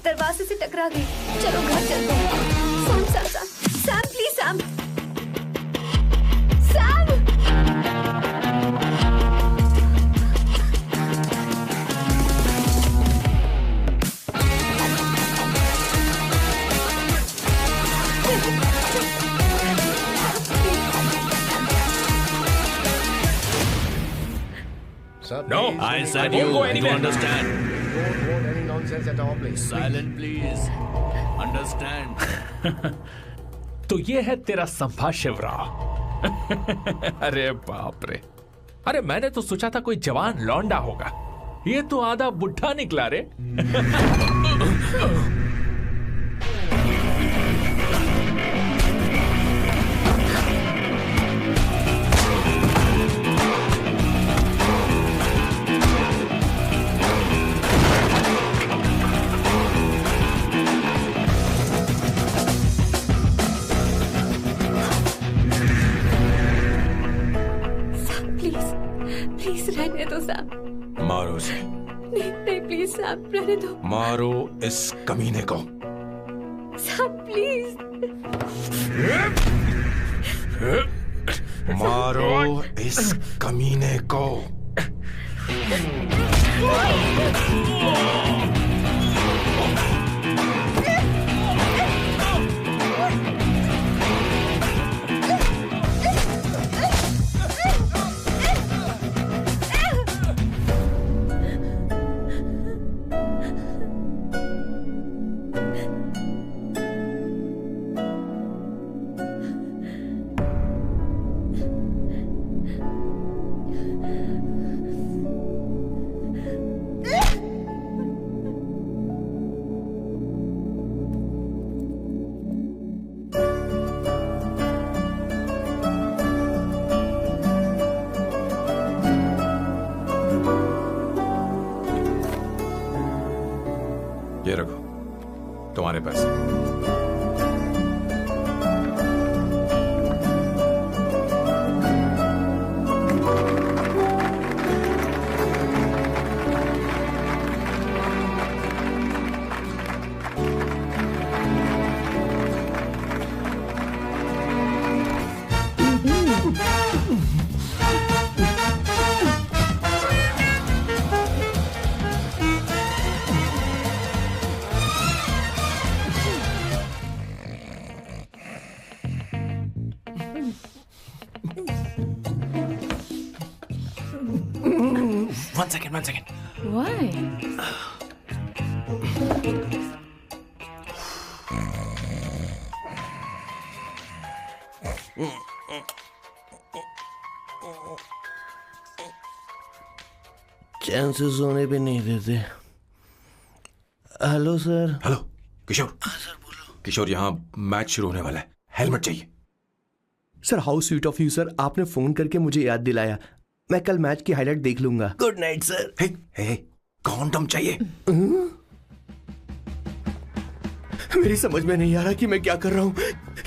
दरवाजे से टकरा गई। चलो घर चलते हैं। Sam Sam Sam Sam please Sam Sam. No, I said you understand. Don't want any nonsense at our place. Silent, please. Understand. तो ये है तेरा संभा शिवराव। अरे बाप रे, अरे मैंने तो सोचा था कोई जवान लौंडा होगा, ये तो आधा बुढ़ा निकला रे। रहने दो सैम। मारो उसे। नहीं नहीं प्लीज सैम रहने दो। मारो इस कमीने को। Sam please. मारो इस कमीने को। ये रखो तुम्हारे पैसे। One second. Why? चैन से सोने भी नहीं देते। Hello sir. हेलो किशोर। सर बोलो। किशोर, यहाँ मैच शुरू होने वाला है, हेलमेट चाहिए। Sir how sweet of you sir, आपने फोन करके मुझे याद दिलाया। मैं कल मैच की हाईलाइट देख लूंगा। Good night sir. Hey, condom चाहिए। मेरी समझ में नहीं आ रहा कि मैं क्या कर रहा हूँ।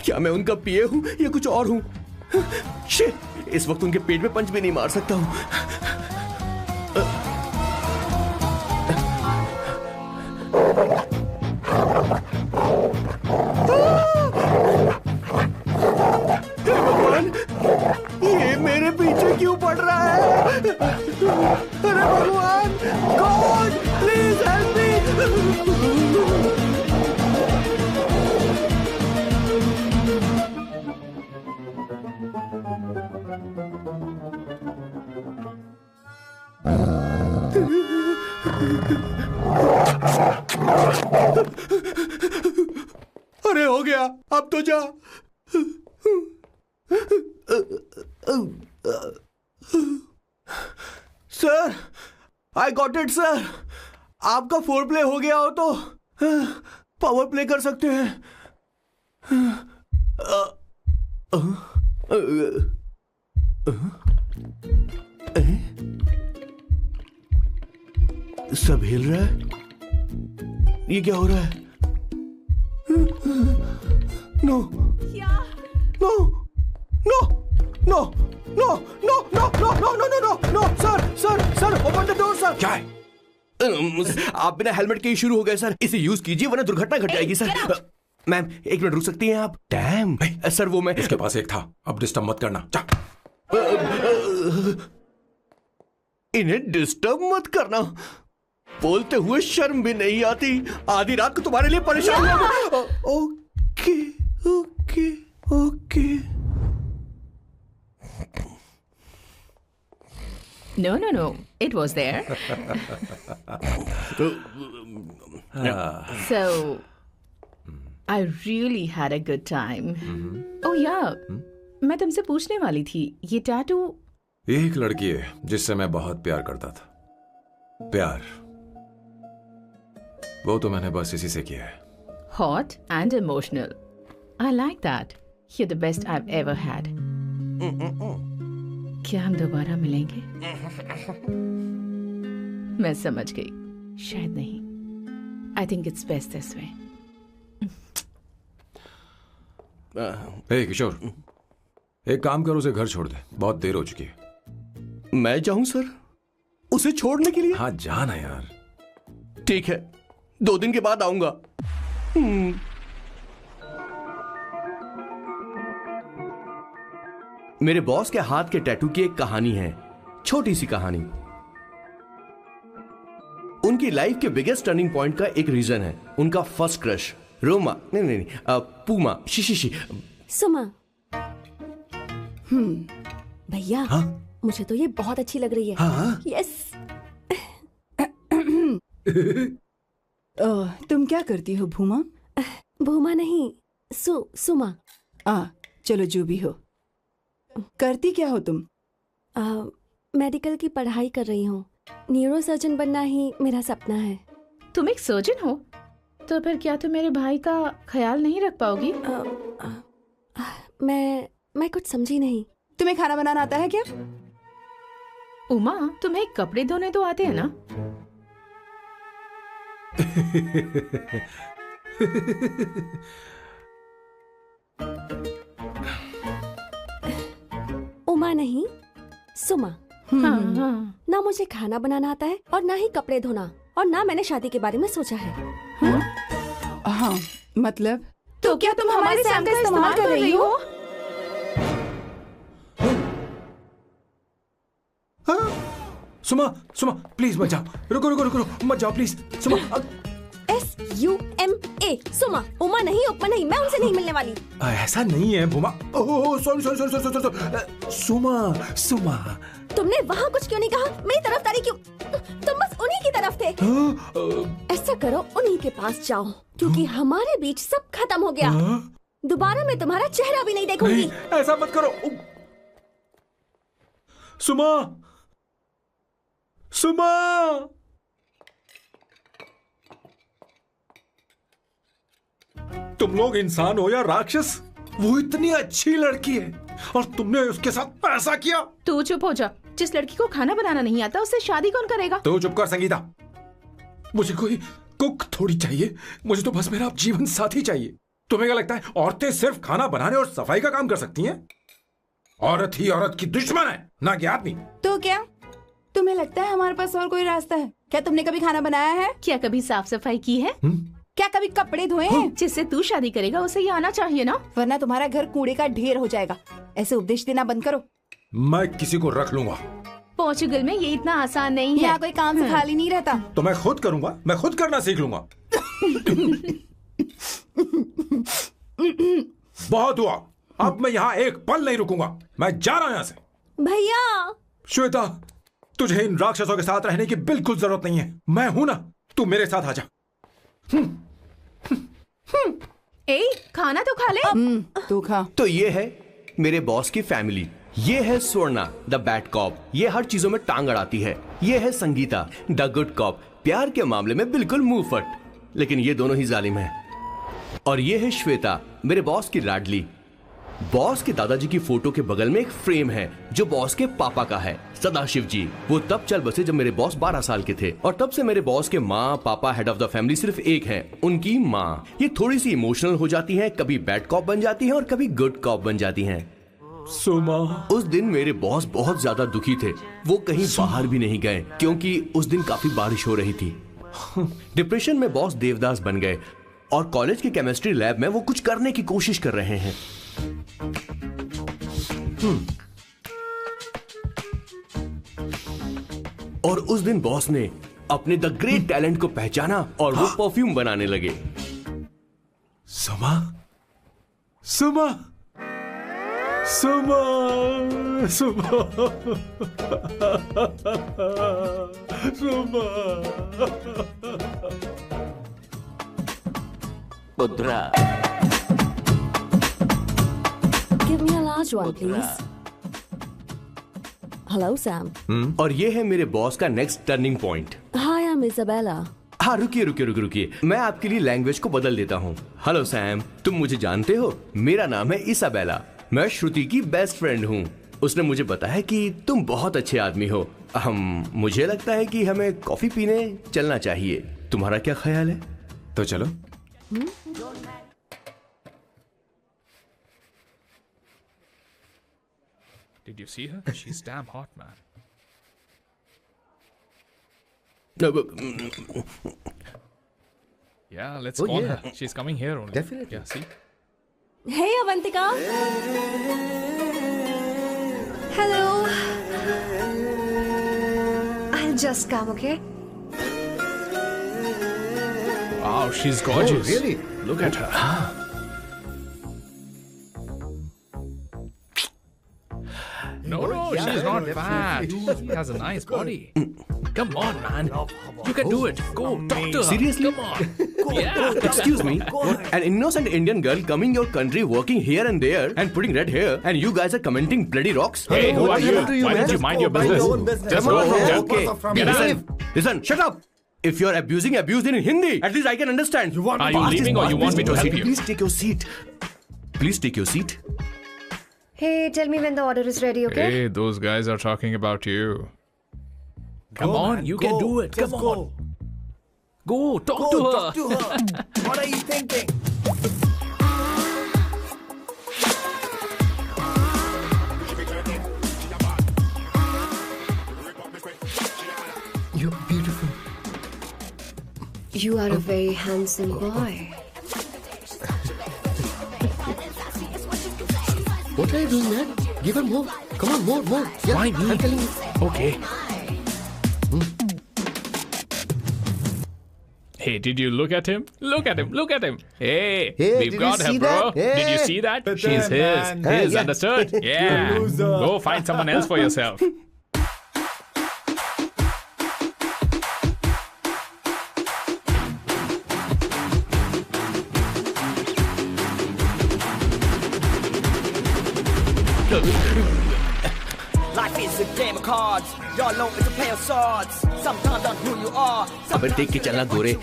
क्या मैं उनका पीए हूँ या कुछ और हूँ? शिट, इस वक्त उनके पेट में पंच भी नहीं मार सकता हूँ। भगवान, ये मेरे पीछे क्यों पड़ रहा है? अरे भगवान, गॉड प्लीज हेल्प मी। अरे हो गया, अब तो जा। Sir, I got it sir. आपका फोर प्ले हो गया हो तो पावर प्ले कर सकते हैं। सब हिल रहा है, ये क्या हो रहा है? No no no no no no no no no no no no sir open the door sir. क्या है? आप बिना हेलमेट के ही शुरू हो गए सर। इसे यूज कीजिए वरना दुर्घटना घट जाएगी सर। मैम 1 मिनट रुक सकती हैं आप? डैम सर वो मैं उसके पास एक था, अब डिस्टर्ब मत करना। जा। इन्हें डिस्टर्ब मत करना, बोलते हुए शर्म भी नहीं आती। आधी रात को तुम्हारे लिए परेशान हो। Okay okay okay. No. It was there. So, I really had a good time. Oh yeah, मैं तुमसे पूछने वाली थी, ये टैटू। एक लड़की है जिससे मैं बहुत प्यार करता था। प्यार वो तो मैंने बस इसी से किया है। Hot and emotional. I like that. You're the best I've ever had. क्या हम दोबारा मिलेंगे? मैं समझ गई, शायद नहीं। I think it's best this way. हे किशोर, एक काम कर, उसे घर छोड़ दे, बहुत देर हो चुकी है। मैं जाऊं सर उसे छोड़ने के लिए? हाँ जाना यार। ठीक है, 2 दिन के बाद आऊंगा। मेरे बॉस के हाथ के टैटू की एक कहानी है, छोटी सी कहानी। उनकी लाइफ के बिगेस्ट टर्निंग पॉइंट का एक रीजन है उनका फर्स्ट क्रश रोमा, नहीं पूमा, शी। सुमा। भैया हाँ? मुझे तो ये बहुत अच्छी लग रही है। हाँ? यस। तुम क्या करती हो भूमा? भूमा नहीं, सुमा। चलो जो भी हो। करती क्या हो तुम? मेडिकल की पढ़ाई कर रही हूँ। न्यूरो सर्जन बनना ही मेरा सपना है। तुम एक सर्जन हो, तो फिर क्या तुम मेरे भाई का ख्याल नहीं रख पाओगी? मैं कुछ समझी नहीं। तुम्हें खाना बनाना आता है क्या? उमा, तुम्हें कपड़े धोने तो आते हैं ना? उमा नहीं, सुमा। हाँ। ना मुझे खाना बनाना आता है और ना ही कपड़े धोना, और ना मैंने शादी के बारे में सोचा है। हाँ मतलब? तो क्या तुम हमारे सैम का इस्तेमाल कर रही हो? सुमा प्लीज मत जाओ। रुको मत जाओ प्लीज। सुमा SUMA, सुमा। उमा नहीं, उपमा नहीं, मैं उनसे नहीं मिलने वाली। ऐसा नहीं है भूमा। सॉरी। सुमा तुमने वहाँ कुछ क्यों नहीं कहा? मेरी तरफदारी क्यों? तुम बस उन्हीं की तरफ थे। ऐसा करो, उन्हीं के पास जाओ, क्योंकि हमारे बीच सब खत्म हो गया। दोबारा मैं तुम्हारा चेहरा भी नहीं देखूंगी। ऐसा मत करो सुमा। तुम लोग इंसान हो या राक्षस? वो इतनी अच्छी लड़की है और तुमने उसके साथ ऐसा किया। तू चुप हो जा। जिस लड़की को खाना बनाना नहीं आता उससे शादी कौन करेगा? तो चुप कर संगीता। मुझे कोई कुक थोड़ी चाहिए, मुझे तो बस मेरा जीवन साथी चाहिए। तुम्हें क्या लगता है औरतें सिर्फ खाना बनाने और सफाई का काम कर सकती हैं? औरत ही औरत की दुश्मन है, ना कि आदमी। तो क्या तुम्हें लगता है हमारे पास और कोई रास्ता है? क्या तुमने कभी खाना बनाया है? क्या कभी साफ सफाई की है? क्या कभी कपड़े धोए हैं? जिससे तू शादी करेगा उसे ये आना चाहिए ना, वरना तुम्हारा घर कूड़े का ढेर हो जाएगा। ऐसे उपदेश देना बंद करो। मैं किसी को रख लूंगा। पोर्चुगल में ये इतना आसान नहीं है। यहाँ कोई काम से खाली नहीं रहता। तो मैं खुद करूंगा, मैं खुद करना सीख लूंगा। बहुत हुआ, अब मैं यहाँ एक पल नहीं रुकूंगा। मैं जा रहा हूँ यहाँ से। भैया। श्वेता, तुझे इन राक्षसों के साथ रहने की बिल्कुल जरूरत नहीं है। मैं हूं ना, तू मेरे साथ आ जा। ए, खाना तो खा ले। तू खा। तो ये है मेरे बॉस की फैमिली। ये है स्वर्णा द बैड कॉप, ये हर चीजों में टांग अड़ाती है। ये है संगीता द गुड कॉप, प्यार के मामले में बिल्कुल मुंह फट, लेकिन ये दोनों ही जालिम हैं। और ये है श्वेता, मेरे बॉस की लाडली। बॉस के दादाजी की फोटो के बगल में एक फ्रेम है जो बॉस के पापा का है, सदाशिव जी। वो तब चल बसे जब मेरे बॉस 12 साल के थे, और तब से मेरे बॉस के माँ पापा हेड ऑफ द फैमिली सिर्फ एक है, उनकी माँ। ये थोड़ी सी इमोशनल हो जाती हैं, कभी बैड कॉप बन जाती हैं और कभी गुड कॉप बन जाती हैं। सुमा, उस दिन मेरे बॉस बहुत ज्यादा दुखी थे, वो कहीं बाहर भी नहीं गए क्योंकि उस दिन काफी बारिश हो रही थी। डिप्रेशन में बॉस देवदास बन गए और कॉलेज की केमिस्ट्री लैब में वो कुछ करने की कोशिश कर रहे हैं। और उस दिन बॉस ने अपने द ग्रेट टैलेंट को पहचाना और वो परफ्यूम बनाने लगे। सुमा, सुमा, सुमा, सुमा, सुमा। पुत्रा, Give me a large one, please. Hello, Sam. और ये है मेरे बॉस का next turning point. Hi, I'm Isabella. हाँ, रुकिए, मैं आपके लिए लैंग्वेज को बदल देता हूँ। हेलो सैम, तुम मुझे जानते हो, मेरा नाम है इसाबेला, मैं श्रुति की बेस्ट फ्रेंड हूँ। उसने मुझे बताया कि तुम बहुत अच्छे आदमी हो। मुझे लगता है कि हमें कॉफी पीने चलना चाहिए, तुम्हारा क्या ख्याल है? तो चलो। Did you see her? She's damn hot, man. Yeah, let's call her. She's coming here only. Definitely. Yeah, see? Hey, Avantika. Hello. I'll just come, okay? Wow, she's gorgeous. Oh, really? Look at her. No, she's not fat. She has a nice body. Come on, man. You can do it. Go, talk to her. Seriously? Come on. Yeah. Excuse me, an innocent Indian girl coming your country, working here and there, and putting red hair, and you guys are commenting bloody rocks? Hey, who are you? happened to you, Why man? don't you mind your Mind business? your own business. Just go from there. Okay. Get out. Listen, shut up. If you're abusing it in Hindi. At least I can understand. Are you leaving or you want me to help you? Please take your seat. Please take your seat. Hey, tell me when the order is ready, okay? Hey, those guys are talking about you. Come on, man, you go. can do it. Just Come go. on. Go, talk to her. Talk to her. What are you thinking? You're beautiful. You are a very handsome boy. What are you doing, man? Give her more. Come on, more. Yeah, Why me? I'm telling you. Okay. Hey, did you look at him? Look at him. Look at him. Hey, Hey, we've did got you her, see bro. that? Did you Hey. see that? But She's then, his. man. His, Yeah. understood? Yeah. loser. Go find someone else for yourself. life is a game of cards. Y'all know it's a play of swords. Sometimes on who you are. अबे देख के चलना गोरे.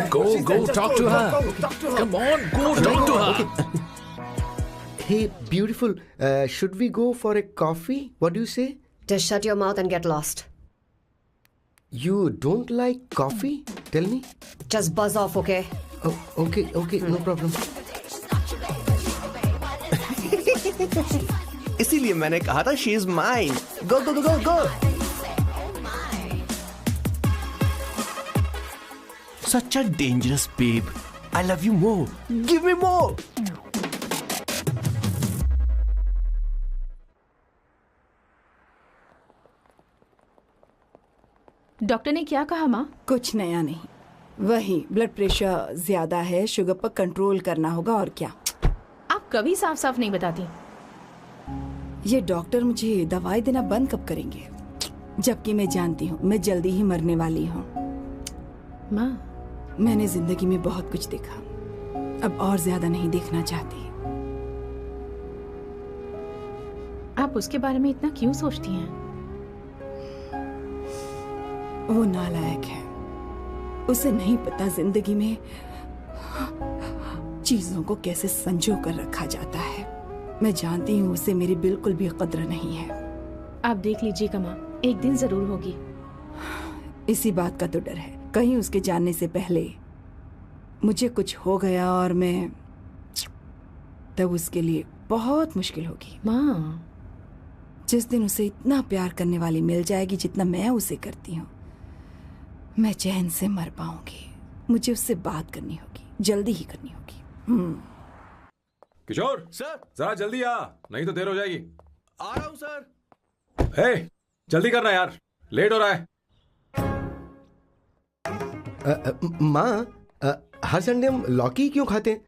Go, talk to her. Come on, go talk to her. Hey, beautiful. Should we go for a coffee? What do you say? Just shut your mouth and get lost. You don't like coffee? Tell me. Just buzz off, okay? Oh, okay, no problem. इसीलिए मैंने कहा था she is mine. Go. Such a dangerous babe. I love you more. Give me more. Doctor ने क्या कहा माँ? कुछ नया नहीं, वही ब्लड प्रेशर ज्यादा है, शुगर पर कंट्रोल करना होगा और क्या। आप कभी साफ साफ नहीं बताती। ये डॉक्टर मुझे दवाई देना बंद कब करेंगे, जबकि मैं जानती हूँ मैं जल्दी ही मरने वाली हूँ। माँ, मैंने जिंदगी में बहुत कुछ देखा, अब और ज्यादा नहीं देखना चाहती। आप उसके बारे में इतना क्यों सोचती हैं? वो नालायक है। उसे नहीं पता जिंदगी में चीजों को कैसे संजो कर रखा जाता है। मैं जानती हूँ उसे मेरी बिल्कुल भी कद्र नहीं है। आप देख लीजिएगा माँ, एक दिन जरूर होगी। इसी बात का तो डर है, कहीं उसके जानने से पहले मुझे कुछ हो गया और मैं, तब उसके लिए बहुत मुश्किल होगी। माँ, जिस दिन उसे इतना प्यार करने वाली मिल जाएगी जितना मैं उसे करती हूँ, मैं चैन से मर पाऊंगी। मुझे उससे बात करनी होगी, जल्दी ही करनी होगी। किशोर सर, जरा जल्दी आ, नहीं तो देर हो जाएगी। आ रहा हूँ सर। हे, जल्दी करना यार, लेट हो रहा है। माँ, हर संडे हम लौकी क्यों खाते हैं?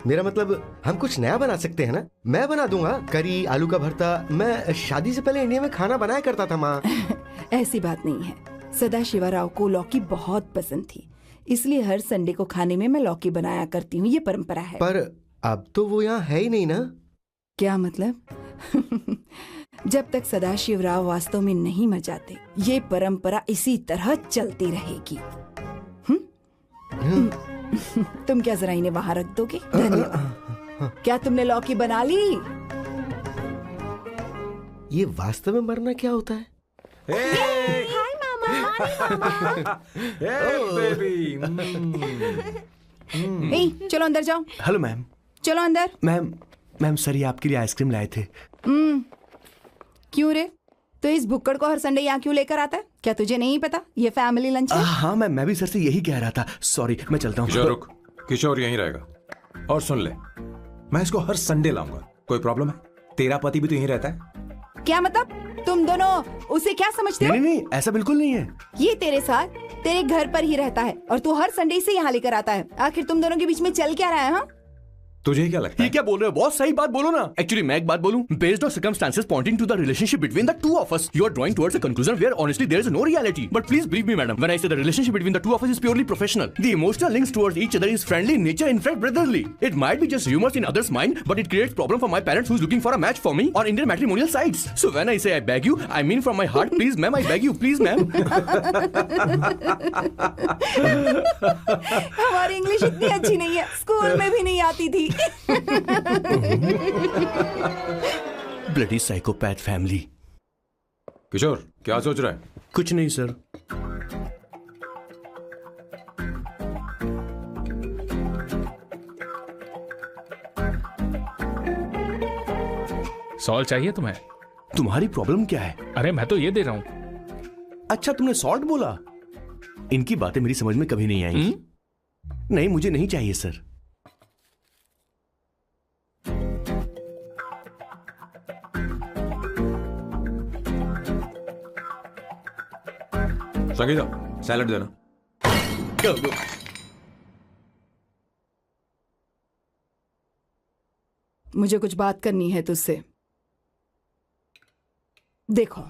मेरा मतलब हम कुछ नया बना सकते हैं ना? मैं बना दूंगा करी, आलू का भरता। मैं शादी से पहले इंडिया में खाना बनाया करता था माँ। ऐसी बात नहीं है, सदाशिवराव को लौकी बहुत पसंद थी, इसलिए हर संडे को खाने में मैं लौकी बनाया करती हूँ। ये परंपरा है। पर अब तो वो यहाँ है ही नहीं ना। क्या मतलब? जब तक सदाशिवराव वास्तव में नहीं मर जाते, ये परंपरा इसी तरह चलती रहेगी। तुम क्या जरा इन्हें वहां रख दोगे? धन्यवाद। क्या तुमने लौकी बना ली? ये वास्तव में मरना क्या होता है? हाय मामा। बेबी। चलो अंदर जाओ। Hello ma'am. चलो अंदर। मैम सर, ये आपके लिए आइसक्रीम लाए थे। क्यों रे? तो इस भुक्कड़ को हर संडे यहाँ क्यों लेकर आता है? क्या तुझे नहीं पता ये फैमिली लंच है? हाँ मैम, मैं भी सर से यही कह रहा था। सॉरी, मैं चलता हूँ। किशोर रुक, किशोर यहीं रहेगा। और सुन ले, मैं इसको हर संडे लाऊंगा। कोई प्रॉब्लम है? तेरा पति भी तो यहीं रहता है। क्या मतलब? तुम दोनों उसे क्या समझते हो? नहीं, ऐसा बिल्कुल नहीं है। ये तेरे साथ तेरे घर पर ही रहता है और तू हर संडे से यहाँ लेकर आता है। आखिर तुम दोनों के बीच में चल क्या रहा है? हाँ, तुझे क्या लगता है? ये क्या बोल रहे हो बॉस? सही बात बोलो ना। एक्चुअली मैं एक बात बोलूं, based on circumstances pointing to the relationship between the two of us, you are drawing towards a conclusion where honestly there is no reality. But please believe me madam, when I say the relationship between the two of us is purely professional. The emotional links towards each other is friendly in nature, in fact brotherly. It might be just rumors in others mind, but it creates problem for my parents who's looking for a match for me on Indian matrimonial sites. So when I say I beg you, I mean from my heart. Please ma'am, I beg you, please ma'am. हमारी English इतनी अच्छी नहीं है, school में भी नहीं आती थी। Bloody psychopath family. किशोर क्या सोच रहा है? कुछ नहीं सर। सॉल्ट चाहिए तुम्हें? तुम्हारी प्रॉब्लम क्या है? अरे मैं तो ये दे रहा हूं। अच्छा, तुमने सॉल्ट बोला? इनकी बातें मेरी समझ में कभी नहीं आएंगी। नहीं, मुझे नहीं चाहिए सर। संगीता, सैलड देना। मुझे कुछ बात करनी है तुझसे। देखो,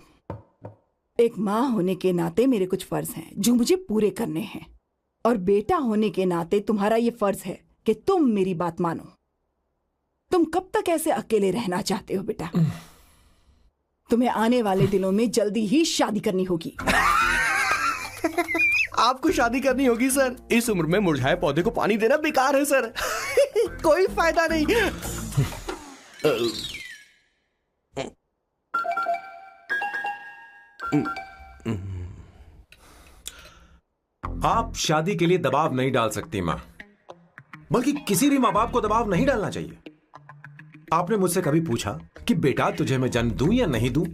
एक माँ होने के नाते मेरे कुछ फर्ज हैं जो मुझे पूरे करने हैं, और बेटा होने के नाते तुम्हारा ये फर्ज है कि तुम मेरी बात मानो। तुम कब तक ऐसे अकेले रहना चाहते हो बेटा? तुम्हें आने वाले दिनों में जल्दी ही शादी करनी होगी। आपको शादी करनी होगी सर? इस उम्र में मुरझाए पौधे को पानी देना बेकार है सर। कोई फायदा नहीं। आप शादी के लिए दबाव नहीं डाल सकती मां, बल्कि किसी भी मां बाप को दबाव नहीं डालना चाहिए। आपने मुझसे कभी पूछा कि बेटा तुझे मैं जन्म दूं या नहीं दूं?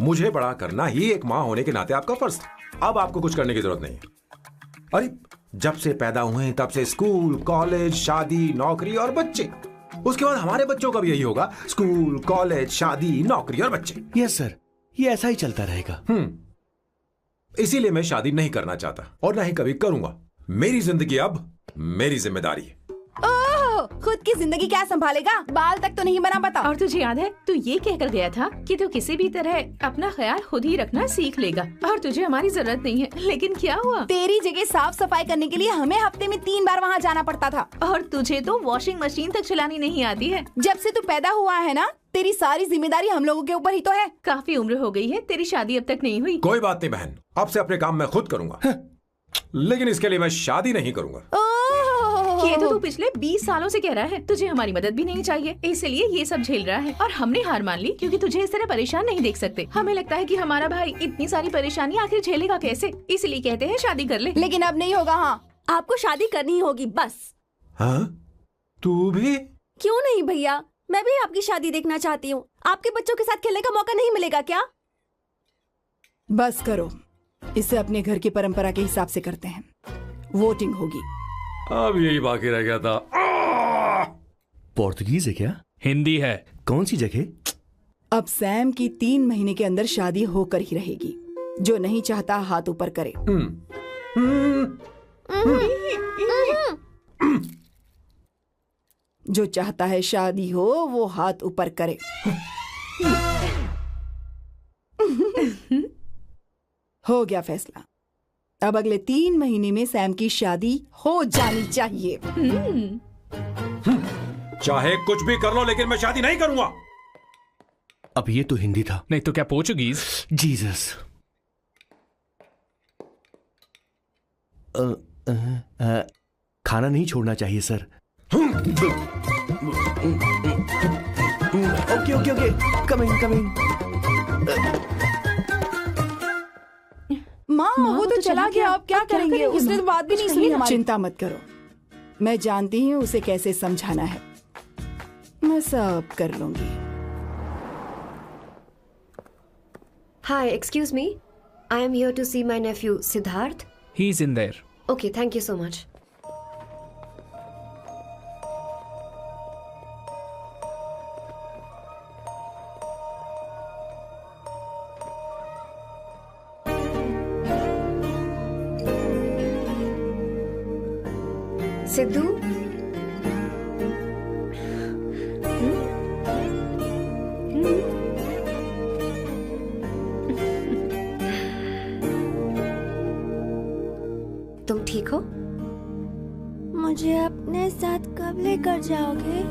मुझे बड़ा करना ही एक मां होने के नाते आपका फर्ज था। अब आपको कुछ करने की जरूरत नहीं है। अरे जब से पैदा हुए हैं तब से स्कूल, कॉलेज, शादी, नौकरी और बच्चे। उसके बाद हमारे बच्चों का भी यही होगा, स्कूल, कॉलेज, शादी, नौकरी और बच्चे। यस सर, ये ऐसा ही चलता रहेगा। इसीलिए मैं शादी नहीं करना चाहता और ना ही कभी करूंगा। मेरी जिंदगी अब मेरी जिम्मेदारी है। ओह, खुद की जिंदगी क्या संभालेगा? बाल तक तो नहीं बना पता। और तुझे याद है तू ये कहकर गया था कि तू किसी भी तरह अपना ख्याल खुद ही रखना सीख लेगा और तुझे हमारी जरूरत नहीं है, लेकिन क्या हुआ? तेरी जगह साफ सफाई करने के लिए हमें हफ्ते में 3 बार वहाँ जाना पड़ता था। और तुझे तो वॉशिंग मशीन तक चलानी नहीं आती है। जब से तू पैदा हुआ है ना, तेरी सारी जिम्मेदारी हम लोगों के ऊपर ही तो है। काफी उम्र हो गई है, तेरी शादी अब तक नहीं हुई। कोई बात नहीं बहन, अब से अपने काम मैं खुद करूंगा, लेकिन इसके लिए मैं शादी नहीं करूंगा। ये तो तू पिछले 20 सालों से कह रहा है। तुझे हमारी मदद भी नहीं चाहिए, इसलिए ये सब झेल रहा है और हमने हार मान ली क्योंकि तुझे इस तरह परेशान नहीं देख सकते। हमें लगता है कि हमारा भाई इतनी सारी परेशानी आखिर झेलेगा कैसे, इसलिए कहते हैं शादी कर ले। लेकिन अब नहीं होगा। हाँ, आपको शादी करनी ही होगी बस। हाँ? तू भी? क्यों नहीं भैया, मैं भी आपकी शादी देखना चाहती हूँ। आपके बच्चों के साथ खेलने का मौका नहीं मिलेगा क्या? बस करो, इसे अपने घर की परंपरा के हिसाब से करते हैं। वोटिंग होगी। अब यही बाकी रह गया था। पोर्तुगीज है क्या? हिंदी है। कौन सी जगह? अब सैम की 3 महीने के अंदर शादी होकर ही रहेगी। जो नहीं चाहता हाथ ऊपर करे। जो चाहता है शादी हो वो हाथ ऊपर करे। हो गया फैसला। अब अगले 3 महीने में सैम की शादी हो जानी चाहिए। चाहे कुछ भी कर लो, लेकिन मैं शादी नहीं करूंगा। अब ये तो हिंदी था। नहीं तो क्या पोर्चुगीज? जीसस। खाना नहीं छोड़ना चाहिए sir. Okay okay okay, coming coming. माँ वो तो चला गया, अब क्या करेंगे? उसने तो बात भी नहीं सुनी हमारी। चिंता मत करो, मैं जानती हूँ उसे कैसे समझाना है। मैं सब कर लूंगी। Hi, excuse me. I am here to see my nephew Siddharth. He's in there. Okay, thank you so much. Sidhu, तुम ठीक हो? मुझे अपने साथ कब लेकर जाओगे?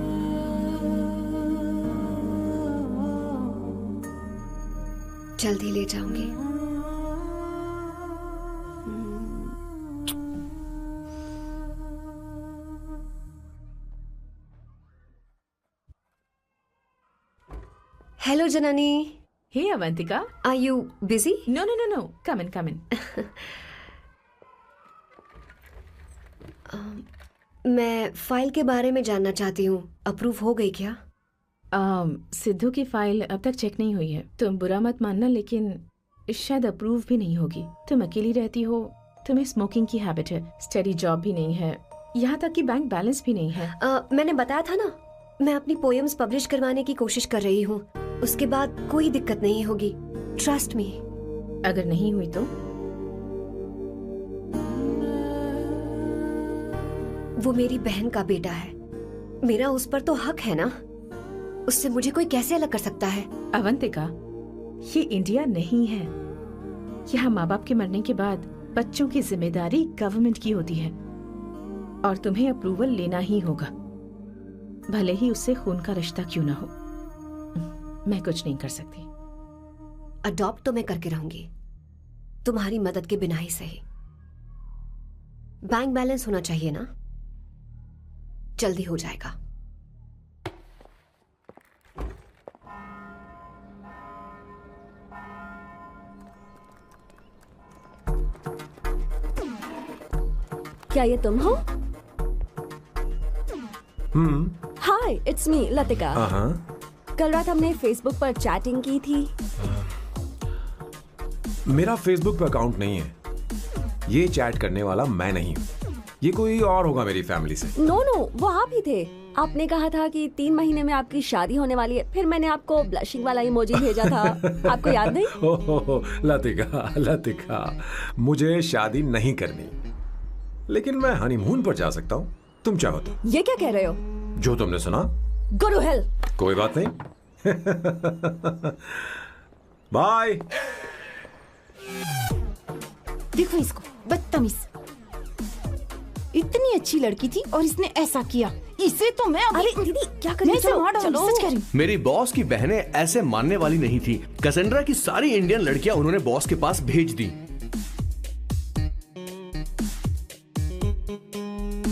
जल्दी ले जाऊंगी। Hello, Janani. Hey, Avantika. Are you busy? No. Come in, come in. मैं फाइल के बारे में जानना चाहती हूँ। अप्रूव हो गई क्या? सिद्धू की फाइल अब तक चेक नहीं हुई है। तुम बुरा मत मानना, लेकिन शायद अप्रूव भी नहीं होगी। तुम अकेली रहती हो, तुम्हें स्मोकिंग की हैबिट है, स्टडी जॉब भी नहीं है, यहाँ तक कि बैंक बैलेंस भी नहीं है। मैंने बताया था ना, मैं अपनी पोएम्स पब्लिश करवाने की कोशिश कर रही हूँ। उसके बाद कोई दिक्कत नहीं होगी, ट्रस्ट मी। अगर नहीं हुई तो? वो मेरी बहन का बेटा है, मेरा उस पर तो हक है ना। उससे मुझे कोई कैसे अलग कर सकता है? अवंतिका, ये इंडिया नहीं है। यहाँ माँ बाप के मरने के बाद बच्चों की जिम्मेदारी गवर्नमेंट की होती है और तुम्हें अप्रूवल लेना ही होगा, भले ही उससे खून का रिश्ता क्यों ना हो। मैं कुछ नहीं कर सकती। अडॉप्ट तो मैं करके रहूंगी, तुम्हारी मदद के बिना ही सही। बैंक बैलेंस होना चाहिए ना, जल्दी हो जाएगा। क्या ये तुम हो? हाय, इट्स मी लतिका। कल रात हमने फेसबुक पर चैटिंग की थी। मेरा फेसबुक पे अकाउंट नहीं है, ये चैट करने वाला मैं नहीं हूँ, ये कोई और होगा मेरी फैमिली से। नो, वो आप ही थे। आपने कहा था कि 3 महीने में आपकी शादी होने वाली है, फिर मैंने आपको ब्लशिंग वाला इमोजी भेजा था। आपको याद नहीं? ओहो, लतिका, मुझे शादी नहीं करनी, लेकिन मैं हनीमून पर जा सकता हूँ, तुम चाहो तो। ये क्या कह रहे हो? जो तुमने सुना। Go to hell. कोई बात नहीं। बाय। देखो इसको, बदतमीज। इतनी अच्छी लड़की थी और इसने ऐसा किया। इसे तो मैं अभी... अरे दीदी क्या कर रही मैं हो? इसे मार डालूंगी, सच कह रही हूँ। मेरी बॉस की बहनें ऐसे मानने वाली नहीं थी। कैसेंड्रा की सारी इंडियन लड़कियां उन्होंने बॉस के पास भेज दी।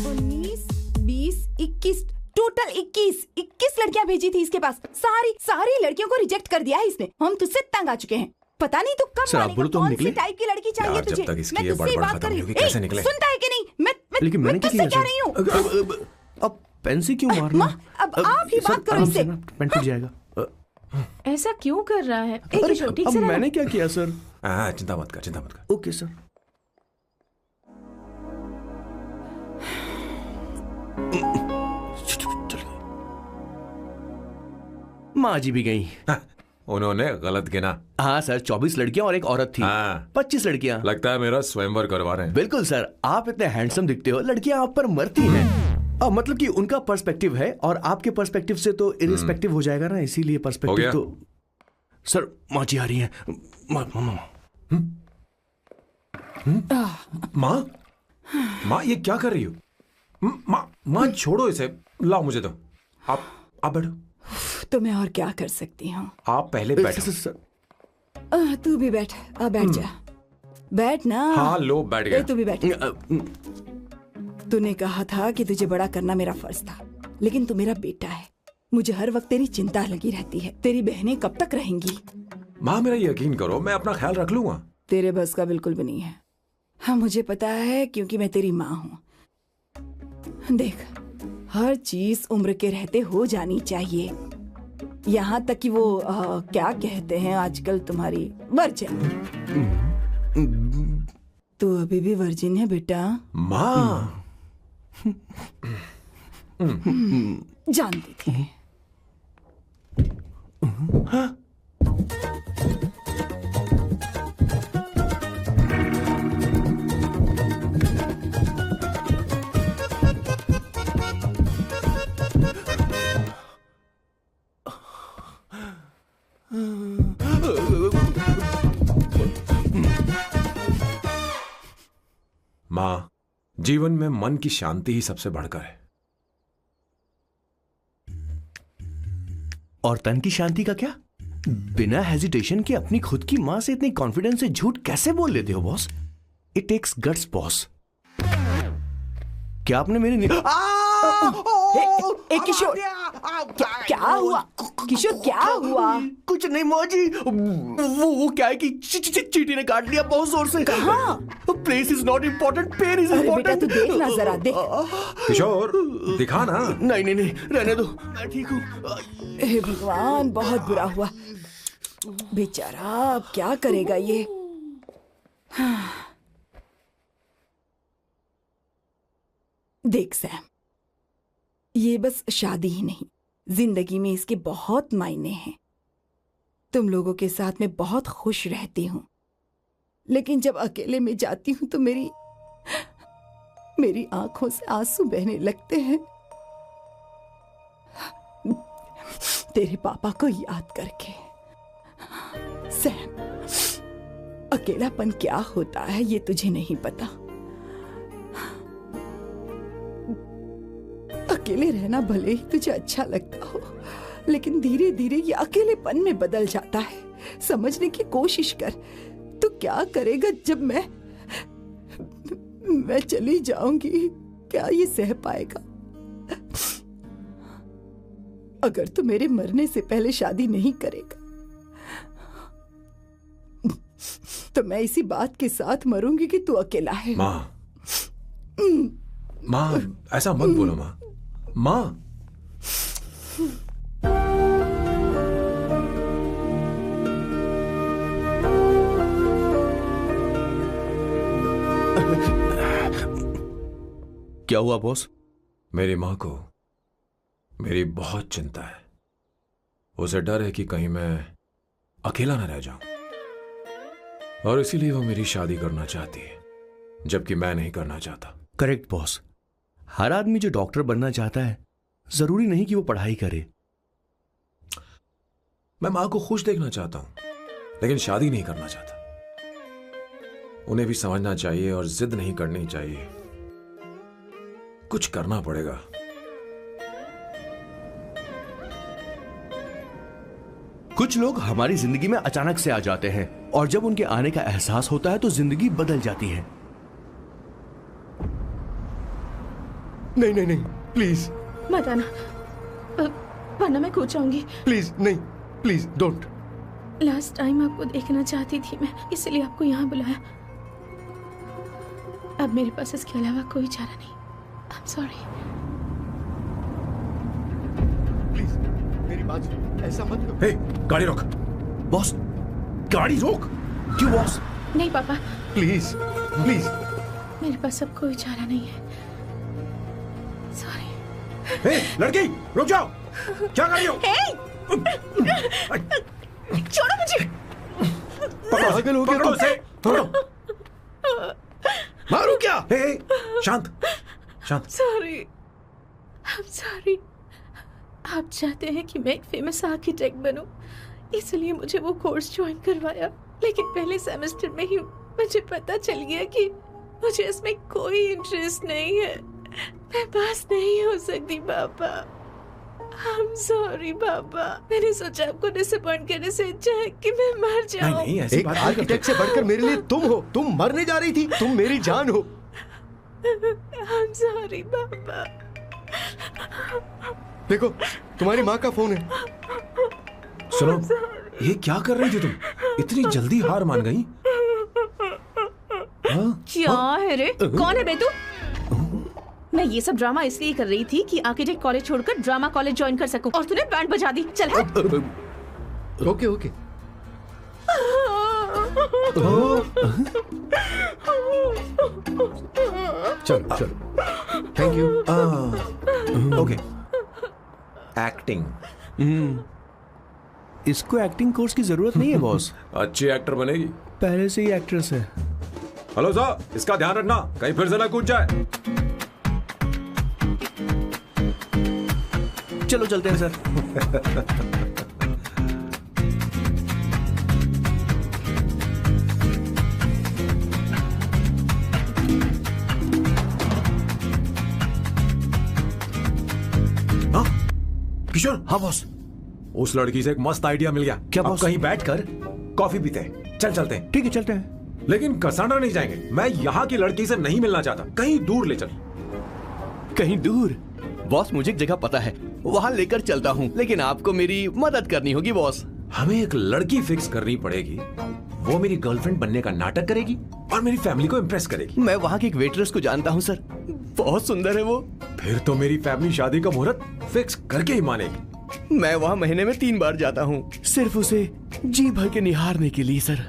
19, 20, 21, टोटल 21 लड़कियां भेजी थी इसके पास। सारी लड़कियों को रिजेक्ट कर दिया है इसने। हम तुझसे तंग आ चुके हैं। पता नहीं तू कब सर, आप बोलो तो हम कौन सी निकले? टाइप की लड़की चाहिए यार, जब तुझे? तक इसकी मैं ये तुझसे ही बड़बड़ बात खत्म कर रही नहीं हूँ। होगी, कैसे ए, निकले? सुनता है कि नहीं? लेकिन मैंने क्या तुझसे किया कह रही हूँ। सर? अब पेन से क्यों मारना? अब आप ही सर, बात करो आराम इससे। से ना, पेन टूट जाएगा। ऐसा क्यों कर रहा है? अरे, ठीक अब से मैंने क्या किया सर? चिंता मत कर। Okay sir. माँ जी भी गई। उन्होंने गलत गिना। हाँ सर, 24 लड़कियां और एक औरत थी। 25 लड़कियां। लगता है मेरा स्वयंवर करवा रहे हैं। बिल्कुल सर, आप इतने हैंडसम दिखते हो, लड़कियां आप पर मरती हैं। मतलब कि उनका पर्सपेक्टिव है और आपके पर्सपेक्टिव से तो इरिस्पेक्टिव हो जाएगा ना, इसीलिए पर्सपेक्टिव तो। सर माँ जी आ रही हैं। माँ ये क्या कर रही हो? माँ छोड़ो इसे, लाओ मुझे दो। आप बैठो। तो मैं और क्या कर सकती हूँ? आप पहले बैठो। तू भी बैठ। बैठ जा। बैठ ना। हाँ लो, बैठ गया। तू भी बैठ। तूने कहा था कि तुझे बड़ा करना मेरा फर्ज था, लेकिन तू मेरा बेटा है। मुझे हर वक्त तेरी चिंता लगी रहती है। तेरी बहनें कब तक रहेंगी? माँ मेरा यकीन करो, मैं अपना ख्याल रख लूंगा। तेरे बस का बिल्कुल भी नहीं है। हाँ मुझे पता है, क्योंकि मैं तेरी माँ हूँ। देख, हर चीज उम्र के रहते हो जानी चाहिए, यहाँ तक कि वो क्या कहते हैं आजकल तुम्हारी वर्जिन। तू अभी भी वर्जिन है बेटा। माँ जानती थी। माँ, जीवन में मन की शांति ही सबसे बढ़कर है। और तन की शांति का क्या? बिना हेजिटेशन के अपनी खुद की मां से इतनी कॉन्फिडेंस से झूठ कैसे बोल लेते हो boss? It takes guts boss. क्या आपने मेरी किशोर, क्या हुआ? किशोर क्या हुआ? कुछ नहीं माँ जी, वो क्या है कि चींटी ने काट लिया बहुत जोर से। कहाँ? Place is not important, pen is important. बेटा तू देखना जरा, देख। किशोर दिखा ना। नहीं रहने दो, मैं ठीक हूँ। हे भगवान, बहुत बुरा हुआ बेचारा। अब क्या करेगा ये? देख सैम, ये बस शादी ही नहीं, जिंदगी में इसके बहुत मायने हैं। तुम लोगों के साथ मैं बहुत खुश रहती हूँ, लेकिन जब अकेले में जाती हूँ तो मेरी आंखों से आंसू बहने लगते हैं, तेरे पापा को याद करके। सैम, अकेलापन क्या होता है ये तुझे नहीं पता। अकेले रहना भले ही तुझे अच्छा लगता हो, लेकिन धीरे धीरे ये अकेलेपन में बदल जाता है। समझने की कोशिश कर। तू क्या करेगा जब मैं चली जाऊंगी? क्या ये सह पाएगा? अगर तू मेरे मरने से पहले शादी नहीं करेगा तो मैं इसी बात के साथ मरूंगी कि तू अकेला है। माँ ऐसा मत बोलो माँ। माँ क्या हुआ बॉस? मेरी माँ को मेरी बहुत चिंता है। उसे डर है कि कहीं मैं अकेला न रह जाऊं, और इसीलिए वो मेरी शादी करना चाहती है, जबकि मैं नहीं करना चाहता। Correct boss. हर आदमी जो डॉक्टर बनना चाहता है जरूरी नहीं कि वो पढ़ाई करे। मैं माँ को खुश देखना चाहता हूं, लेकिन शादी नहीं करना चाहता। उन्हें भी समझना चाहिए और जिद नहीं करनी चाहिए। कुछ करना पड़ेगा। कुछ लोग हमारी जिंदगी में अचानक से आ जाते हैं और जब उनके आने का एहसास होता है तो जिंदगी बदल जाती है। नहीं नहीं नहीं, प्लीज मत आना, वरना मैं खो जाऊंगी। प्लीज नहीं, प्लीज डोंट। लास्ट टाइम आपको देखना चाहती थी मैं, इसलिए आपको यहाँ बुलाया। अब मेरे पास इसके अलावा कोई चारा नहीं। आई एम सॉरी। प्लीज मेरी बात सुनो, ऐसा मत करो। हे, गाड़ी रोक। बॉस, गाड़ी रोक। क्यों बॉस? नहीं पापा, प्लीज प्लीज। मेरे पास अब कोई चारा नहीं है। सॉरी। हे, लड़की रुक जाओ। क्या कर रही हो? छोड़ो मुझे। पागल हो गया? पकड़ो उसे, पकड़ो। मारू क्या? हे, शांत शांत। Sorry, I am sorry. आप चाहते हैं कि मैं एक फेमस आर्किटेक्ट बनूं, इसलिए मुझे वो कोर्स ज्वाइन करवाया। लेकिन पहले सेमेस्टर में ही मुझे पता चल गया कि मुझे इसमें कोई इंटरेस्ट नहीं है। मैं पास नहीं हो सकती पापा। आई एम सॉरी पापा। मैंने सोचा आपको डिसअपॉइंट करने से अच्छा है कि मैं मर जाऊं। नहीं, ऐसी एक बात नहीं आर्किटेक्ट से बढ़कर मेरे लिए तुम हो। तुम मरने जा रही थी, तुम मेरी जान हो। आई एम सॉरी पापा। देखो, तुम्हारी माँ का फोन है। सुनो, ये क्या कर रही थी तुम? इतनी जल्दी हार मान गई? क्या है रे? कौन है बे तू? मैं ये सब ड्रामा इसलिए कर रही थी कि आर्किटेक्ट कॉलेज छोड़कर ड्रामा कॉलेज ज्वाइन कर सकूं, और तूने बैंड बजा दी। चल हट। Okay okay. चलो चलो, थैंक यू। ओके। एक्टिंग। इसको एक्टिंग कोर्स की जरूरत नहीं है बॉस। अच्छी एक्टर बनेगी। पहले से ही एक्ट्रेस है। हेलो सर, इसका ध्यान रखना, कहीं फिर से ना कूद जाए। चलो चलते हैं सर। किशोर। हाँ बॉस। उस लड़की से एक मस्त आइडिया मिल गया। क्या अब बॉस? कहीं बैठकर कॉफी पीते हैं। चल चलते हैं। ठीक है, चलते हैं। लेकिन कसाना नहीं जाएंगे। मैं यहाँ की लड़की से नहीं मिलना चाहता। कहीं दूर ले चल। कहीं दूर? बॉस, मुझे एक जगह पता है, वहाँ लेकर चलता हूँ, लेकिन आपको मेरी मदद करनी होगी बॉस। हमें एक लड़की फिक्स करनी पड़ेगी। वो मेरी गर्लफ्रेंड बनने का नाटक करेगी और मेरी फैमिली को इम्प्रेस करेगी। मैं वहाँ की एक वेट्रेस को जानता हूँ सर, बहुत सुंदर है वो। फिर तो मेरी फैमिली शादी का मुहूर्त फिक्स करके ही मानेगी। मैं वहाँ महीने में 3 बार जाता हूँ, सिर्फ उसे जी भर के निहारने के लिए सर।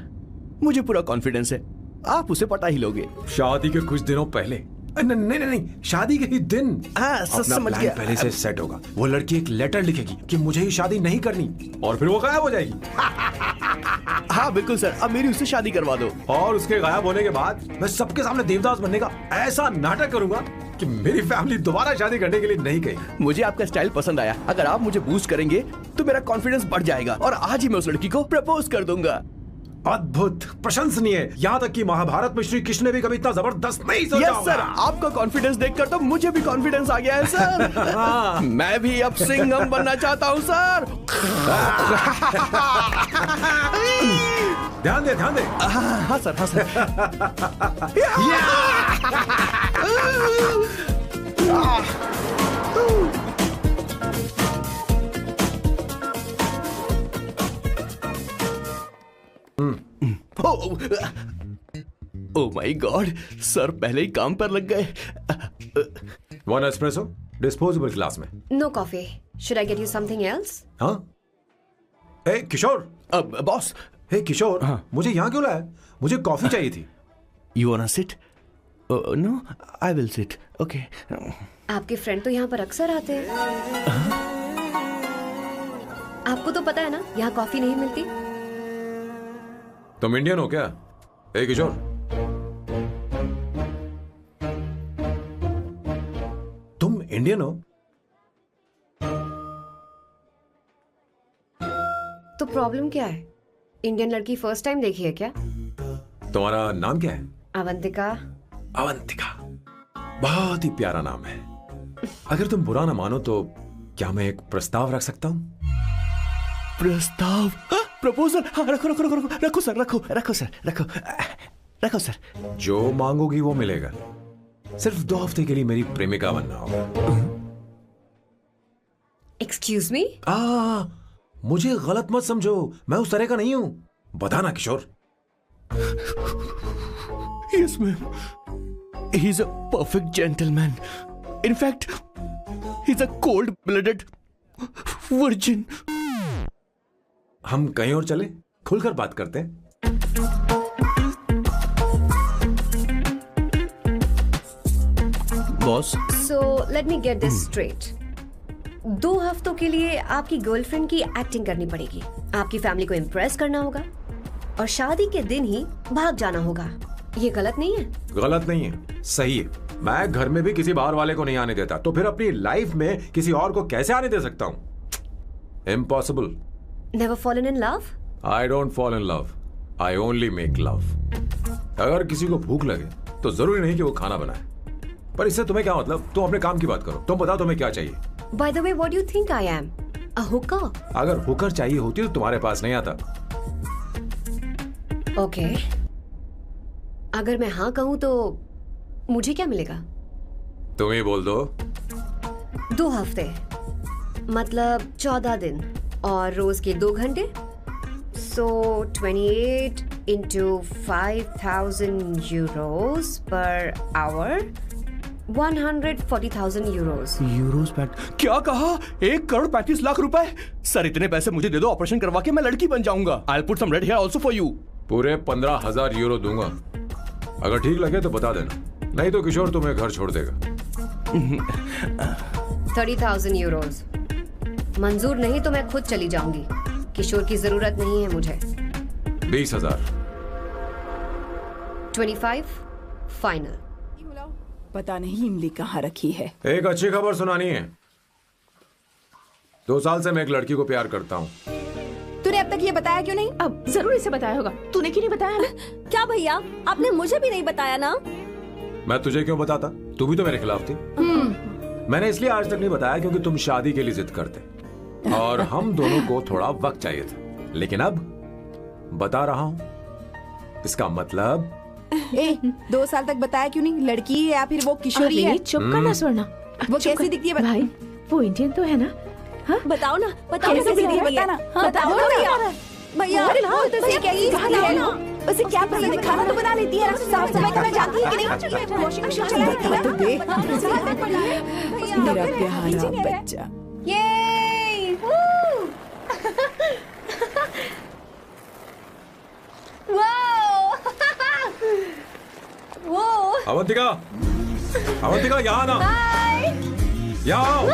मुझे पूरा कॉन्फिडेंस है आप उसे पटा ही लोगे। शादी के कुछ दिनों पहले। नहीं नहीं नहीं, शादी के ही दिन। अपना समझ प्लान गया। पहले से सेट होगा। वो लड़की एक लेटर लिखेगी कि मुझे ही शादी नहीं करनी, और फिर वो गायब हो जाएगी। हाँ बिल्कुल सर, अब मेरी उससे शादी करवा दो। और उसके गायब होने के बाद मैं सबके सामने देवदास बनने का ऐसा नाटक करूंगा कि मेरी फैमिली दोबारा शादी करने के लिए नहीं कहेगी। मुझे आपका स्टाइल पसंद आया। अगर आप मुझे बूस्ट करेंगे तो मेरा कॉन्फिडेंस बढ़ जाएगा और आज ही मैं उस लड़की को प्रपोज कर दूंगा। अद्भुत, प्रशंसनीय। यहाँ तक कि महाभारत में श्री कृष्ण ने भी कभी इतना जबरदस्त नहीं सोचा यस सर, आपका कॉन्फिडेंस देखकर तो मुझे भी कॉन्फिडेंस आ गया है सर। मैं भी अब सिंघम बनना चाहता हूँ सर। ध्यान दे, ध्यान दे। हाँ सर, हाँ sir. Oh my God, sir पहले ही काम पर लग गए। 1 एस्प्रेसो डिस्पोजेबल ग्लास में। No coffee. Should I get you something else? हाँ? ए किशोर। अब बॉस। हे किशोर, हाँ? मुझे यहाँ क्यों लाया? मुझे कॉफी चाहिए थी। You wanna sit? No, I will sit. Okay. आपके फ्रेंड तो यहाँ पर अक्सर आते हैं। आपको तो पता है ना, यहाँ कॉफी नहीं मिलती। तुम इंडियन हो क्या? ए किशोर, तुम इंडियन हो? प्रॉब्लम क्या है? इंडियन लड़की फर्स्ट टाइम देखी है क्या? तुम्हारा नाम क्या है? अवंतिका। अवंतिका, बहुत ही प्यारा नाम है। अगर तुम बुरा ना मानो तो क्या मैं एक प्रस्ताव रख सकता हूँ? प्रस्ताव? प्रपोजल? हाँ, रखो रखो रखो रखो रखो सर, रखो रखो सर, रखो रखो सर। जो मांगोगी वो मिलेगा। सिर्फ 2 हफ्ते के लिए मेरी प्रेमिका बनना होगा। Excuse me? मुझे गलत मत समझो, मैं उस तरह का नहीं हूं। बताना किशोर। Yes, ma'am. He's a perfect gentleman. In fact, he's a cold-blooded virgin. हम कहीं और चले, खुलकर बात करते हैं। Boss, So let me get this straight. 2 हफ्तों के लिए आपकी गर्लफ्रेंड की एक्टिंग करनी पड़ेगी, आपकी फैमिली को इम्प्रेस करना होगा और शादी के दिन ही भाग जाना होगा। ये गलत नहीं है? गलत नहीं है, सही है। मैं घर में भी किसी बाहर वाले को नहीं आने देता, तो फिर अपनी लाइफ में किसी और को कैसे आने दे सकता हूँ? Impossible. Never fallen in love? I don't fall in love. I only make love. अगर किसी को भूख लगे तो जरूरी नहीं कि वो खाना बनाए। पर इससे तुम्हें क्या मतलब? तुम अपने काम की बात करो। तुम बताओ तुम्हें क्या चाहिए? By the way, what do you think I am? A hooker? अगर हुकर चाहिए होती तो तुम्हारे पास नहीं आता। Okay. अगर मैं हाँ कहूँ तो मुझे क्या मिलेगा? तुम ही बोल दो। 2 हफ्ते मतलब 14 दिन और रोज के 2 घंटे। So 28 into 5,000 euros per hour, 140,000 euros. Euros PAT? क्या कहा? 1,35,00,000 रुपए? सर, इतने पैसे मुझे दे दो, ऑपरेशन करवा के मैं लड़की बन जाऊंगा। I'll put some red hair also for you. पूरे 15,000 यूरो दूंगा। अगर ठीक लगे तो बता देना, नहीं तो किशोर तुम्हें घर छोड़ देगा। 30,000 euros. मंजूर नहीं तो मैं खुद चली जाऊंगी। किशोर की जरूरत नहीं है मुझे। 20,000। 25 फाइनल। पता नहीं इमली कहाँ रखी है। एक अच्छी खबर सुनानी है। 2 साल से मैं एक लड़की को प्यार करता हूँ। तूने अब तक ये बताया क्यों नहीं? अब जरूर इसे बताया होगा। तूने क्यों नहीं बताया हमें? क्या भैया, आपने मुझे भी नहीं बताया ना? मैं तुझे क्यों बताता? तू भी तो मेरे खिलाफ थी। मैंने इसलिए आज तक नहीं बताया क्योंकि तुम शादी के लिए जिद करते और हम दोनों को थोड़ा वक्त चाहिए था। लेकिन अब बता रहा हूँ। इसका मतलब 2 साल तक बताया क्यों नहीं? लड़की है या फिर वो किशोरी है? चुप करना स्वर्णा। वो कैसी दिखती है? भाई, वो इंडियन तो है ना? हाँ? बताओ ना, बताओ कैसी कैसी दिखती है? दिखती है? बताना। हाँ, बताओ ना भैया। भैया, उसे क्या ये है ना? उसे क्या पसंद है? खाना तो बना लेती है, साफ सफाई करना जानती है कि नहीं? वॉशिंग मशीन चला लेती है तो देख मेरा प्यारा बच्चा। ये वो अवंतिका, अवंतिका यहाँ ना, यहाँ आओ।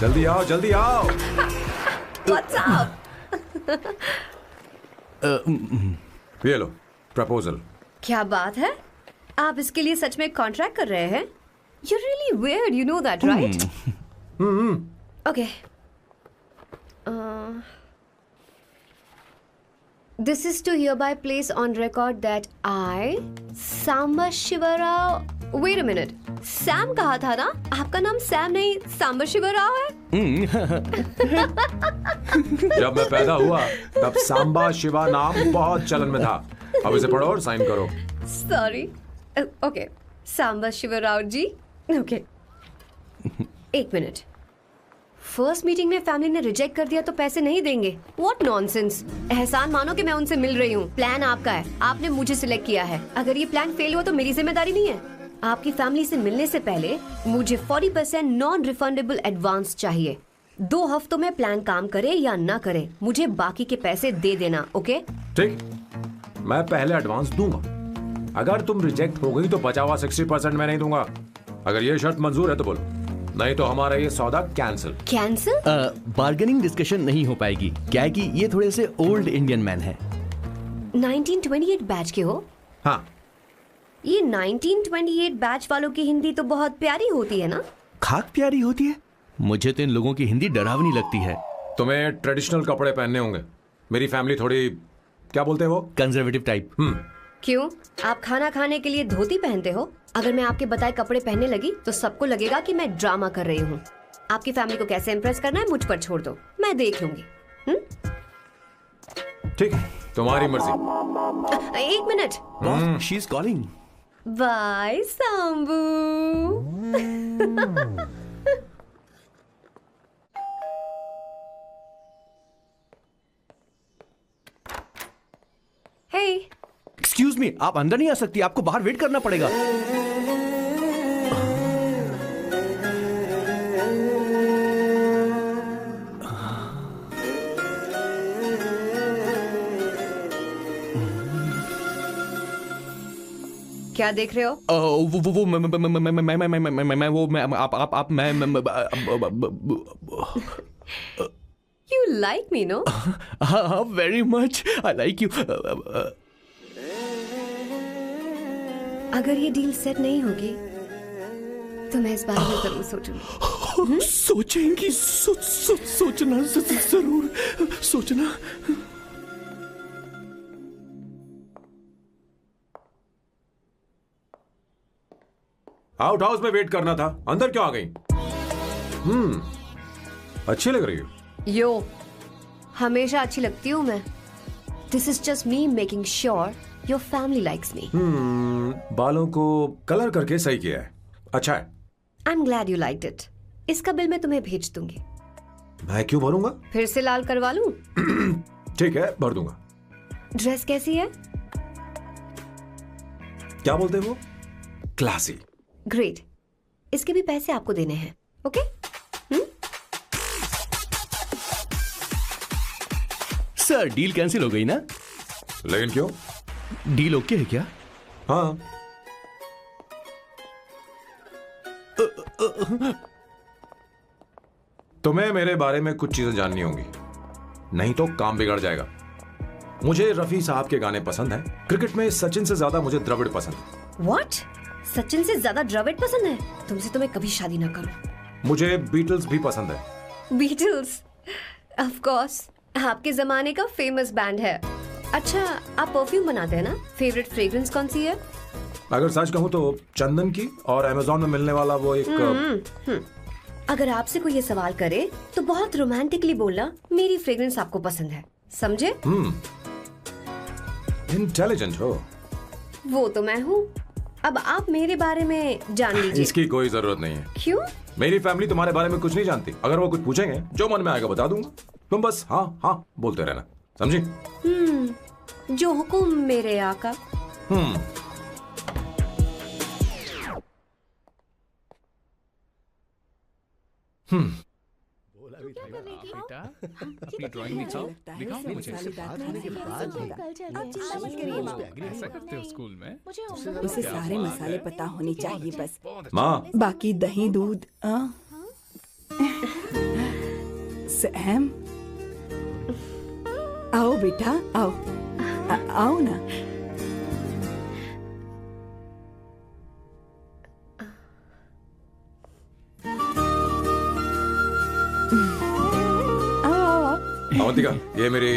जल्दी आओ, जल्दी आओ। What's up? ये लो प्रपोजल। क्या बात है? आप इसके लिए सच में कॉन्ट्रैक्ट कर रहे हैं? You're really weird, you know that, right? Okay. This is to hereby place on record that I, Samba Shivarao. Wait a minute. Sam कहा था ना? आपका नाम सैम नहीं सांबा शिवराव है? जब मैं पैदा हुआ तब सांबा शिवा नाम बहुत चलन में था। अब इसे पढ़ो और साइन करो। Sorry. Okay. सांबा शिवराव जी. Okay. 1 मिनट। फर्स्ट मीटिंग में फैमिली ने रिजेक्ट कर दिया तो पैसे नहीं देंगे? What nonsense. एहसान मानो कि मैं उनसे मिल रही हूँ। प्लान आपका है, आपने मुझे सिलेक्ट किया है। अगर ये प्लान फेल हुआ तो मेरी जिम्मेदारी नहीं है। आपकी फैमिली से मिलने से पहले मुझे 40% नॉन रिफंडेबल एडवांस चाहिए। 2 हफ्तों में प्लान काम करे या ना करे, मुझे बाकी के पैसे दे देना। ओके? ठीक, मैं पहले एडवांस दूंगा। अगर तुम रिजेक्ट हो गई तो बचा हुआ 60% मैं नहीं दूंगा। अगर ये शर्त मंजूर है तो बोलो, नहीं तो हमारा ये सौदा कैंसिल। कैंसिल? बार्गेनिंग डिस्कशन नहीं हो पाएगी। क्या है कि ये थोड़े से ओल्ड इंडियन मैन है। 1928 बैच के हो? हाँ। ये 1928 बैच वालों की हिंदी तो बहुत प्यारी होती है ना? खाक प्यारी होती है? मुझे तो इन लोगों की हिंदी डरावनी लगती है। तुम्हें ट्रेडिशनल कपड़े पहनने होंगे। मेरी फैमिली थोड़ी, क्या बोलते हैं वो, कंजर्वेटिव टाइप। क्यों? आप खाना खाने के लिए धोती पहनते हो? अगर मैं आपके बताए कपड़े पहनने लगी तो सबको लगेगा कि मैं ड्रामा कर रही हूँ। आपकी फैमिली को कैसे इम्प्रेस करना है मुझ पर छोड़ दो, मैं देख लूंगी। ठीक है, तुम्हारी मर्जी। एक minute. She is calling. Bye Sambu. Hey, excuse me, आप अंदर नहीं आ सकती, आपको बाहर वेट करना पड़ेगा। क्या देख रहे हो? वो मैं वो मैं आप मैं You like me, no? very much. I like you. अगर ये डील सेट नहीं होगी तो मैं इस बारे में जरूर सोचूंगी। सोचेंगी, सोचना जरूर सोचना। आउट हाउस में वेट करना था, अंदर क्यों आ गई? अच्छी लग रही हो। यो, हमेशा अच्छी लगती हूँ मैं। This is just me making sure your family likes me. बालों को कलर करके सही किया है, अच्छा है। I am glad you liked it. इसका बिल मैं तुम्हें भेज दूंगी। मैं क्यों भरूंगा? फिर से लाल करवा लूं? ठीक है, भर दूंगा। ड्रेस कैसी है? क्या बोलते हो? क्लासी। ग्रेट। इसके भी पैसे आपको देने हैं, ओके? सर, डील कैंसिल हो गई ना? लेकिन क्यों? डील ओके है क्या? हाँ। तुम्हें मेरे बारे में कुछ चीजें जाननी होंगी, नहीं तो काम बिगड़ जाएगा। मुझे रफी साहब के गाने पसंद हैं। क्रिकेट में सचिन से ज्यादा मुझे द्रविड़ पसंद है। What? सचिन से ज्यादा द्रविड़ पसंद है? तुमसे तो मैं कभी शादी ना करूं। मुझे बीटल्स भी पसंद है। बीटल्स? ऑफ कोर्स, आपके जमाने का फेमस बैंड है। अच्छा, आप परफ्यूम बनाते हैं ना? फेवरेट फ्रेग्रेंस कौन सी है? अगर सच कहूं तो चंदन की, और अमेज़न में मिलने वाला वो एक अगर आपसे कोई ये सवाल करे तो बहुत रोमांटिकली बोलना मेरी फ्रेग्रेंस आपको पसंद है, समझे? इंटेलिजेंट हो। वो तो मैं हूँ। अब आप मेरे बारे में जान लीजिए। इसकी कोई जरूरत नहीं है। क्यों? मेरी फैमिली तुम्हारे बारे में कुछ नहीं जानती। अगर वो कुछ पूछेंगे, जो मन में आएगा बता दूंगा। तुम बस हाँ हाँ बोलते रहना, समझी? जो हुकुम मेरे आका। बेटा, अपनी ड्राइंग दिखाओ, दिखाओ ना मुझे। ऐसा करते हो स्कूल में? उसे सारे मसाले पता होने चाहिए बस। माँ, बाकी दही दूध। सैम, आओ बेटा, आओ। आओ ना। अवंतिका, ये मेरी।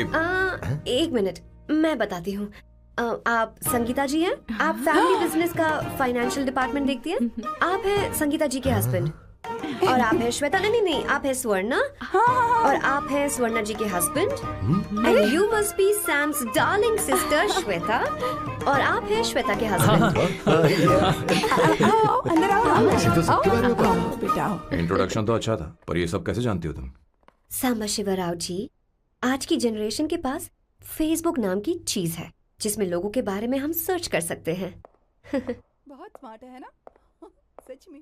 एक मिनट, मैं बताती हूँ। आप संगीता जी हैं? आप फैमिली बिजनेस का फाइनेंशियल डिपार्टमेंट देखती हैं? आप हैं संगीता जी के हस्बैंड। और आप हैं श्वेता। नहीं, आप हैं स्वर्णा। और आप हैं स्वर्णा जी के husband. And you must be Sam's darling sister Shweta. और आप हैं श्वेता के हस्बैंड। आओ, अंदर आओ। बेटा, इंट्रोडक्शन तो अच्छा था, पर ये सब कैसे जानती हो तुम? सांबा शिवराव जी, आज की जनरेशन के पास फेसबुक नाम की चीज है जिसमें लोगों के बारे में हम सर्च कर सकते हैं। बहुत स्मार्ट है ना? सच में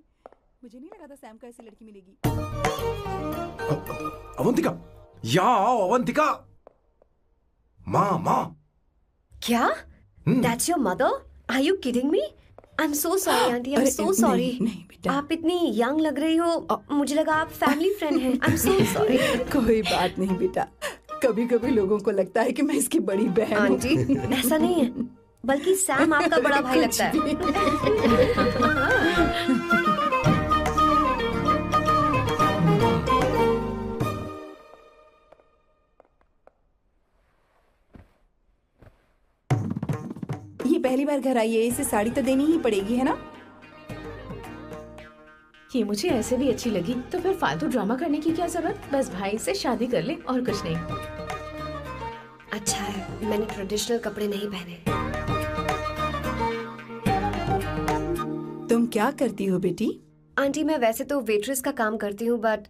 मुझे नहीं लगा था सैम को ऐसी लड़की मिलेगी। अवंतिका, यहाँ आओ। अवंतिका, माँ। क्या? That's your mother? Are you kidding me? I'm so sorry, auntie. I'm so sorry. नहीं बेटा, आप इतनी यंग लग रही हो, मुझे लगा आप फैमिली फ्रेंड हैं। I'm so sorry. कोई बात नहीं बेटा। कभी कभी लोगों को लगता है कि मैं इसकी बड़ी बहन हूँ। आंटी, ऐसा नहीं है, बल्कि सैम आपका बड़ा भाई लगता है। नहीं, पहली बार घर आई है, इसे साड़ी तो देनी ही पड़ेगी, है ना? ये मुझे ऐसे भी अच्छी लगी, तो फिर फालतू ड्रामा करने की क्या जरूरत। बस भाई से शादी कर ले और कुछ नहीं। अच्छा है मैंने ट्रेडिशनल कपड़े नहीं पहने। तुम क्या करती हो बेटी? आंटी मैं वैसे तो वेट्रेस का काम करती हूँ, but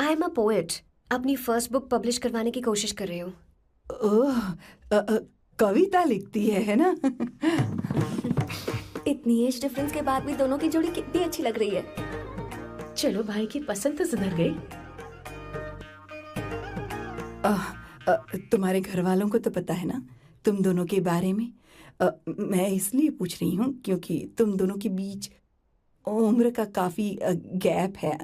I am a poet. अपनी फर्स्ट बुक पब्लिश करवाने की कोशिश कर रही हूँ। कविता लिखती है ना? इतनी एज डिफरेंस के बाद भी दोनों की जोड़ी कितनी अच्छी लग रही है। चलो भाई की पसंद तो सुधर गई। तुम्हारे घर वालों को तो पता है ना तुम दोनों के बारे में? मैं इसलिए पूछ रही हूँ क्योंकि तुम दोनों के बीच उम्र का काफी गैप है।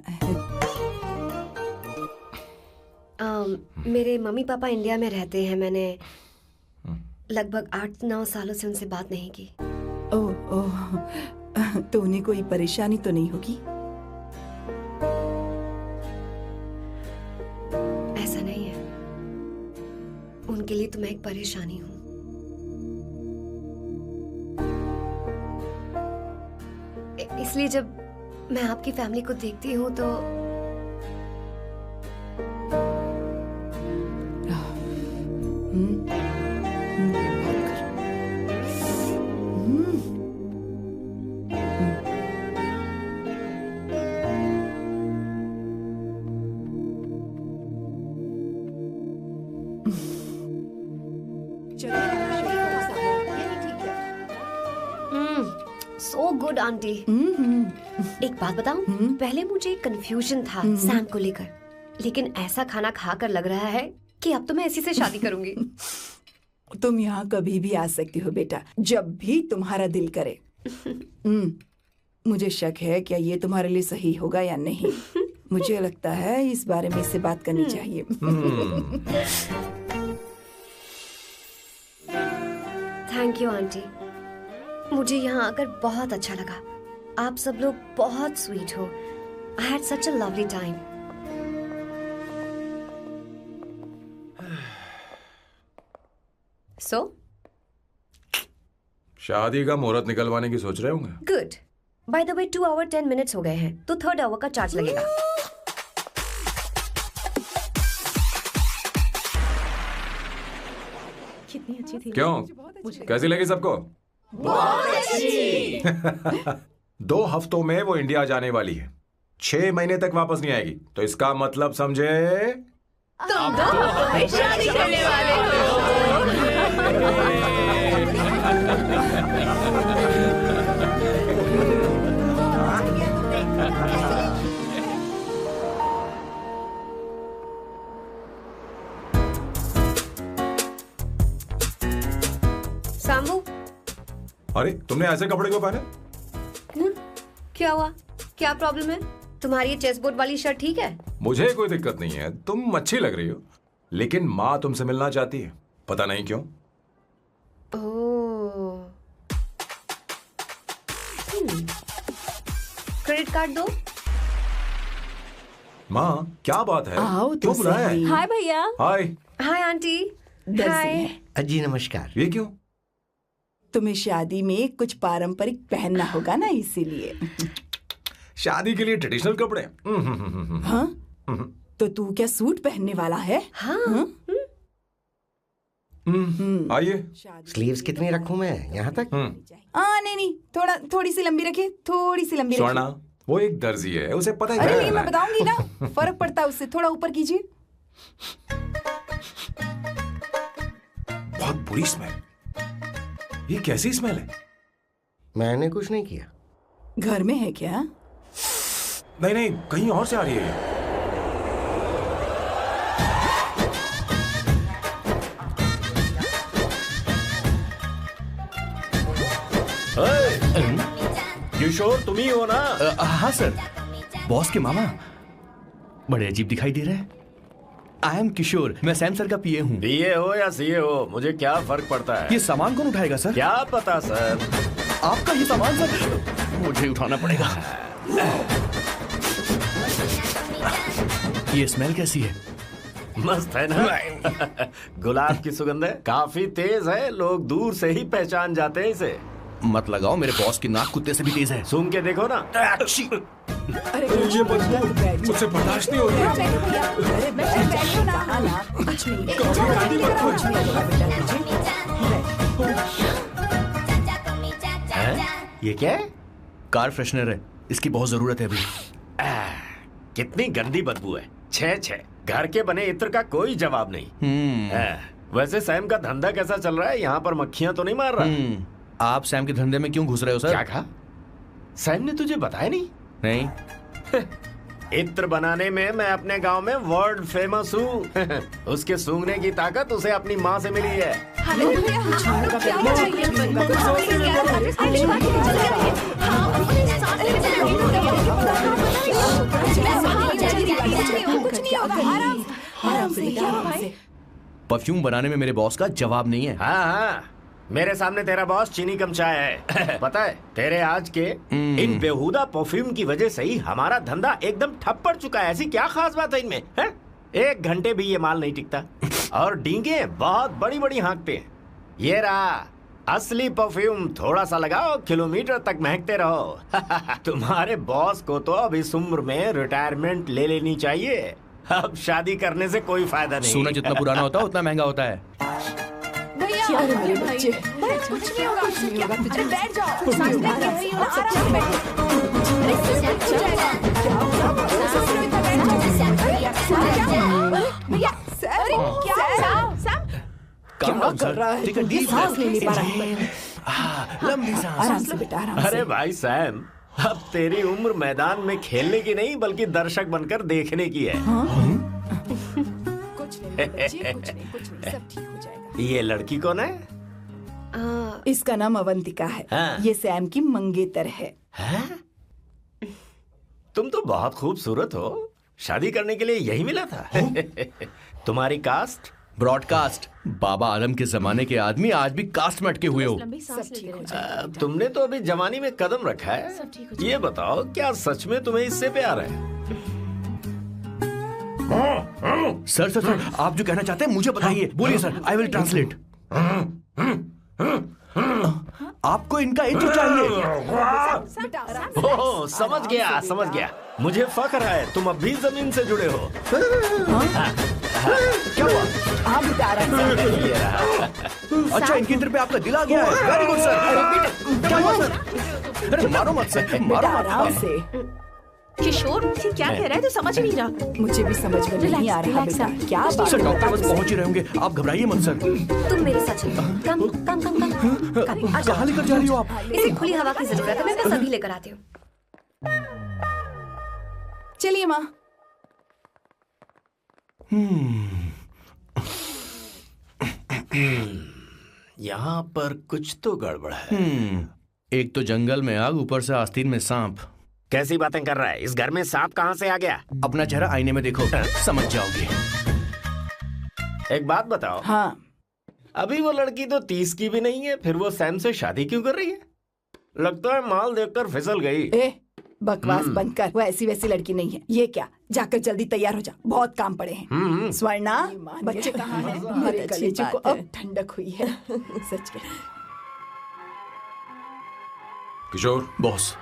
मेरे मम्मी पापा इंडिया में रहते हैं। मैंने लगभग 8-9 सालों से उनसे बात नहीं की। ओह, तो उन्हें कोई परेशानी तो नहीं होगी? ऐसा नहीं है, उनके लिए तो मैं एक परेशानी हूँ। इसलिए जब मैं आपकी फैमिली को देखती हूँ तो सो गुड आंटी। एक बात बताऊं, पहले मुझे कंफ्यूजन था सैम को लेकर, लेकिन ऐसा खाना खाकर लग रहा है कि अब तो मैं इसी से शादी करूंगी। तुम यहाँ कभी भी आ सकती हो बेटा, जब भी तुम्हारा दिल करे। मुझे शक है क्या ये तुम्हारे लिए सही होगा या नहीं। मुझे लगता है इस बारे में इससे बात करनी चाहिए। थैंक यू आंटी, मुझे यहाँ आकर बहुत अच्छा लगा। आप सब लोग बहुत स्वीट हो। I had such a lovely time. So शादी का मुहूर्त निकलवाने की सोच रहे होंगे। Good. By the way 2 hour 10 minutes हो गए हैं, तो 3rd आवर का चार्ज लगेगा। कितनी अच्छी थी। क्यों, कैसी लगी सबको? बहुत अच्छी। 2 हफ्तों में वो इंडिया जाने वाली है, 6 महीने तक वापस नहीं आएगी। तो इसका मतलब समझे तुम दो शादी करने वाले हो। सांबू, अरे तुमने ऐसे कपड़े क्यों पहने? क्या हुआ? क्या प्रॉब्लम है? तुम्हारी ये चेस्ट बोर्ड वाली शर्ट ठीक है? मुझे कोई दिक्कत नहीं है, तुम अच्छी लग रही हो, लेकिन माँ तुमसे मिलना चाहती है, पता नहीं क्यों। ओह, क्रेडिट कार्ड दो। माँ क्या बात है? आओ तो क्यों बुलाया है? हाय भैया। हाय। Hi aunty. हाय। जी नमस्कार। ये क्यों? तुम्हें शादी में कुछ पारंपरिक पहनना होगा ना, इसीलिए। शादी के लिए ट्रेडिशनल कपड़े? हाँ? तो तू क्या सूट पहनने वाला है? हाँ। आइए। स्लीव्स कितनी रखूं मैं? यहाँ तक? नहीं, थोड़ी सी लंबी रखे, थोड़ी सी लंबी रखे। स्वर्णा, वो एक दर्जी है, उसे पता ही अरे क्या नहीं, करना मैं है। बताऊंगी ना, फर्क पड़ता है उससे। थोड़ा ऊपर कीजिए। बहुत बुरी स्मेल। ये कैसी स्मेल है? मैंने कुछ नहीं किया। घर में है क्या? नहीं, कहीं और से आ रही है ये। किशोर तुम ही हो ना? हाँ सर, बॉस के मामा। बड़े अजीब दिखाई दे रहे हैं। आई एम किशोर, मैं सैम सर का पीए हूँ। पीए हो या सीए हो, मुझे क्या फर्क पड़ता है? ये सामान कौन उठाएगा सर? क्या पता सर। आपका ही सामान सर, मुझे उठाना पड़ेगा। ये स्मेल कैसी है? मस्त है ना? गुलाब की सुगंध है, काफी तेज है, लोग दूर से ही पहचान जाते हैं इसे। मत लगाओ, मेरे बॉस की नाक कुत्ते से भी तेज है। सूंघ के देखो ना। अरे ये मुझसे बर्दाश्त नहीं हो रही। अरे बैठो ना, कुछ है? ये क्या है? कार फ्रेशनर है, इसकी बहुत जरूरत है अभी। कितनी गंदी बदबू है। छे घर के बने इत्र का कोई जवाब नहीं। वैसे सैम का धंधा कैसा चल रहा है? यहाँ पर मक्खियां तो नहीं मार रहा? आप सैम के धंधे में क्यों घुस रहे हो सर? क्या कहा? सैम ने तुझे बताया नहीं? नहीं। इत्र बनाने में मैं अपने गांव में वर्ल्ड फेमस हूँ। उसके सूंघने की ताकत उसे अपनी माँ से मिली है। परफ्यूम बनाने में मेरे बॉस का जवाब नहीं है। हाँ, मेरे सामने तेरा बॉस चीनी कम चाय है। पता है, तेरे आज के इन बेहुदा परफ्यूम की वजह से ही हमारा धंधा एकदम ठप पड़ चुका है। ऐसी क्या खास बात है इनमें? है? 1 घंटे भी ये माल नहीं टिकता और डींगे बहुत बड़ी बड़ी हाँकते हैं। ये रहा असली परफ्यूम, थोड़ा सा लगाओ, किलोमीटर तक महकते रहो। तुम्हारे बॉस को तो अब इस उम्र में रिटायरमेंट ले लेनी चाहिए। अब शादी करने से कोई फायदा नहीं। सोना जितना पुराना होता है उतना महंगा होता है। क्या है मेरे बच्चे? कुछ नहीं होगा, तुझे बैठ जाओ। क्या कर रहा है? ये सांस नहीं ले पा रहा है। लंबी सांस। आराम से बेटा, आराम से। अरे भाई सैम, अब तेरी उम्र मैदान में खेलने की नहीं बल्कि दर्शक बनकर देखने की है। कुछ नहीं बच्चे, कुछ नहीं, सब ठीक हो जाएगा। ये लड़की कौन है? इसका नाम अवंतिका है। हाँ। ये सैम की मंगेतर है। तुम तो बहुत खूबसूरत हो, शादी करने के लिए यही मिला था। तुम्हारी कास्ट? ब्रॉडकास्ट। बाबा आलम के जमाने के आदमी आज भी कास्ट में अटके हुए हो। तुमने तो अभी जवानी में कदम रखा है। ये बताओ, क्या सच में तुम्हें इससे प्यार है? सर सर सर, आप जो कहना चाहते हैं मुझे बताइए। बोलिए सर, आई विल ट्रांसलेट। आपको इनका इत्र चाहिए? ओह, समझ गया। मुझे फख्र है तुम अब भी जमीन से जुड़े हो। क्या हुआ? हाँ बेटा, आराम से। अच्छा, इनके इत्र पे आपका दिल आ गया है। Very good sir. क्या हुआ सर? अरे मारो मत सर, मारो मत। आराम से। किशोर क्या कह रहा है? तो समझ नहीं रहा। मुझे भी समझ में नहीं आ रहा बेटा। क्या बात सर, है? डॉक्टर बस पहुंच ही रहे होंगे, आप घबराइए मत सर। तुम मेरे साथ चलो। कम कहाँ लेकर जा रही हो आप? इसे खुली हवा की जरूरत है, मैं बस अभी लेकर आती हूँ। चलिए माँ। यहाँ पर कुछ तो गड़बड़ है। एक तो जंगल में आग, ऊपर से आस्तीन में सांप। कैसी बातें कर रहा है? इस घर में सांप कहाँ से आ गया? अपना चेहरा आईने में देखो, समझ जाओगे। एक बात बताओ। हाँ। अभी वो लड़की तो 30 की भी नहीं है, फिर वो सैम से शादी क्यों कर रही है? लगता है माल देखकर फिसल गई। ए, बकवास बंद कर। वो ऐसी वैसी लड़की नहीं है। ये क्या, जाकर जल्दी तैयार हो जा, बहुत काम पड़े हैं। स्वर्णा, बच्चे कहाँ हैं? हमारे कलेजे को अब ठंडक हुई है। सच में। किशोर बॉस,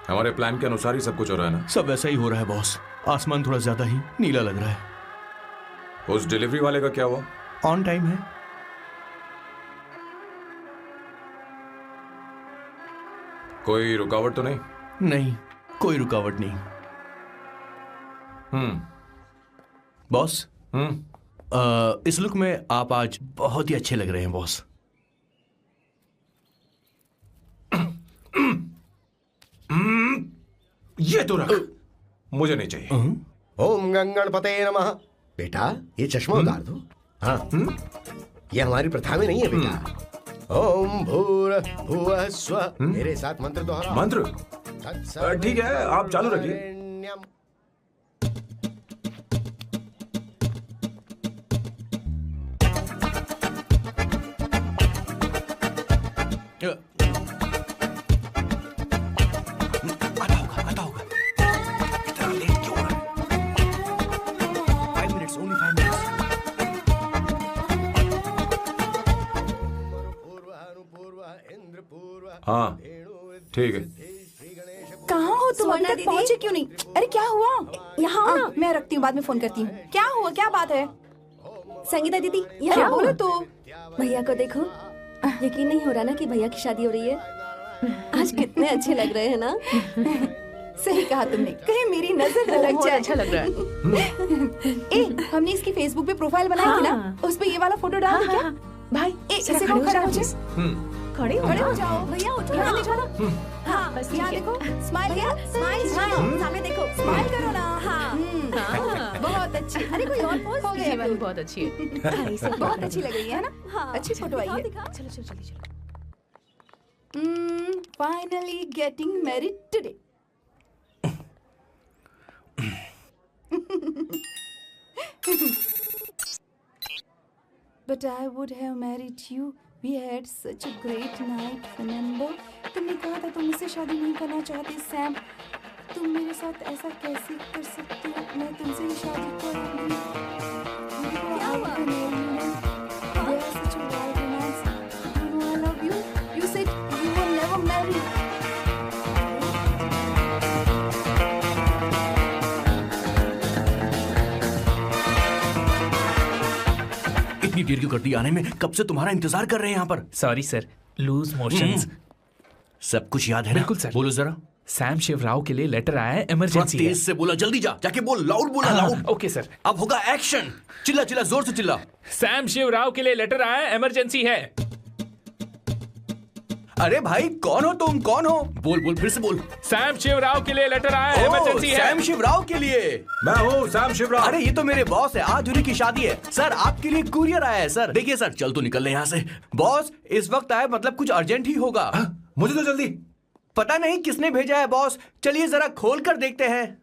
हमारे प्लान के अनुसार ही सब कुछ हो रहा है ना? सब वैसा ही हो रहा है बॉस। आसमान थोड़ा ज्यादा ही नीला लग रहा है। उस डिलीवरी वाले का क्या हुआ? ऑन टाइम है। कोई रुकावट तो नहीं? नहीं, कोई रुकावट नहीं। बॉस, इस लुक में आप आज बहुत ही अच्छे लग रहे हैं बॉस। ये तो रख, मुझे नहीं चाहिए। ओम गंगणपते नमः। बेटा, ये चश्मा उतार दो। हाँ, ये हमारी प्रथा में नहीं है बेटा। ओम भूर्भुवः स्वः। मेरे साथ मंत्र दोहराओ। मंत्र? ठीक है, आप चालू रखिए। आता होगा। इतना लेट क्यों हो रहा है? 5 minutes, only 5 minutes। हाँ ठीक है। कहाँ हो तुम? अभी सोना तक दीदी। पहुँचे क्यों नहीं? अरे क्या हुआ? यहाँ आओ ना। मैं रखती हूँ, बाद में फोन करती हूँ। क्या हुआ? क्या बात है? संगीता दीदी क्या यहाँ बोलो आओ। तो? भैया को देखो, यकीन नहीं हो रहा ना कि भैया की शादी हो रही है। आज कितने अच्छे लग रहे हैं ना। सही कहा तुमने, कहीं मेरी नजर न लग बहुत जाए। अच्छा लग रहा है। ए, हमने इसकी फेसबुक पे प्रोफाइल बनाई थी ना, हाँ। उस पे ये वाला फोटो डाल दे क्या? भाई इसे जरा को खड़ा हो जाओ। जाए। खड़े हो खड़े हो जाओ। जाओ। भैया उठो यहाँ ना। देखो ना। हाँ, बस यहाँ ठीक है। देखो। स्माइल भैया करो। स्माइल स्माइल सामने देखो। स्माइल करो ना। हाँ। हाँ। बहुत अच्छी। अरे कोई और पोज हो ये गया। वाली बहुत अच्छी है। बहुत अच्छी लग रही है ना? हाँ अच्छी फोटो आई है। दिखाओ। चलो चलो जल्दी चलो। Finally getting married today. But I would have married you. We had such a great night, Fernando. तुमने कहा था तुम मुझसे शादी नहीं करना चाहती, सैम। तुम मेरे साथ ऐसा कैसे कर सकती हो? मैं तुमसे ही शादी करूंगी। क्या हुआ? They are such a wild romance. You know I love you. You said you were never married. इतनी देर क्यों कर दी आने में? कब से तुम्हारा इंतजार कर रहे हैं यहाँ पर। Sorry sir, loose motions. सब कुछ याद है ना? बिल्कुल सर। बोलो जरा। सैम शिवराव के लिए लेटर आया है, थोड़ा इमरजेंसी है। तेज से बोला, जल्दी जा, जाके बोल, लाउड बोला, लाउड। Okay sir. अब होगा एक्शन। चिल्ला चिल्ला, जोर से चिल्ला। सैम शिवराव के लिए लेटर आया है, इमरजेंसी है। अरे भाई कौन हो तुम? कौन हो? बोल बोल, फिर से बोल। सैम शिवराव के लिए लेटर आया है, ओह, इमरजेंसी है। सैम शिवराव के लिए। मैं हूँ सैम शिवराव। अरे ये तो मेरे बॉस है, आज उन्हीं की शादी है। सर आपके लिए कुरियर आया है सर। देखिए सर, चल तो निकल ले यहाँ से। बॉस इस वक्त आए, मतलब कुछ अर्जेंट ही होगा। मुझे तो जल्दी। पता नहीं किसने भेजा है बॉस, चलिए जरा खोल कर देखते हैं।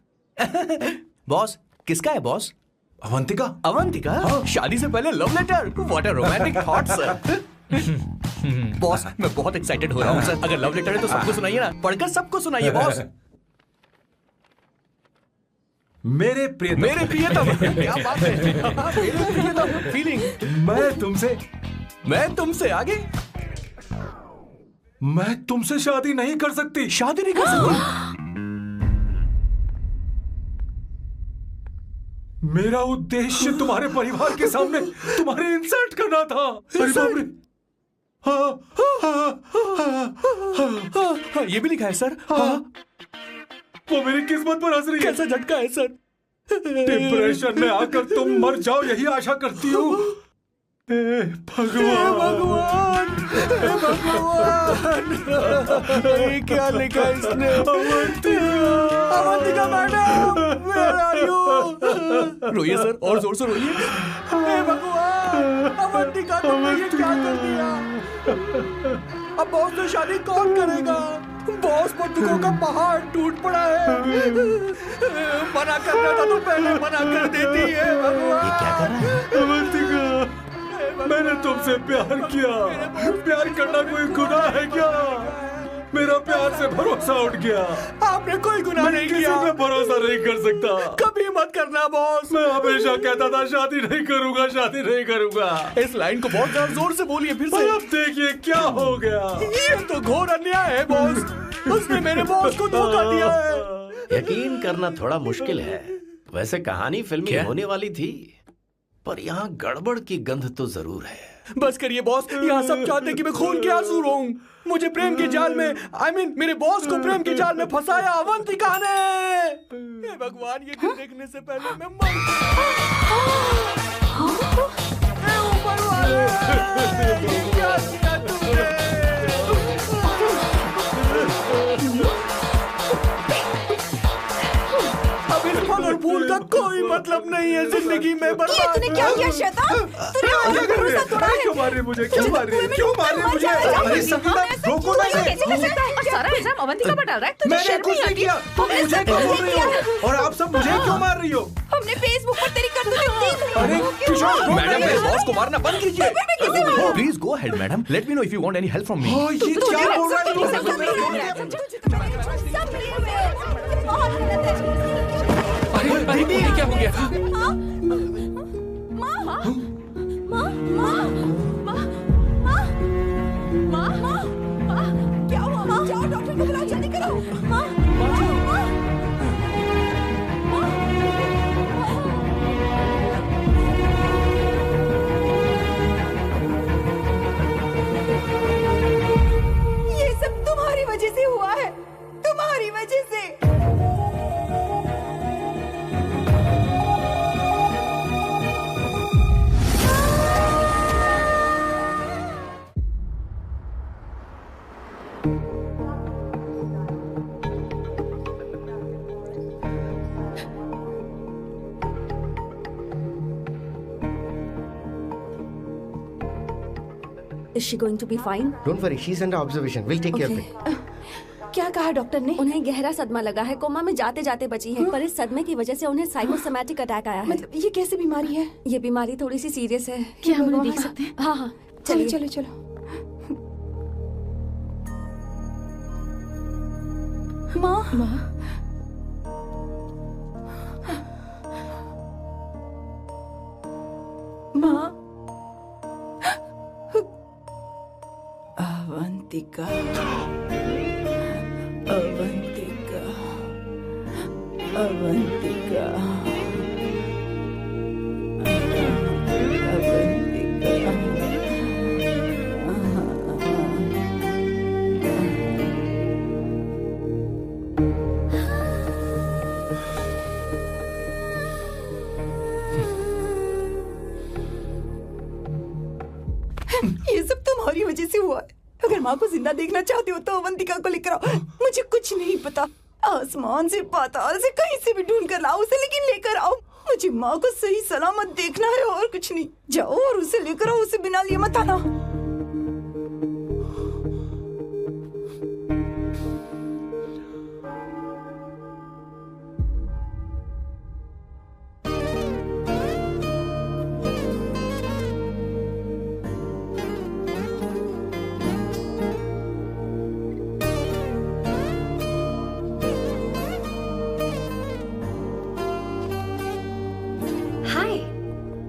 बॉस किसका है बॉस? अवंतिका। अवंतिका? शादी से पहले love letter? What a romantic thought sir. Boss मैं बहुत एक्साइटेड हो रहा हूँ सर। अगर लव लेटर है तो सबको सुनाइए ना, पढ़कर सबको सुनाइए बॉस। मेरे प्रियतम। मेरे प्रियतम। क्या बात है। मेरे प्रियतम फीलिंग। मैं तुमसे आगे। मैं तुमसे शादी नहीं कर सकती। शादी नहीं कर सकती? मेरा उद्देश्य तुम्हारे परिवार के सामने तुम्हारी इंसल्ट करना था। अरे बाप रे। हाँ, ये भी लिखा है सर। हाँ। वो मेरी किस्मत पर हंस रही है। कैसा झटका है सर। डिप्रेशन में आकर तुम मर जाओ, यही आशा करती हूँ। भगवान, ये क्या लिखा इसने? Avantika madam, where are you? रोइए सर, और जोर से रोइए। हे भगवान, अवंतिका तुमने ये क्या कर दिया? अब बॉस से शादी कौन करेगा? बॉस पर दुखों का पहाड़ टूट पड़ा है। मना करना था तो पहले मना कर देती है। भगवान ये क्या कर रहा है? अवंतिका, मैंने तुमसे प्यार किया। प्यार करना कोई गुनाह है क्या? मेरा प्यार से भरोसा उठ गया। आपने कोई गुनाह नहीं किया। किसी पे भरोसा नहीं कर सकता। कभी मत करना बॉस। मैं हमेशा कहता था शादी नहीं करूंगा, शादी नहीं करूंगा। इस लाइन को बहुत ज्यादा जोर से बोलिए फिर से। अब देखिए क्या हो गया। ये तो घोर अन्याय है बॉस। उसने मेरे बॉस को धोखा दिया है। यकीन करना थोड़ा मुश्किल है। वैसे कहानी फिल्मी होने वाली थी, पर यहाँ गड़बड़ की गंध तो जरूर है। बस करिए बॉस, यहाँ सब चाहते हैं कि मैं खून के आंसू रोऊं। मुझे प्रेम के जाल में, मेरे बॉस को प्रेम के जाल में फंसाया अवंतिका ने। हे भगवान, ये दिन देखने से पहले मैं मर हे ऊपर वाले, ये क्या किया तुमने? अब इस फल और फूल का कोई मतलब नहीं है जिंदगी में। बर्बाद। तूने क्या किया शैतान? तूने मेरा भरोसा तोड़ा है। क्यों मार रही मुझे? क्यों मार रही? क्यों मार रही मुझे? अरे संगीता, रोको ना इसे। कैसे कर सकता है? सारा इल्जाम अवंतिका पर डाल रहा है। तुझे मैंने शर्म कुछ नहीं नहीं आती? किया। तुम मुझे क्यों बोल रही हो? और आप सब मुझे क्यों मार रही हो? हमने फेसबुक पर तेरी करतूतें देख ली। अरे किशोर, मैडम, मेरे बॉस को मारना बंद कीजिए। Please go ahead madam, let me know if you want any help from me. ये क्या बोल रहा है? बहुत गलत है। अरे ये क्या हो गया? माँ क्या हुआ माँ? जाओ डॉक्टर को बुलाओ, जल्दी करो। माँ, माँ, ये सब तुम्हारी वजह से हुआ है, तुम्हारी वजह से। Is she going to be fine? Don't worry, she's under observation. We'll take care of it. क्या कहा डॉक्टर ने? उन्हें गहरा सदमा लगा है, कोमा में जाते जाते बची है, पर इस सदमे की वजह से उन्हें साइकोसोमैटिक अटैक आया है। मतलब ये कैसी बीमारी है? ये बीमारी थोड़ी सी सीरियस है। क्या हम उन्हें देख सकते हैं? हाँ हाँ, चलो चलिए। चलो चलो। माँ, माँ, माँ, अवंतिका, अवंतिका, अवंतिका, ये सब तुम्हारी वजह से हुआ है। अगर माँ को जिंदा देखना चाहते हो तो अवंतिका को लेकर आओ। मुझे कुछ नहीं पता, आसमान से पाताल से कहीं से भी ढूंढ कर लाओ उसे, लेकिन लेकर आओ। मुझे माँ को सही सलामत देखना है और कुछ नहीं। जाओ और उसे लेकर आओ, उसे बिना लिए मत आना।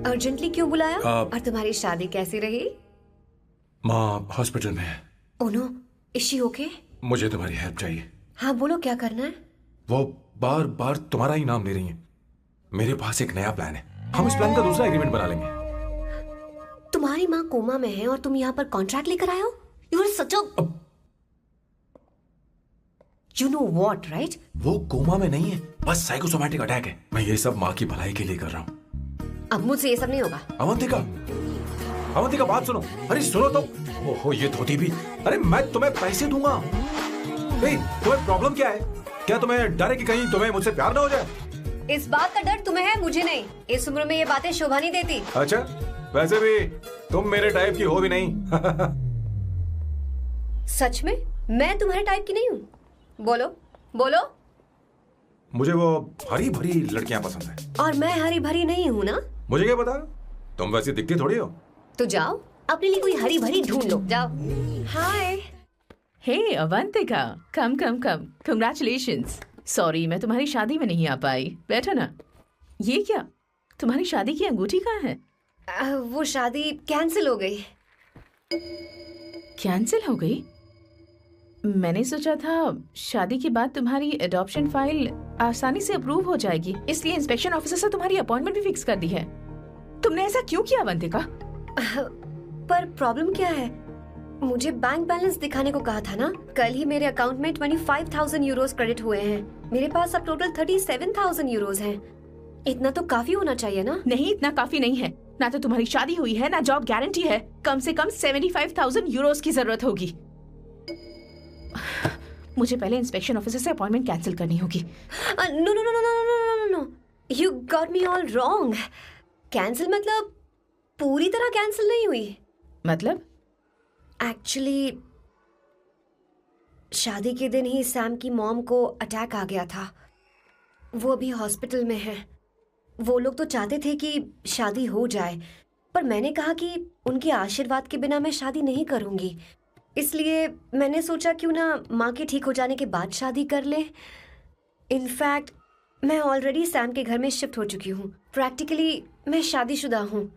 अर्जेंटली क्यों बुलाया? और तुम्हारी शादी कैसी रही? माँ हॉस्पिटल में है। Oh no, is she okay? मुझे तुम्हारी हेल्प चाहिए। हाँ बोलो, क्या करना है? वो बार बार तुम्हारा ही नाम ले रही हैं। मेरे पास एक नया प्लान है, हम इस प्लान का दूसरा एग्रीमेंट बना लेंगे। तुम्हारी माँ कोमा में है और तुम यहाँ पर कॉन्ट्रैक्ट लेकर आए हो? You are such a you know what, right? वो कोमा में नहीं है, बस साइकोसोमैटिक अटैक है। मैं ये सब माँ की भलाई के लिए कर रहा हूँ। अब मुझसे ये सब नहीं होगा। अवंतिका, अवंतिका बात सुनो। अरे सुनो तो। ओहो ये धोती भी। अरे मैं तुम्हें पैसे दूंगा। तुम्हें प्रॉब्लम क्या है? क्या तुम्हें डर है कि कहीं तुम्हें मुझसे प्यार ना हो जाए? इस बात का डर तुम्हें है, मुझे नहीं। इस उम्र में ये बातें शोभा नहीं देती। अच्छा, वैसे भी तुम मेरे टाइप की हो भी नहीं। सच में मैं तुम्हारे टाइप की नहीं हूँ? बोलो बोलो। मुझे वो हरी भरी लड़कियां पसंद है। और मैं हरी भरी नहीं हूँ ना? मुझे क्या पता, तुम वैसी दिखती थोड़ी हो। तो जाओ अपने लिए कोई हरी भरी ढूंढ लो, जाओ। हाय। हे अवंतिका, कम कम कम, कंग्रेचुलेशंस। सॉरी मैं तुम्हारी शादी में नहीं आ पाई। बैठो ना। ये क्या, तुम्हारी शादी की अंगूठी कहाँ है? वो शादी कैंसिल हो गई। कैंसिल हो गई? मैंने सोचा था शादी के बाद तुम्हारी एडॉप्शन फाइल आसानी से अप्रूव हो जाएगी, इसलिए इंस्पेक्शन ऑफिसर से तुम्हारी अपॉइंटमेंट भी फिक्स कर दी है। तुमने ऐसा क्यों किया अवंतिका? पर प्रॉब्लम क्या है? मुझे बैंक बैलेंस दिखाने को कहा था ना। कल ही मेरे अकाउंट में 25,000 यूरोस क्रेडिट हुए हैं। मेरे पास अब टोटल 37,000 यूरोस हैं। इतना तो काफी होना चाहिए ना? नहीं, इतना काफी नहीं है। ना तो तुम्हारी शादी हुई है, ना जॉब गारंटी है। कम से कम 75,000 यूरोस की जरूरत होगी। मुझे पहले इंस्पेक्शन ऑफिसर से अपॉइंटमेंट कैंसिल करनी होगी। No no no no no no no, you got me all wrong. Cancel मतलब पूरी तरह कैंसिल नहीं हुई। मतलब? एक्चुअली शादी के दिन ही सैम की मॉम को अटैक आ गया था। वो अभी हॉस्पिटल में है। वो लोग तो चाहते थे कि शादी हो जाए, पर मैंने कहा कि उनके आशीर्वाद के बिना मैं शादी नहीं करूंगी। इसलिए मैंने सोचा क्यों ना माँ के ठीक हो जाने के बाद शादी कर ले। इनफैक्ट मैं ऑलरेडी सैम के घर में शिफ्ट हो चुकी हूँ। प्रैक्टिकली मैं शादीशुदा हूँ।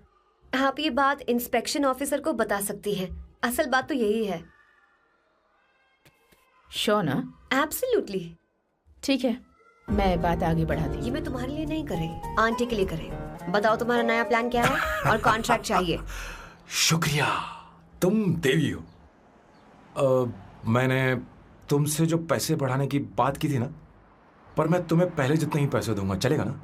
आप ये बात इंस्पेक्शन ऑफिसर को बता सकती हैं। असल बात तो यही है। श्योर ना? एब्सोल्युटली। ठीक है, मैं बात आगे बढ़ा दी। ये मैं तुम्हारे लिए नहीं कर रही, आंटी के लिए कर रही। बताओ तुम्हारा नया प्लान क्या है और कॉन्ट्रैक्ट चाहिए। शुक्रिया, तुम देवी हो। मैंने तुमसे जो पैसे बढ़ाने की बात की थी ना, पर मैं तुम्हें पहले जितने ही पैसे दूंगा, चलेगा ना?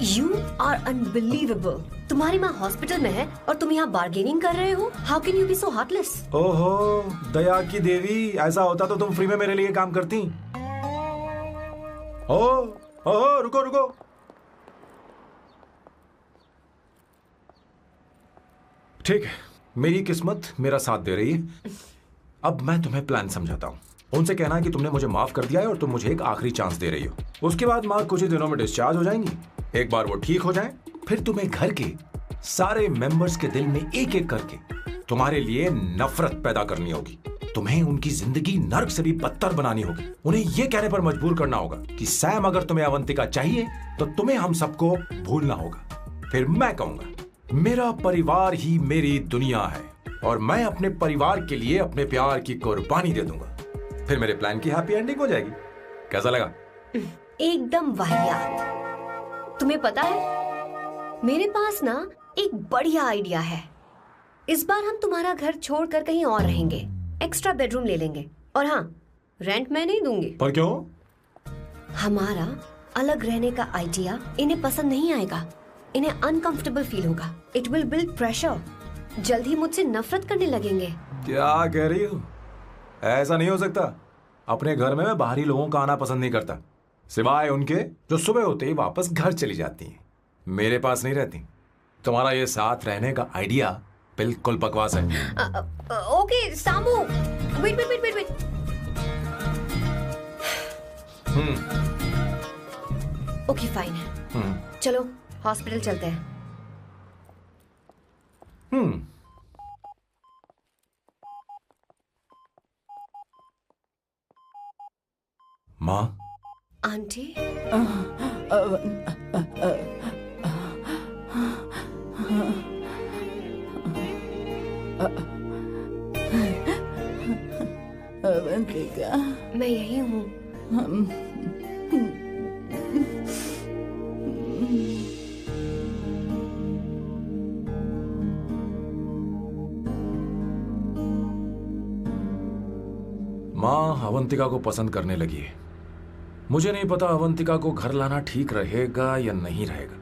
You are unbelievable। तुम्हारी माँ हॉस्पिटल में है और तुम यहाँ बार्गेनिंग कर रहे हो। How can you be so heartless? ओहो दया की देवी, ऐसा होता तो तुम फ्री में मेरे लिए काम करती। ओहो रुको रुको, ठीक है, मेरी किस्मत मेरा साथ दे रही है। अब मैं तुम्हें प्लान समझाता हूँ। उनसे कहना कि तुमने मुझे माफ कर दिया है और तुम मुझे एक आखिरी चांस दे रही हो। उसके बाद माँ कुछ ही दिनों में डिस्चार्ज हो जाएंगी। एक बार वो ठीक हो जाए, फिर तुम्हें घर के सारे मेंबर्स के दिल में एक एक करके तुम्हारे लिए नफरत पैदा करनी होगी। तुम्हें उनकी जिंदगी नर्क से भी बदतर बनानी होगी। उन्हें यह कहने पर मजबूर करना होगा कि सैम, अगर तुम्हें अवंतिका चाहिए तो तुम्हें हम सबको भूलना होगा। फिर मैं कहूंगा मेरा परिवार ही मेरी दुनिया है और मैं अपने परिवार के लिए अपने प्यार की कुर्बानी दे दूंगा। फिर मेरे प्लान की हैप्पी एंडिंग हो जाएगी। कैसा लगा? एकदम वाहियात। तुम्हें पता है, मेरे पास ना एक बढ़िया आइडिया है। इस बार हम तुम्हारा घर छोड़कर कहीं और रहेंगे, एक्स्ट्रा बेडरूम ले लेंगे। और हाँ, रेंट मैं नहीं दूंगी। पर क्यों? हमारा अलग रहने का आइडिया इन्हें पसंद नहीं आएगा। इन्हें अनकंफर्टेबल फील होगा। It will build pressure. जल्द ही मुझसे नफरत करने लगेंगे। क्या कह रही हो? ऐसा नहीं हो सकता। अपने घर में मैं बाहरी लोगों का आना पसंद नहीं करता, सिवाय उनके जो सुबह होते ही वापस घर चली जाती हैं, मेरे पास नहीं रहती। तुम्हारा ये साथ रहने का आइडिया बिल्कुल बकवास है। Okay Samu, wait wait wait wait. Okay fine है। चलो हॉस्पिटल चलते हैं। माँ, आंटी, अवंतिका, मैं यही हूँ। माँ अवंतिका को पसंद करने लगी है। मुझे नहीं पता अवंतिका को घर लाना ठीक रहेगा या नहीं रहेगा।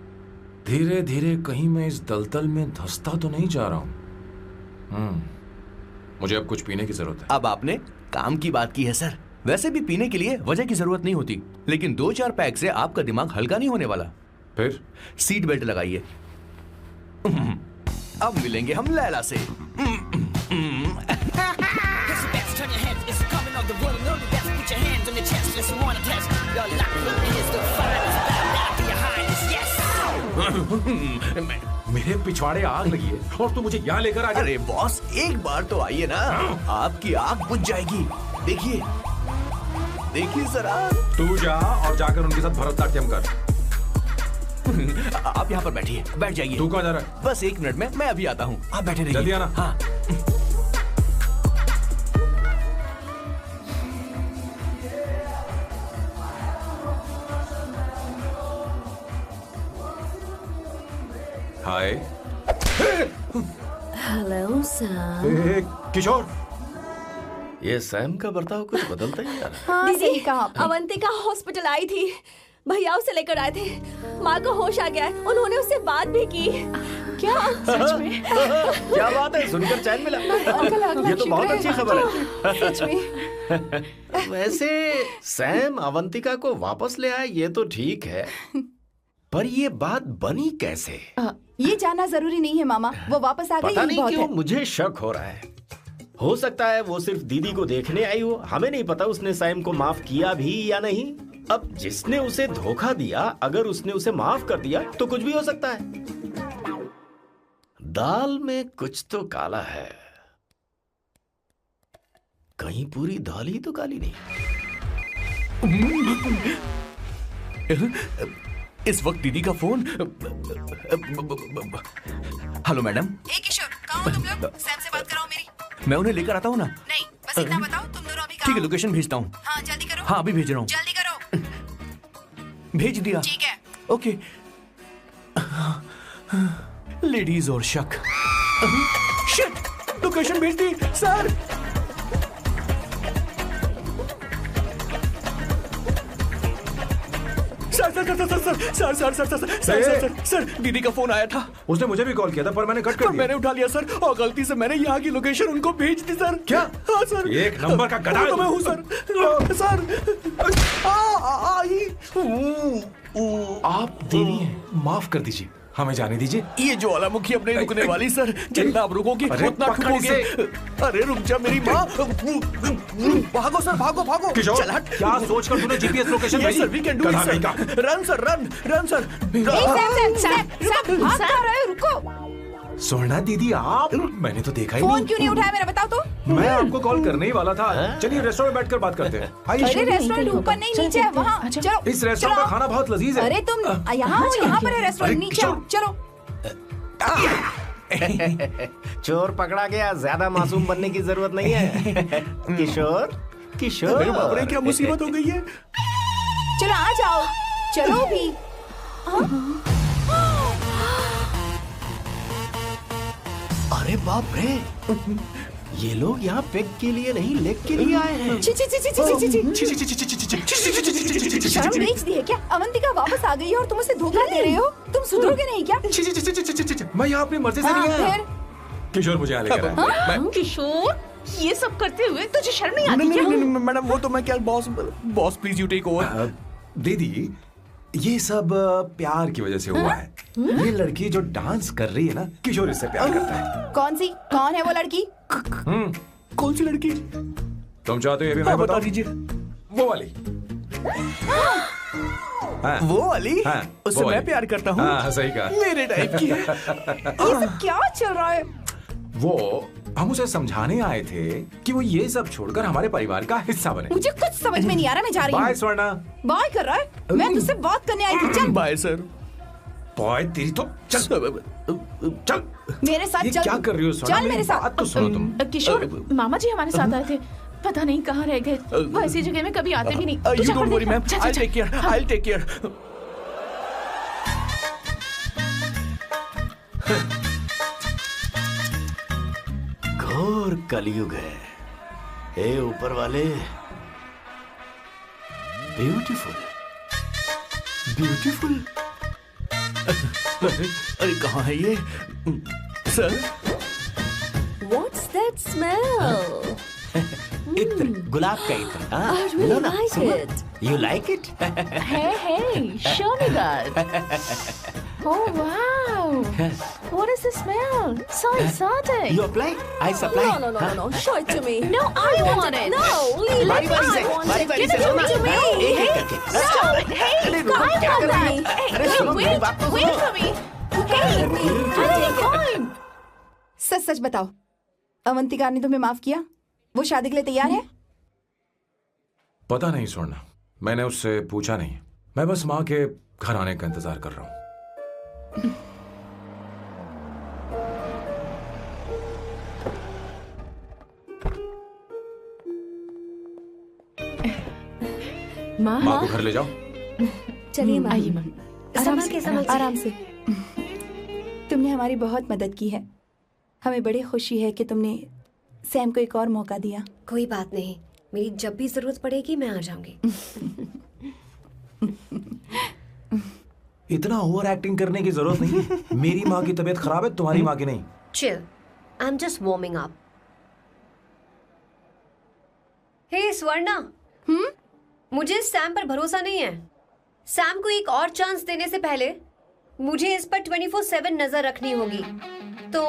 धीरे धीरे कहीं मैं इस दलदल में धंसता तो नहीं जा रहा हूं। मुझे अब कुछ पीने की जरूरत है। अब आपने काम की बात की है सर। वैसे भी पीने के लिए वजह की जरूरत नहीं होती, लेकिन 2-4 पैक से आपका दिमाग हल्का नहीं होने वाला। फिर सीट बेल्ट लगाइए। अब मिलेंगे हम लैला से। मेरे पिछवाड़े आग लगी है और तू मुझे यहाँ लेकर आ गया। अरे बॉस, एक बार तो आइए ना, आपकी आग बुझ जाएगी। देखिए देखिए जरा। तू जा और जाकर उनके साथ भरतनाट्यम कर। आप यहाँ पर बैठिए, बैठ जाइए। तू कहाँ जा रहा है? बस 1 मिनट में मैं अभी आता हूँ, आप बैठे रहिए। जल्दी आना। हाँ। हाय। Hello Sam. किशोर, ये सैम का बर्ताव कुछ बदलता ही यार। हाँ, सही कहा आपने। अवंतिका हॉस्पिटल आई थी, भैया उसे लेकर आए थे। माँ को होश आ गया है, उन्होंने उससे बात भी की। क्या सच में? क्या बात है, सुनकर चैन मिला। ये तो बहुत अच्छी खबर है। सच में। वैसे सैम अवंतिका को वापस ले आए ये तो ठीक है, पर ये बात बनी कैसे? ये जानना जरूरी नहीं है मामा, वो वापस आ गई, पता यही नहीं बहुत क्यों है। मुझे शक हो रहा है। हो सकता है वो सिर्फ दीदी को देखने आई हो। हमें नहीं पता उसने सैम को माफ किया भी या नहीं। अब जिसने उसे धोखा दिया, अगर उसने उसे माफ कर दिया तो कुछ भी हो सकता है। दाल में कुछ तो काला है। कहीं पूरी दाल ही तो काली नहीं। इस वक्त दीदी का फोन। Hello madam. किशोर, कहाँ हो तुम लोग? सैम से बात कराओ मेरी। मैं उन्हें लेकर आता हूँ ना। नहीं, बस इतना बताओ, तुम दोनों ठीक है, लोकेशन भेजता हूँ। हाँ जल्दी करो। हाँ अभी भेज रहा हूँ। जल्दी करो। भेज दिया। ठीक है। ओके। लेडीज और शक। शिट, लोकेशन भेज दी सर। सर दीदी का फोन आया था। उसने मुझे भी कॉल किया था पर मैंने कट कर दिया। मैंने उठा लिया सर, और गलती से मैंने यहाँ की लोकेशन उनको भेज दी सर। क्या? हाँ सर। एक नंबर का गधा। तो मैं हूँ सर। सर आप देवी हैं, माफ कर दीजिए, हमें जाने दीजिए। ये ज्वालामुखी अब नहीं रुकने वाली सर, जितना आप रुकोगे उतना ठुकोगे। अरे रुक जा मेरी माँ। भागो सर, भागो भागो। किशोर, चल हट। क्या सोचकर तूने जीपीएस लोकेशन भेजी? Sir we can do it sir. Run sir, run sir. भाग कहाँ रहे हो? रुको। सोना दीदी आप, मैंने तो देखा ही फोन नहीं। क्यों नहीं उठाया मेरा, बताओ तो। मैं आपको कॉल करने ही वाला था। चलिए रेस्टोरेंट में बैठकर बात करते हैं। अरे रेस्टोरेंट ऊपर नहीं, नीचे है, वहाँ चलो। इस रेस्टोरेंट का खाना बहुत लजीज है। अरे तुम यहाँ हो, यहाँ पर है रेस्टोरेंट, नीचे आओ, चलो। चोर पकड़ा गया, ज्यादा मासूम बनने की जरूरत नहीं है। किशोर, किशोर। अरे बाप रे, क्या मुसीबत हो गई है। चलो आ जाओ, चलो भी। अरे बाप रे, ये लोग यहाँ पेग के लिए नहीं लेग के लिए आए हैं। शर्म बेच दी है क्या? अवंतिका वापस आ गई है और तुम उसे धोखा दे रहे हो? तुम सुधरोगे नहीं क्या? मैं यहाँ अपनी मर्जी से नहीं आया। किशोर मुझे यहाँ लेकर आया। किशोर, ये सब करते हुए तुझे शर्म नहीं आती नहीं क्या? नहीं मैडम, वो तो मैं क्या, boss please you take over. दीदी, ये सब प्यार की वजह से हुआ है। ये लड़की जो डांस कर रही है ना, किशोर इससे प्यार करता है। कौन है वो लड़की? कौन सी लड़की? तुम चाहते हो ये भी मैं बता दीजिए। वो वाली। हाँ। वो वाली? हाँ, उससे मैं प्यार करता हूँ। हाँ, सही कहा। मेरे टाइप की है। ये सब क्या चल रहा है? वो हम उसे समझाने आए थे कि वो ये सब छोड़कर हमारे परिवार का हिस्सा बने। मुझे कुछ समझ में नहीं आ रहा, मैं जा रही हूँ। बाय स्वर्णा। बाय कर रहा है? मैं तुझसे बात करने आई थी, चल। Bye sir. बॉय तेरी तो चल चल मेरे साथ ये चल। क्या कर रही हो स्वर्णा? चल मेरे साथ। बात तो सुनो तुम। किशोर, मामा जी हमारे साथ आए थे, पता नहीं कहाँ रह गए। वो ऐसी जगह में कभी आते भी नहीं। You don't worry ma'am, I'll take care, I'll take care। घोर कलयुग है। हे ऊपर वाले, ब्यूटीफुल, ब्यूटीफुल। अरे कहाँ है ये सर? What's that smell? इत्र, गुलाब का इत्र। I really like it. You like it? Hey, show me that. Oh wow! What is the smell? So exotic. You apply, I supply. No. Show it to me. No, I want it. No, leave बारी it. बारी I से, want बारी it. बारी Give से it सुनना। to me. एक एक करके। Stop! Hey, अरे रुको, I क्या want कर रही that. है? Hey, सुनो, मेरी बात तो wait सुनो। for me. Hey, I take time. सच सच बताओ, अवंतिका ने तुम्हें माफ किया? वो शादी के लिए तैयार है? पता नहीं स्वर्णा, मैंने उससे पूछा नहीं। मैं बस माँ के घर आने का इंतजार कर रहा हूँ। माँ को घर ले जाओ। चलिए माँ। आइए माँ। आराम से। तुमने हमारी बहुत मदद की है। हमें बड़ी खुशी है कि तुमने सैम को एक और मौका दिया। कोई बात नहीं, मेरी जब भी जरूरत पड़ेगी मैं आ जाऊंगी। इतना ओवर एक्टिंग करने की जरूरत नहीं। मेरी माँ की तबीयत खराब है, तुम्हारी माँ की नहीं। Chill, I am just warming up. Hey Swarna, मुझे सैम पर भरोसा नहीं है। सैम को एक और चांस देने से पहले मुझे इस पर 24/7 नजर रखनी होगी। तो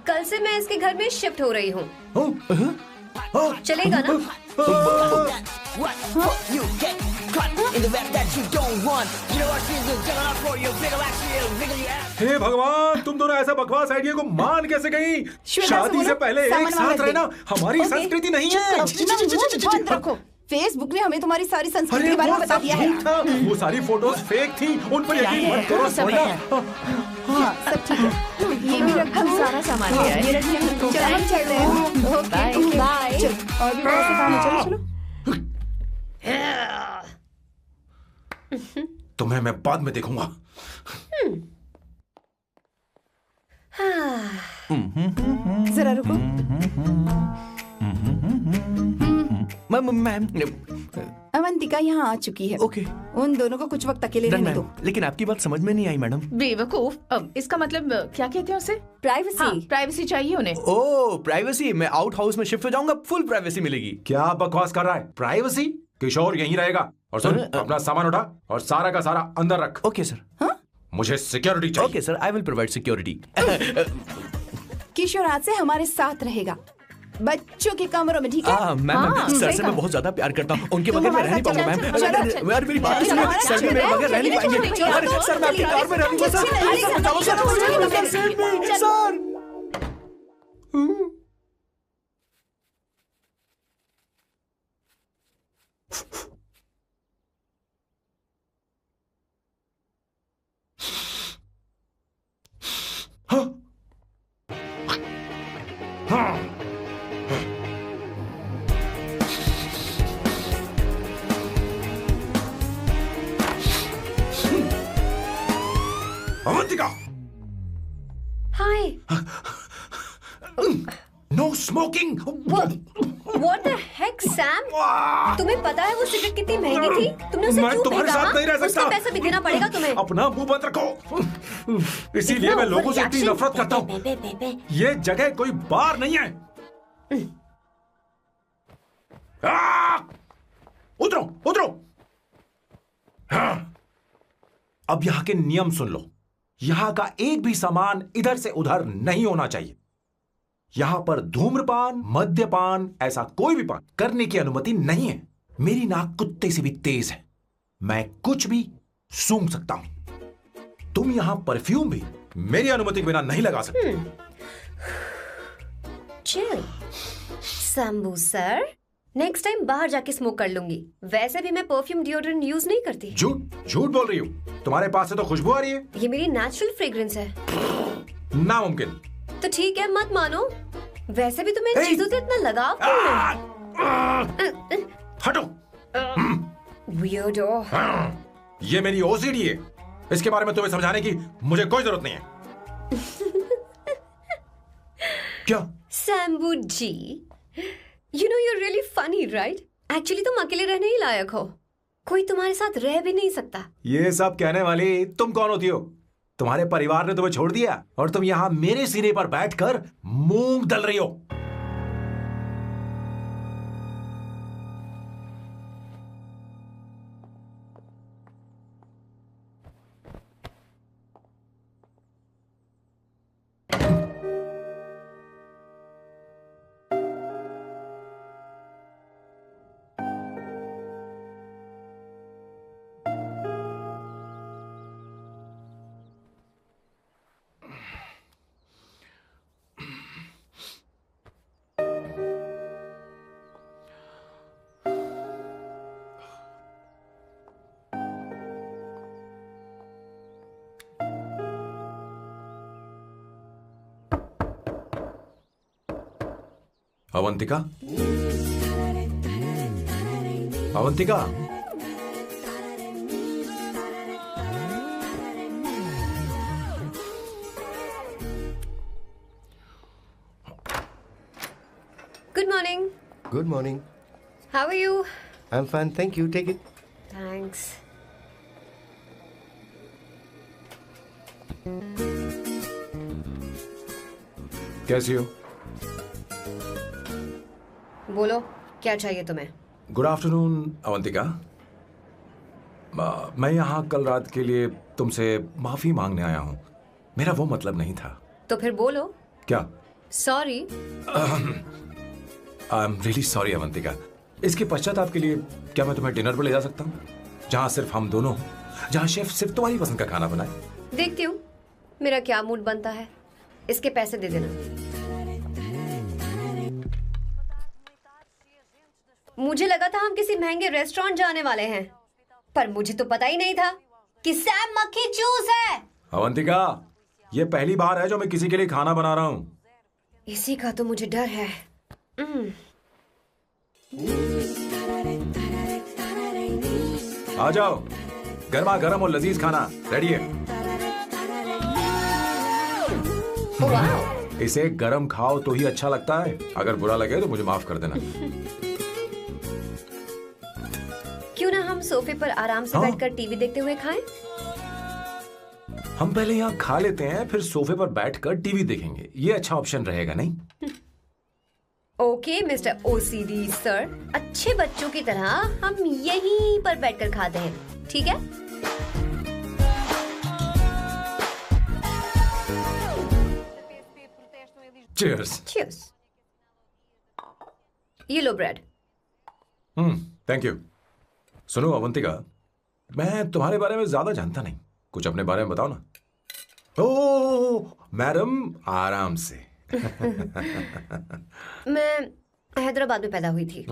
कल से मैं इसके घर में शिफ्ट हो रही हूँ। चलेगा ना? हे भगवान, तुम दोनों ऐसा बकवास आइडिया को मान कैसे गई? शादी से पहले एक साथ रहना हमारी संस्कृति नहीं है। फेसबुक ने हमें तुम्हारी सारी संस्कृति के बारे में बता दिया है। वो सारी फोटोज फेक थी, उन पर यकीन मत करो। हाँ, सब ठीक है। ये भी रख, हम सारा सामान ले आए। ये रखिए, चलो हम चलते हैं। बाय। Okay bye. चलो और भी बहुत से काम है, चलो चलो। तुम्हें मैं बाद में देखूंगा। जरा रुको। मैम अवंतिका यहाँ आ चुकी है। ओके। उन दोनों को कुछ वक्त अकेले रहने दो। लेकिन आपकी बात समझ में नहीं आई मैडम। बेवकूफ, इसका मतलब क्या कहते हैं उसे? प्राइवेसी। हाँ, प्राइवेसी चाहिए उन्हें। ओह प्राइवेसी, मैं आउट हाउस में शिफ्ट हो जाऊंगा, फुल प्राइवेसी मिलेगी। क्या बकवास कर रहा है? प्राइवेसी? किशोर यहीं रहेगा। और सुन, अपना सामान उठा और सारा का सारा अंदर रख। Okay sir. मुझे सिक्योरिटी चाहिए। Okay sir, I will provide security. Kishore आज से हमारे साथ रहेगा, बच्चों के कमरों में, ठीक है? मैम सर से मैं बहुत ज्यादा प्यार करता हूँ, उनके बगैर मैं रह नहीं पाऊंगा मैम। यार मेरी बात सुनिए, सर मेरे बगैर रह नहीं पाएंगे। अरे सर मैं आपकी कार में रहूंगा sir. Sir Avantika! Hi. No smoking. What the heck, Sam? तुम्हें पता है वो सिगरेट कितनी महंगी थी? तुमने उसे मैं क्यों तुम्हारे फेंका? साथ नहीं रह सकता। उसका पैसा भी देना पड़ेगा तुम्हें। अपना मुंह बंद रखो। इसीलिए मैं लोगों से इतनी नफरत करता हूँ। ये जगह कोई बार नहीं है। उतरो उतरो। अब यहाँ के नियम सुन लो। यहाँ का एक भी सामान इधर से उधर नहीं होना चाहिए। यहां पर धूम्रपान, मद्यपान, ऐसा कोई भी पान करने की अनुमति नहीं है। मेरी नाक कुत्ते से भी तेज है, मैं कुछ भी सूंघ सकता हूं। तुम यहां परफ्यूम भी मेरी अनुमति के बिना नहीं लगा सकते। Chill Shambhu sir, next time बाहर जाके स्मोक कर लूंगी। वैसे भी मैं परफ्यूम डिओड्रेंट यूज नहीं करती। झूठ बोल रही हो। तुम्हारे पास से तो खुशबू आ रही है। ये मेरी नेचुरल फ्रेग्रेंस है। नामुमकिन। तो ठीक है, मत मानो। वैसे भी तुम्हें इन चीजों से इतना लगाव क्यों है? हटो। Weirdo। ये मेरी ओसीडी है। इसके बारे में तुम्हें समझाने की मुझे कोई जरूरत नहीं है। क्या? शंभू जी, you know you're really funny, right? Actually तुम अकेले रहने ही लायक हो। कोई तुम्हारे साथ रह भी नहीं सकता। ये सब कहने वाली तुम कौन होती हो? तुम्हारे परिवार ने तुम्हें छोड़ दिया और तुम यहां मेरे सिरे पर बैठकर मूंग दल रही हो। Avantika, Avantika, Good morning. Good morning. How are you? I'm fine, thank you. Take it. Thanks. कैसी हो? बोलो, क्या चाहिए तुम्हें? Good afternoon Avantika. मैं यहाँ कल रात के लिए तुमसे माफी मांगने आया हूँ। मेरा वो मतलब नहीं था। तो फिर बोलो। क्या? Sorry. I am really sorry Avantika. इसके पश्चाताप के लिए क्या मैं तुम्हें डिनर पर ले जा सकता हूँ, जहाँ सिर्फ हम दोनों, जहाँ शेफ सिर्फ तुम्हारी पसंद का खाना बनाए। देखती हूँ मेरा क्या मूड बनता है। इसके पैसे दे देना। मुझे लगा था हम किसी महंगे रेस्टोरेंट जाने वाले हैं, पर मुझे तो पता ही नहीं था कि सैम मक्खी चूस है। अवंतिका, ये पहली बार है जो मैं किसी के लिए खाना बना रहा हूँ। इसी का तो मुझे डर है। आ जाओ, गर्मा गर्म और लजीज खाना रेडी है। इसे गरम खाओ तो ही अच्छा लगता है, अगर बुरा लगे तो मुझे माफ कर देना। क्यों ना हम सोफे पर आराम से बैठकर टीवी देखते हुए खाएं? हम पहले यहाँ खा लेते हैं, फिर सोफे पर बैठकर टीवी देखेंगे। ये अच्छा ऑप्शन रहेगा नहीं? ओके मिस्टर ओसीडी सर, अच्छे बच्चों की तरह हम यहीं पर बैठकर खाते हैं, ठीक है? Cheers. Cheers. ये लो ब्रेड। Thank you. सुनो अवंतिका, मैं तुम्हारे बारे में ज्यादा जानता नहीं, कुछ अपने बारे में बताओ ना। ओह मैडम, आराम से। मैं हैदराबाद में पैदा हुई थी।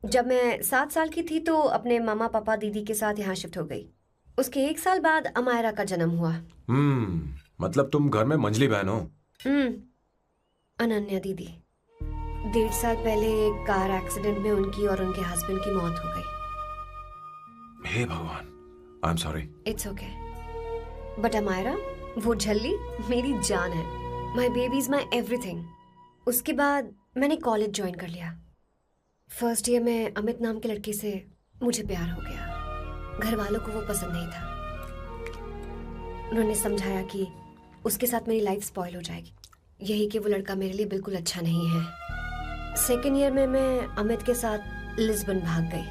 जब मैं 7 साल की थी तो अपने मामा पापा दीदी के साथ यहाँ शिफ्ट हो गई। उसके 1 साल बाद अमायरा का जन्म हुआ। मतलब तुम घर में मंझली बहन हो? अनन्या दीदी। 1.5 साल पहले एक कार एक्सीडेंट में उनकी और उनके हस्बैंड की मौत हो गई। हे भगवान, I am sorry. It's okay. But Amayra, वो झल्ली मेरी जान है। My baby is my everything. उसके बाद मैंने कॉलेज ज्वाइन कर लिया। फर्स्ट ईयर में अमित नाम के लड़के से मुझे प्यार हो गया। घर वालों को वो पसंद नहीं था। उन्होंने समझाया कि उसके साथ मेरी लाइफ स्पॉइल हो जाएगी, यही कि वो लड़का मेरे लिए बिल्कुल अच्छा नहीं है। सेकेंड ईयर में मैं अमित के साथ लिस्बन भाग गई।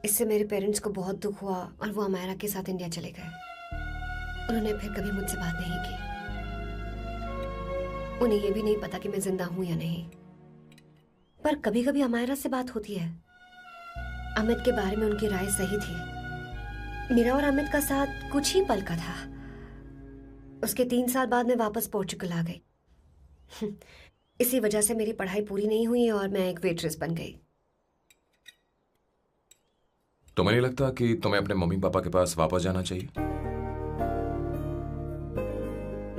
इससे मेरे पेरेंट्स को बहुत दुख हुआ और वो अमायरा के साथ इंडिया चले गए। उन्होंने फिर कभी मुझसे बात नहीं की। उन्हें ये भी नहीं पता कि मैं जिंदा हूं या नहीं। पर कभी कभी अमायरा से बात होती है। अमित के बारे में उनकी राय सही थी। मेरा और अमित का साथ कुछ ही पल का था। उसके 3 साल बाद मैं वापस पोर्चुगल आ गई। इसी वजह से मेरी पढ़ाई पूरी नहीं हुई और मैं एक वेट्रेस बन गई। तुम्हें नहीं लगता कि तुम्हें अपने मम्मी पापा के पास वापस जाना चाहिए?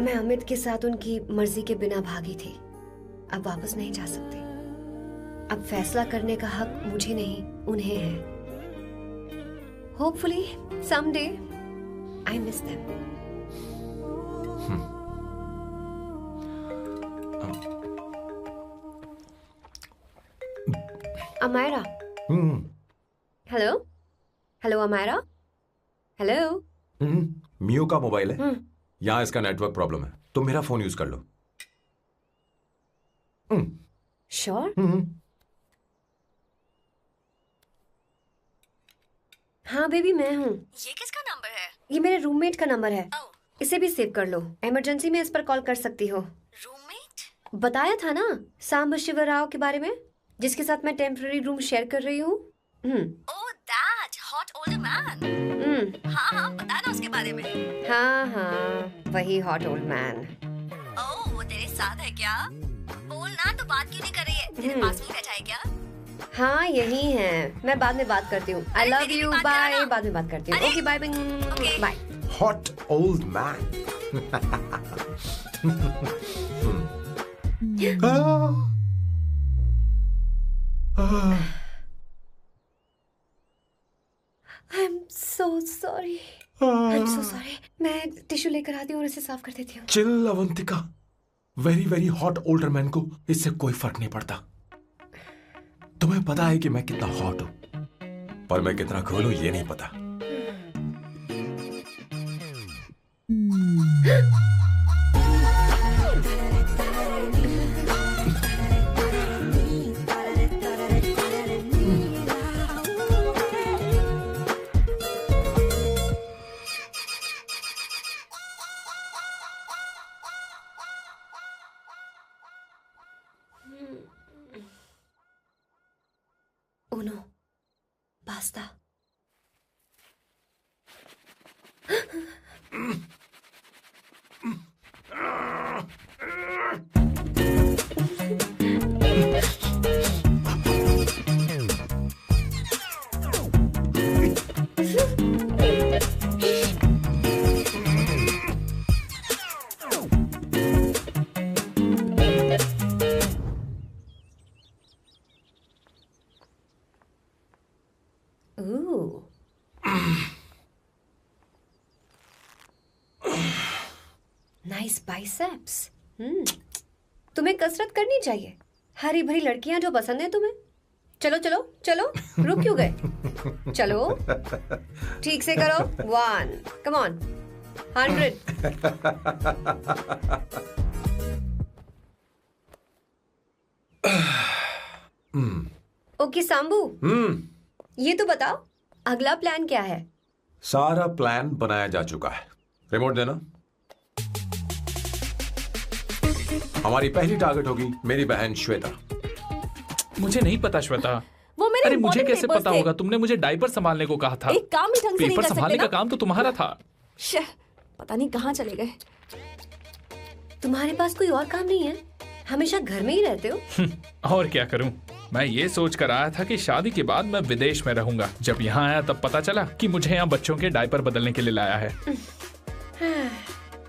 मैं अमित के साथ उनकी मर्जी के बिना भागी थी। अब वापस नहीं जा सकती। अब फैसला करने का हक मुझे नहीं, उन्हें है। Hopefully someday I miss them. Amayra. Hello hello Amayra. Hello. Miyo का मोबाइल है। यहाँ इसका नेटवर्क प्रॉब्लम है, तुम मेरा फोन यूज कर लो। श्योर? हाँ बेबी, मैं हूँ। ये किसका नंबर है? ये मेरे रूममेट का नंबर है। इसे भी सेव कर लो। इमरजेंसी में इस पर कॉल कर सकती हो। रूममेट? बताया था ना सांब शिवराव के बारे में, जिसके साथ मैं टेम्पररी रूम शेयर कर रही हूँ। Oh that hot old man. हाँ बता ना उसके बारे में। हाँ वही हॉट ओल्ड मैन। ओह वो तेरे साथ है क्या? बोल ना, तो बात क्यों नहीं कर रही है? तेरे पास में बैठा है क्या? हाँ यही है। मैं बाद में बात करती हूँ। I love you, bye. बाद में बात करती हूँ। Okay bye bye. Hot old man. I am so sorry. मैं टिश्यू लेकर आती हूँ और इसे साफ कर देती हूँ। Chill Avantika, very very hot older man को इससे कोई फर्क नहीं पड़ता। तुम्हें पता है कि मैं कितना हॉट हूं, पर मैं कितना कूल हूं ये नहीं पता। Uno, basta. बाइसेप्स। तुम्हें कसरत करनी चाहिए। हरी भरी लड़कियां जो पसंद है तुम्हें। चलो चलो चलो, रुक क्यों गए? चलो ठीक से करो। 1 कम ऑन 100। ओके सांबू, ये तो बताओ अगला प्लान क्या है? सारा प्लान बनाया जा चुका है। रिमोट देना। हमारी पहली टारगेट होगी मेरी बहन श्वेता। मुझे नहीं पता श्वेता। वो मेरे अरे मुझे important कैसे papers पता थे। होगा? तुमने मुझे डायपर संभालने को कहा था। एक काम ही ढंग से नहीं पेपर कर सकते संभालने ना? का काम तो तुम्हारा था। शह, पता नहीं कहाँ चले गए। तुम्हारे पास कोई और काम नहीं है? हमेशा घर में ही रहते हो। और क्या करूं? मैं ये सोच कर आया था कि शादी के बाद मैं विदेश में रहूंगा। जब यहाँ आया तब पता चला कि मुझे यहाँ बच्चों के डायपर बदलने के लिए लाया है।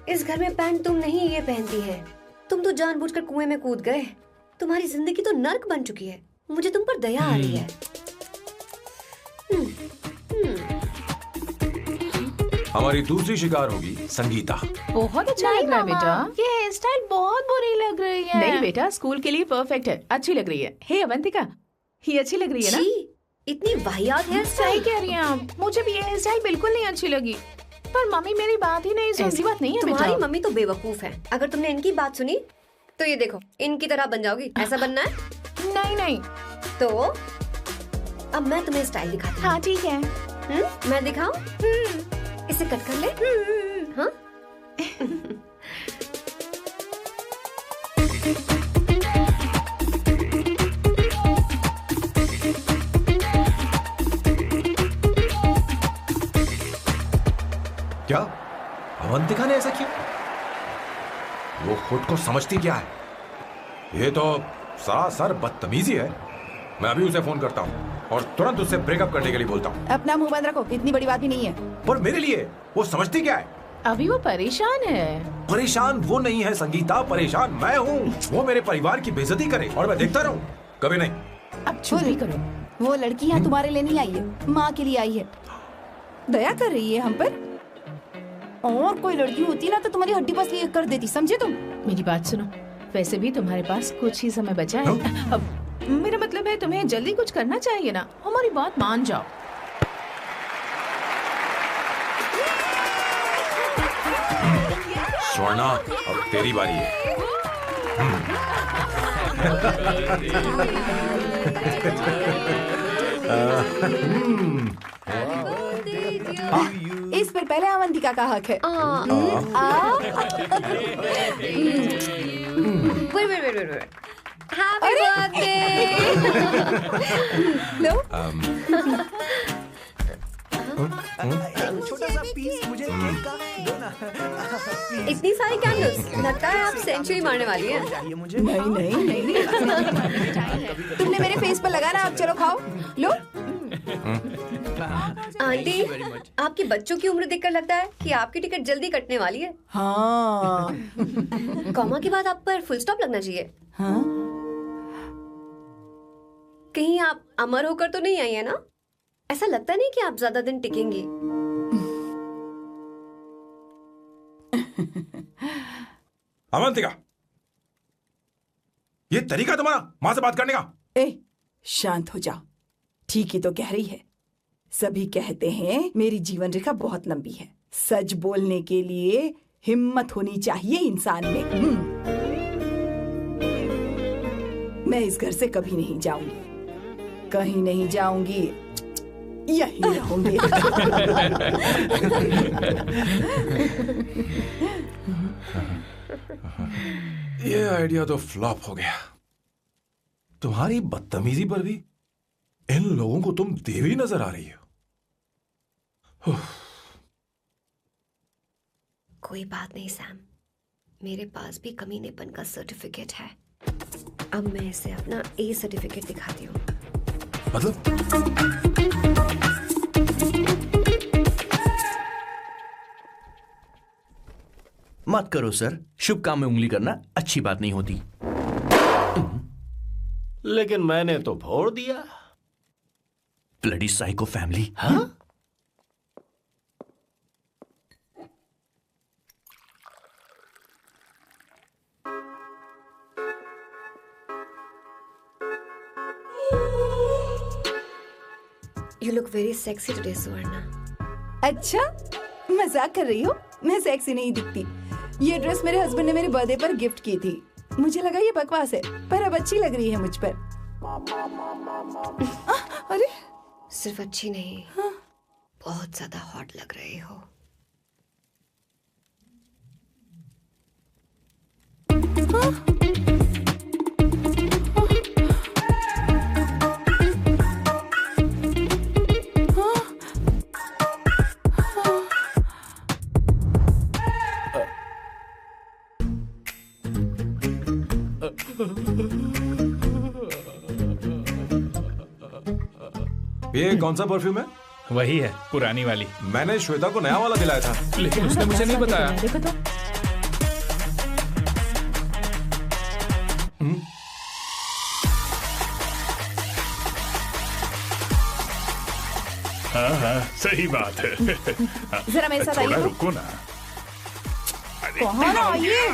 इस घर में पैंट तुम नहीं ये पहनती है। तुम तो जानबूझकर कुएं में कूद गए। तुम्हारी जिंदगी तो नर्क बन चुकी है। मुझे तुम पर दया आ रही है। हमारी दूसरी शिकार होगी संगीता। बहुत अच्छा लग रहा है बेटा। ये हेयर स्टाइल बहुत बुरी लग रही है। नहीं बेटा, स्कूल के लिए परफेक्ट है, अच्छी लग रही है। हे अवंतिका, ये अच्छी लग रही है ना? इतनी वाहियात हेयर सही स्टाइल। कह रही हैं आप। मुझे भी ये हेयर स्टाइल बिल्कुल नहीं अच्छी लगी। पर मम्मी मेरी बात ही नहीं ऐसी सुनती। बात नहीं है बेटा। तुम्हारी मम्मी तो बेवकूफ है। अगर तुमने इनकी बात सुनी तो ये देखो इनकी तरह बन जाओगी। ऐसा बनना है? नहीं नहीं। तो अब मैं तुम्हें स्टाइल दिखाती हूँ। हाँ ठीक है। मैं दिखाऊं? इसे कट कर ले। हाँ? क्या अवंतिका ने ऐसा किया? वो खुद को समझती क्या है? ये तो सरासर बदतमीजी है। मैं अभी उसे फोन करता हूँ और तुरंत उससे ब्रेकअप करने के लिए बोलता हूँ। अपना मुंह बंद रखो, इतनी बड़ी बात भी नहीं है। पर मेरे लिए वो समझती क्या है? अभी वो परेशान है। परेशान वो नहीं है संगीता, परेशान मैं हूँ। वो मेरे परिवार की बेइज्जती करे और मैं देखता रहूँ? कभी नहीं। अब चुप ही करो। वो लड़की यहाँ तुम्हारे लिए नहीं आई है, माँ के लिए आई है। दया कर रही है हम पर। और कोई लड़की होती ना तो तुम्हारी हड्डी पसली कर देती, समझे तुम? मेरी बात सुनो, वैसे भी तुम्हारे पास कुछ ही समय बचा है। अब मेरा मतलब है तुम्हें जल्दी कुछ करना चाहिए ना। हमारी बात मान जाओ। स्वर्णा, अब तेरी बारी है। इस पर पहले अवंतिका का हक है। Wait. Happy birthday! लो। छोटा सा पीस मुझे केक का दो ना। इतनी सारी कैंडल्स, लगता है आप सेंचुरी मारने वाली हैं। नहीं। तुमने मेरे फेस पर लगाना, अब चलो खाओ। लो। आंटी, आपके बच्चों की उम्र देखकर लगता है कि आपकी टिकट जल्दी कटने वाली है। हाँ। कॉमा के बाद आप पर फुल स्टॉप लगना चाहिए। हाँ? कहीं आप अमर होकर तो नहीं आई है ना? ऐसा लगता नहीं कि आप ज्यादा दिन टिकेंगी। अवंतिका, ये तरीका तुम्हारा माँ से बात करने का? ए, शांत हो जाओ। ठीक ही तो कह रही है। सभी कहते हैं मेरी जीवन रेखा बहुत लंबी है। सच बोलने के लिए हिम्मत होनी चाहिए इंसान में। मैं इस घर से कभी नहीं जाऊंगी, कहीं नहीं जाऊंगी, यहीं रहूंगी। ये आइडिया तो फ्लॉप हो गया। तुम्हारी बदतमीजी पर भी इन लोगों को तुम देवी नजर आ रही हो। कोई बात नहीं सैम, मेरे पास भी कमीनेपन का सर्टिफिकेट है। अब मैं इसे अपना ए सर्टिफिकेट दिखाती हूँ। मतलब? मत करो सर, शुभ काम में उंगली करना अच्छी बात नहीं होती। लेकिन मैंने तो फोड़ दिया। Bloody psycho family. हाँ? You look very sexy today, Suvarna. अच्छा, मजाक कर रही हो? मैं सेक्सी नहीं दिखती। ये ड्रेस मेरे हस्बैंड ने मेरे बर्थडे पर गिफ्ट की थी। मुझे लगा ये बकवास है, पर अब अच्छी लग रही है मुझ पर। अरे सिर्फ अच्छी नहीं, बहुत ज्यादा हॉट लग रही हो। ये कौन सा परफ्यूम है? वही है, पुरानी वाली। मैंने श्वेता को नया वाला दिलाया था, लेकिन उसने मुझे नहीं बताया। देखो तो। हाँ हाँ, सही बात है। जरा मेरे साथ थोड़ा आइए। रुको ना। कहाँ आइए?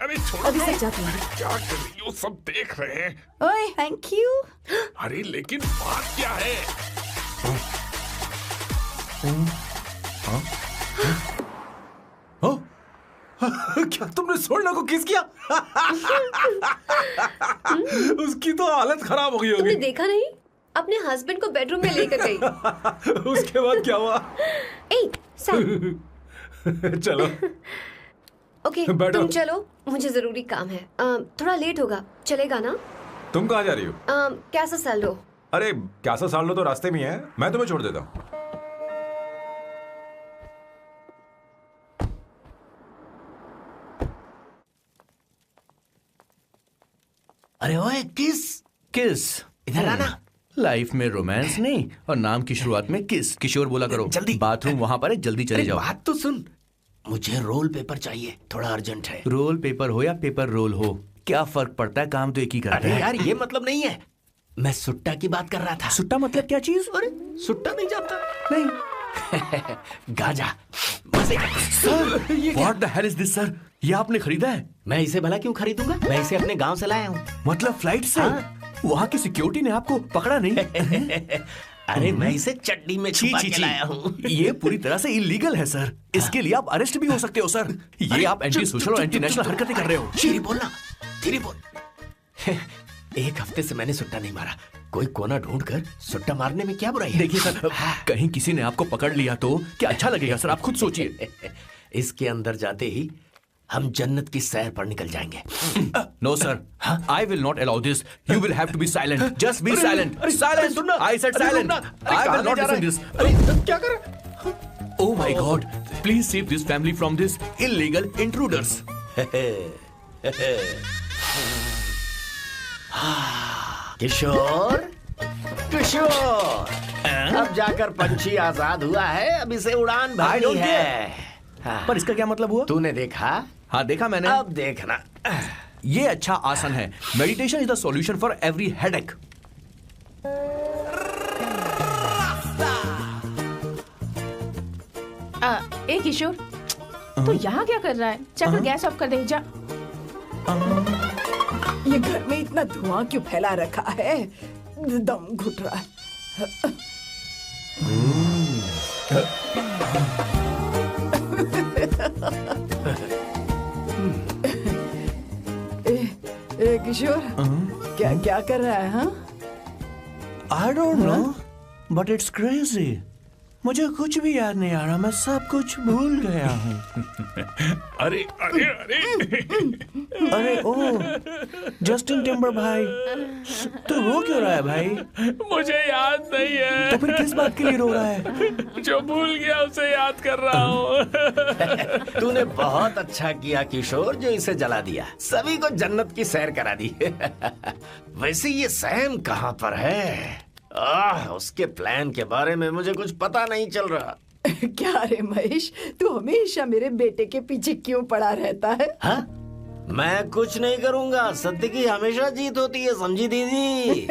अरे छोड़ो। अभी सच जाती हूँ। क्या कर रही हो? सब देख रहे हैं। ओए, थैंक यू। अरे लेकिन बात क्या है? क्या तुमने सोना को किस किया? उसकी तो हालत खराब हो गई तुमने होगी। देखा नहीं? अपने हस्बैंड को बेडरूम में लेकर गई। उसके बाद क्या हुआ? ए, सर। चलो। ओके, बैठो। तुम चलो, मुझे जरूरी काम है। थोड़ा लेट होगा, चलेगा ना? तुम कहाँ जा रही हो? कैसा सैल्डो? अरे कैसा साल लो तो रास्ते में ही है, मैं तुम्हें छोड़ देता हूँ। अरे ओए, किस किस इधर आना। लाइफ में रोमांस नहीं और नाम की शुरुआत में किस। किशोर बोला करो। जल्दी। बाथरूम वहां पर है, जल्दी चले जाओ। बात तो सुन, मुझे रोल पेपर चाहिए, थोड़ा अर्जेंट है। रोल पेपर हो या पेपर रोल हो, क्या फर्क पड़ता है, काम तो एक ही करता अरे है। यार, ये मतलब नहीं है, मैं सुट्टा की बात कर रहा था। सुट्टा मतलब क्या चीज? अरे सुट्टा नहीं जानता? नहीं। गाजा, मजे का। Sir, what the hell is this sir? ये आपने खरीदा है? मैं इसे भला क्यों खरीदूंगा? मैं इसे अपने गांव से लाया हूँ। मतलब फ्लाइट से? हाँ। वहाँ की सिक्योरिटी ने आपको पकड़ा नहीं? अरे मैं इसे चड्डी में छुपा के लाया हूँ। ये पूरी तरह से इलीगल है सर। इसके लिए आप अरेस्ट भी हो सकते हो सर। ये आप एंटी सोशल और एंटी नेशनल हरकतें कर रहे हो। धीरे बोलना, धीरे बोल। एक हफ्ते से मैंने सुट्टा नहीं मारा। कोई कोना ढूंढ कर सुट्टा मारने में क्या बुराई है? देखिए सर, कहीं किसी ने आपको पकड़ लिया तो क्या अच्छा लगेगा सर? आप खुद सोचिए। इसके अंदर जाते ही हम जन्नत की सैर पर निकल जाएंगे। No sir, I will not allow this. You will have to be silent. Just be silent. Silent. I said silent. I will not listen this. अरे क्या कर रहा है? Oh my God! Please save this family from this illegal intruders. किशोर, किशोर, अब जाकर पंछी आजाद हुआ है, अब इसे उड़ान I भरनी don't है। पर इसका क्या मतलब हुआ? तूने देखा? हाँ देखा मैंने। अब देखना। ये अच्छा आसन है। Meditation is the solution for every headache. ए किशोर, तू यहाँ क्या कर रहा है? जाकर गैस ऑफ कर दे जा। ये घर में इतना धुआं क्यों फैला रखा है? दम घुट रहा है। ए किशोर, क्या क्या कर रहा है? हाँ, I don't know, but it's crazy. मुझे कुछ भी याद नहीं आ रहा, मैं सब कुछ भूल गया हूँ। अरे अरे अरे अरे ओ, जस्टिन टिम्बर भाई, तू रो क्यों रहा है भाई? मुझे याद नहीं है। तो फिर किस बात के लिए रो रहा है? जो भूल गया उसे याद कर रहा हूँ। तूने बहुत अच्छा किया किशोर, जो इसे जला दिया। सभी को जन्नत की सैर करा दी। वैसे ये सैम कहाँ पर है? उसके प्लान के बारे में मुझे कुछ पता नहीं चल रहा। क्या रे महेश, तू हमेशा मेरे बेटे के पीछे क्यों पड़ा रहता है? हाँ? मैं कुछ नहीं करूंगा, सत्य की हमेशा जीत होती है, समझी दीदी?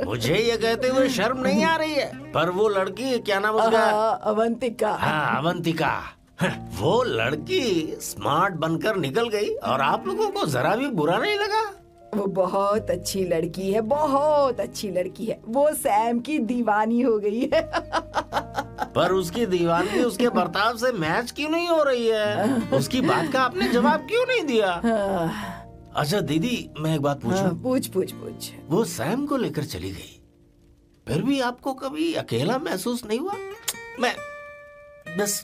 मुझे ये कहते हुए शर्म नहीं आ रही है, पर वो लड़की, क्या नाम उसका? अवंतिका। हाँ, अवंतिका। वो लड़की स्मार्ट बनकर निकल गई और आप लोगों को जरा भी बुरा नहीं लगा? वो बहुत अच्छी लड़की है, बहुत अच्छी लड़की है। वो सैम की दीवानी हो गई है। पर उसकी दीवानगी उसके बर्ताव से मैच क्यों नहीं हो रही है? उसकी बात का आपने जवाब क्यों नहीं दिया? अच्छा दीदी, मैं एक बात पूछूं? पूछ पूछ पूछ। वो सैम को लेकर चली गई, फिर भी आपको कभी अकेला महसूस नहीं हुआ? मैं बस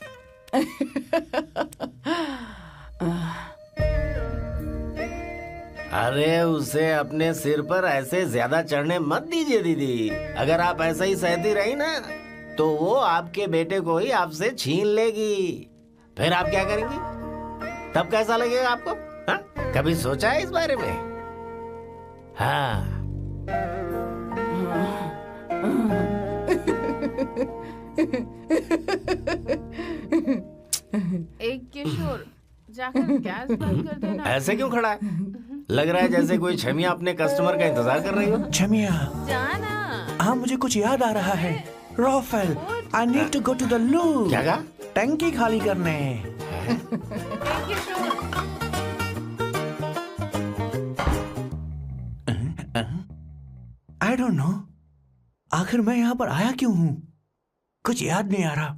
अरे उसे अपने सिर पर ऐसे ज्यादा चढ़ने मत दीजिए दीदी। अगर आप ऐसा ही सहती रही ना तो वो आपके बेटे को ही आपसे छीन लेगी। फिर आप क्या करेंगी? तब कैसा लगेगा आपको? हा? कभी सोचा है इस बारे में? हाँ। एक किशोर, जाकर गैस बंद कर देना। ऐसे क्यों खड़ा है? लग रहा है जैसे कोई छमिया अपने कस्टमर का इंतजार कर रही हो। छमिया, जाना। हाँ मुझे कुछ याद आ रहा है। Rafael, I need to go to the loo. क्या कहा? टंकी खाली करने। आई डोंट नो, आखिर मैं यहाँ पर आया क्यों हूँ? कुछ याद नहीं आ रहा।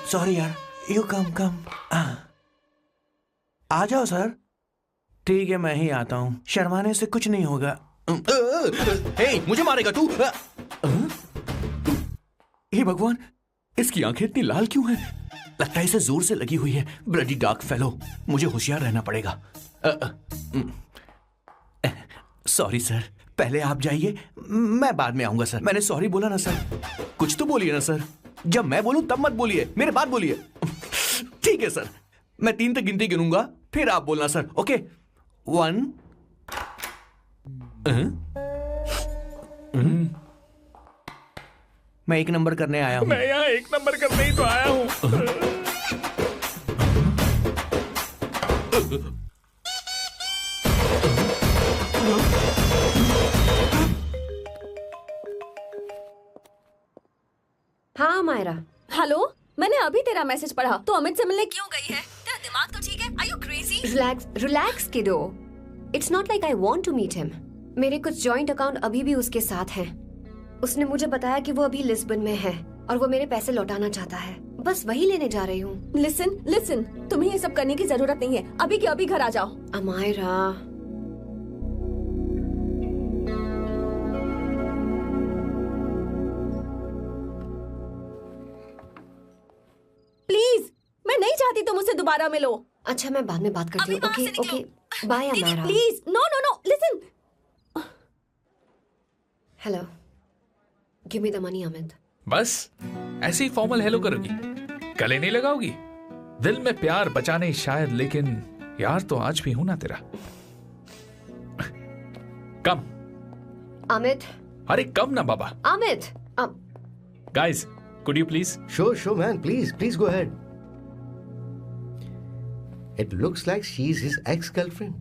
सॉरी यार, यू कम। आ जाओ सर। ठीक है, मैं ही आता हूँ, शर्माने से कुछ नहीं होगा। हे, मुझे मारेगा तू? हे भगवान, इसकी आंखें इतनी लाल क्यों हैं? लगता है इसे जोर से लगी हुई है। ब्लडी डार्क फेलो, मुझे होशियार रहना पड़ेगा। सॉरी सर, पहले आप जाइए, मैं बाद में आऊंगा सर। मैंने सॉरी बोला ना सर? कुछ तो बोलिए ना सर। जब मैं बोलूं तब मत बोलिए, मेरे बाद बोलिए। ठीक है सर, मैं 3 तक गिनती गिनूंगा, फिर आप बोलना सर। ओके, 1। मैं 1 नंबर करने आया हूं। मैं यहाँ 1 नंबर करने ही तो आया हूँ। हाँ मायरा। हेलो, मैंने अभी तेरा मैसेज पढ़ा। तो अमित से मिलने क्यों गई है? तेरा दिमाग तो ठीक है? Are you crazy? Relax kiddo. It's not like I want to meet him. मेरे कुछ जॉइंट अकाउंट अभी भी उसके साथ हैं। उसने मुझे बताया कि वो अभी लिस्बन में है और वो मेरे पैसे लौटाना चाहता है। बस वही लेने जा रही हूँ। लिसन, तुम्हें ये सब करने की जरूरत नहीं है। अभी के अभी घर आ जाओ। अमायरा, प्लीज, मैं नहीं चाहती तुम मुझसे दोबारा मिलो। अच्छा, मैं बाद में बात करती हूँ। Okay, bye Amayra. Please, no, listen. Hello, give me the money Amit. बस ऐसी फॉर्मल हेलो करोगी, गले नहीं लगाओगी? दिल में प्यार बचा नहीं शायद, लेकिन यार तो आज भी हूं ना तेरा। कम अमित। अरे कम ना बाबा। Amit. Guys, could you please? Sure, man. Please go ahead. It looks like she's his ex-girlfriend.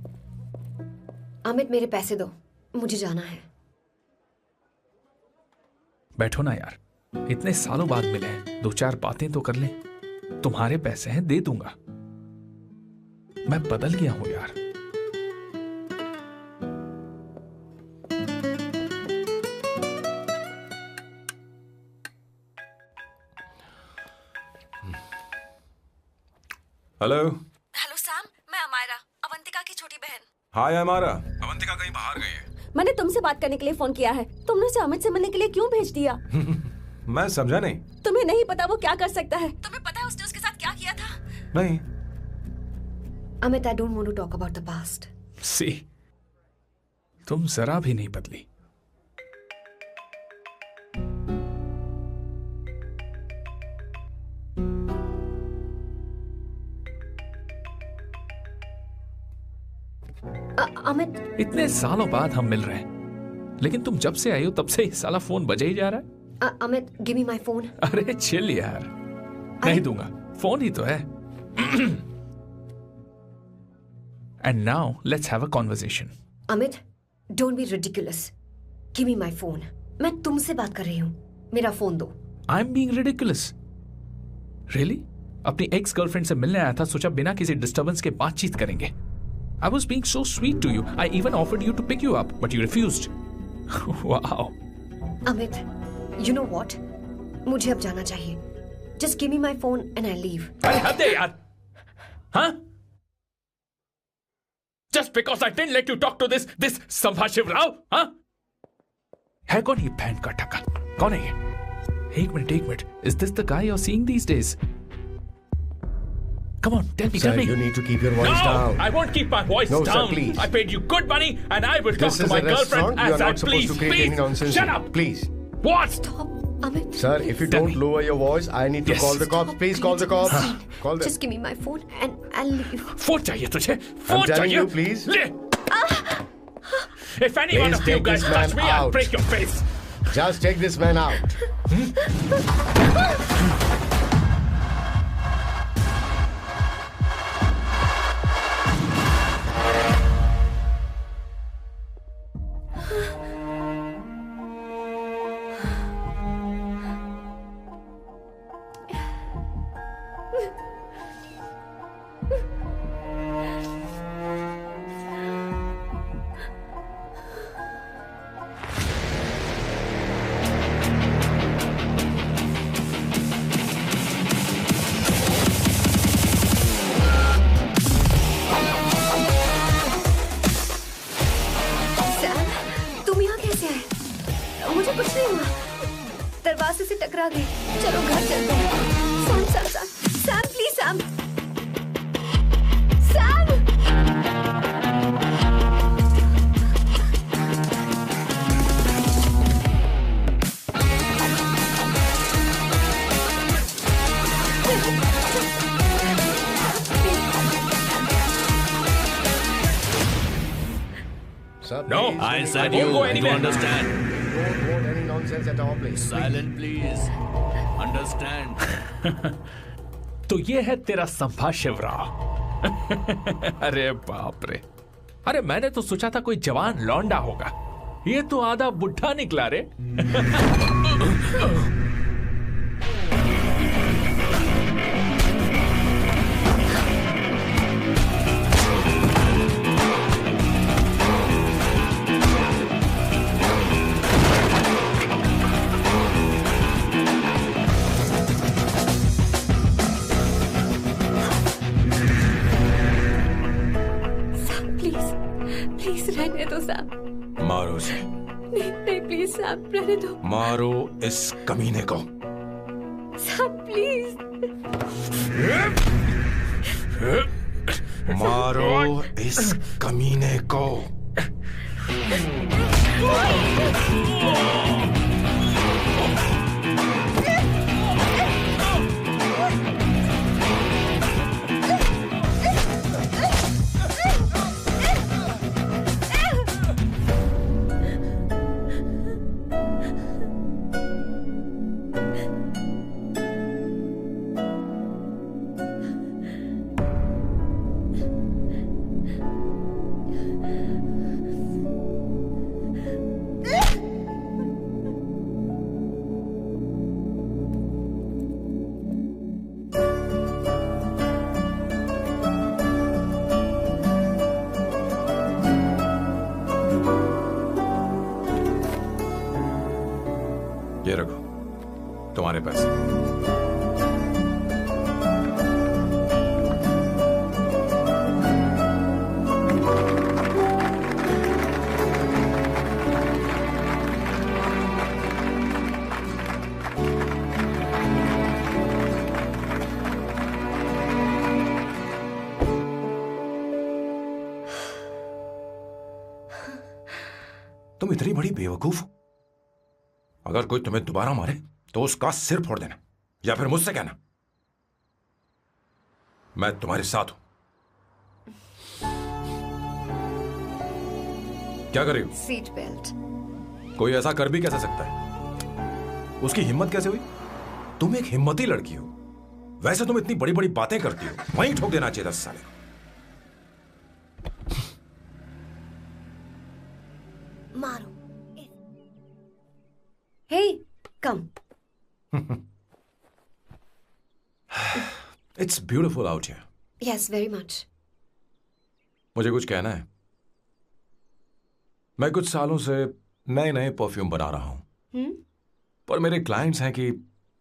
Amit, मेरे पैसे दो, मुझे जाना है। बैठो ना यार, इतने सालों बाद मिले हैं, 2-4 बातें तो कर लें। तुम्हारे पैसे हैं, दे दूंगा। मैं बदल गया हूं यार। हेलो सैम, मैं अमायरा, अवंतिका की छोटी बहन। हाय अमायरा। अवंतिका कहीं बाहर गई है। मैंने तुमसे बात करने के लिए फोन किया है। तुमने उसे अमित से मिलने के लिए क्यों भेज दिया? मैं समझा नहीं। तुम्हें नहीं पता वो क्या कर सकता है? तुम्हें पता है उसने उसके साथ क्या किया था? नहीं। Amit, I don't want to talk about the past. See, तुम जरा भी नहीं बदली। अमित, इतने सालों बाद हम मिल रहे हैं, लेकिन तुम जब से आई हो तब से ही साला फोन बजे ही जा रहा है। Amit, give me my phone. अरे चिल यार, नहीं दूंगा, फोन ही तो है। And now let's have a conversation. Amit, don't be ridiculous. Give me my phone. मैं तुमसे बात कर रही हूँ, मेरा फोन दो। I am being ridiculous? Really? अपनी एक्स गर्लफ्रेंड से मिलने आया था, सोचा बिना किसी डिस्टर्बेंस के बातचीत करेंगे। I was being so sweet to you. I even offered you to pick you up, but you refused. Wow. Amit, you know what? मुझे अब जाना चाहिए. Just give me my phone and I leave. अरे हद है यार. Huh? Just because I didn't let you talk to this संभाशिव Rao, huh? है कौन ये बैंड का टक्का? कौन है ये? एक minute. Is this the guy you're seeing these days? Come on, tell me. Sir, you need to keep your voice down. I won't keep my voice No, down. sir, please. I paid you good money and I will talk This to is my a restaurant. girlfriend You are as I not supposed to create any nonsense. Shut up. Please. What? Stop, Amit. Sir, if you don't lower your voice, I need to call the cops. Please call the cops. Call them. Just give me my phone and I'll leave. Phone चाहिए तुझे? I'm Phone telling चाहिए? you, please. ले. If any one Please of you take guys this touch man me, I'll out. break your face. Just take this man out. मुझे कुछ नहीं हुआ. दरवाजे से टकरा गई. चलो घर चलते हैं. Sam please Sam. Sir, No, please, I please, said I won't you. go You anywhere. understand? don't want any nonsense at all, please. Silent, please. Understand? तो ये है तेरा संभाशिव राव. अरे बाप रे. अरे मैंने तो सोचा था कोई जवान लौंडा होगा. ये तो आधा बुढ़ा निकला रे. प्लीज रहने दो सैम. मारो उसे. नहीं प्लीज सैम रहने दो. मारो इस कमीने को. Sam please. मारो इस कमीने को. ये रखो तुम्हारे पैसे. तुम इतनी बड़ी बेवकूफ हो. अगर कोई तुम्हें दोबारा मारे तो उसका सिर फोड़ देना या फिर मुझसे कहना. मैं तुम्हारे साथ हूं. क्या कर रही हो? Seat belt. कोई ऐसा कर भी कैसे सकता है? उसकी हिम्मत कैसे हुई? तुम एक हिम्मती लड़की हो. वैसे तुम इतनी बड़ी बड़ी बातें करती हो. वहीं ठोक देना चाहिए 10 साल. मारो. Hey, come. It's beautiful out here. Yes, very much. मुझे कुछ कहना है। मैं कुछ सालों से नए नए परफ्यूम बना रहा हूं, पर मेरे क्लाइंट्स हैं कि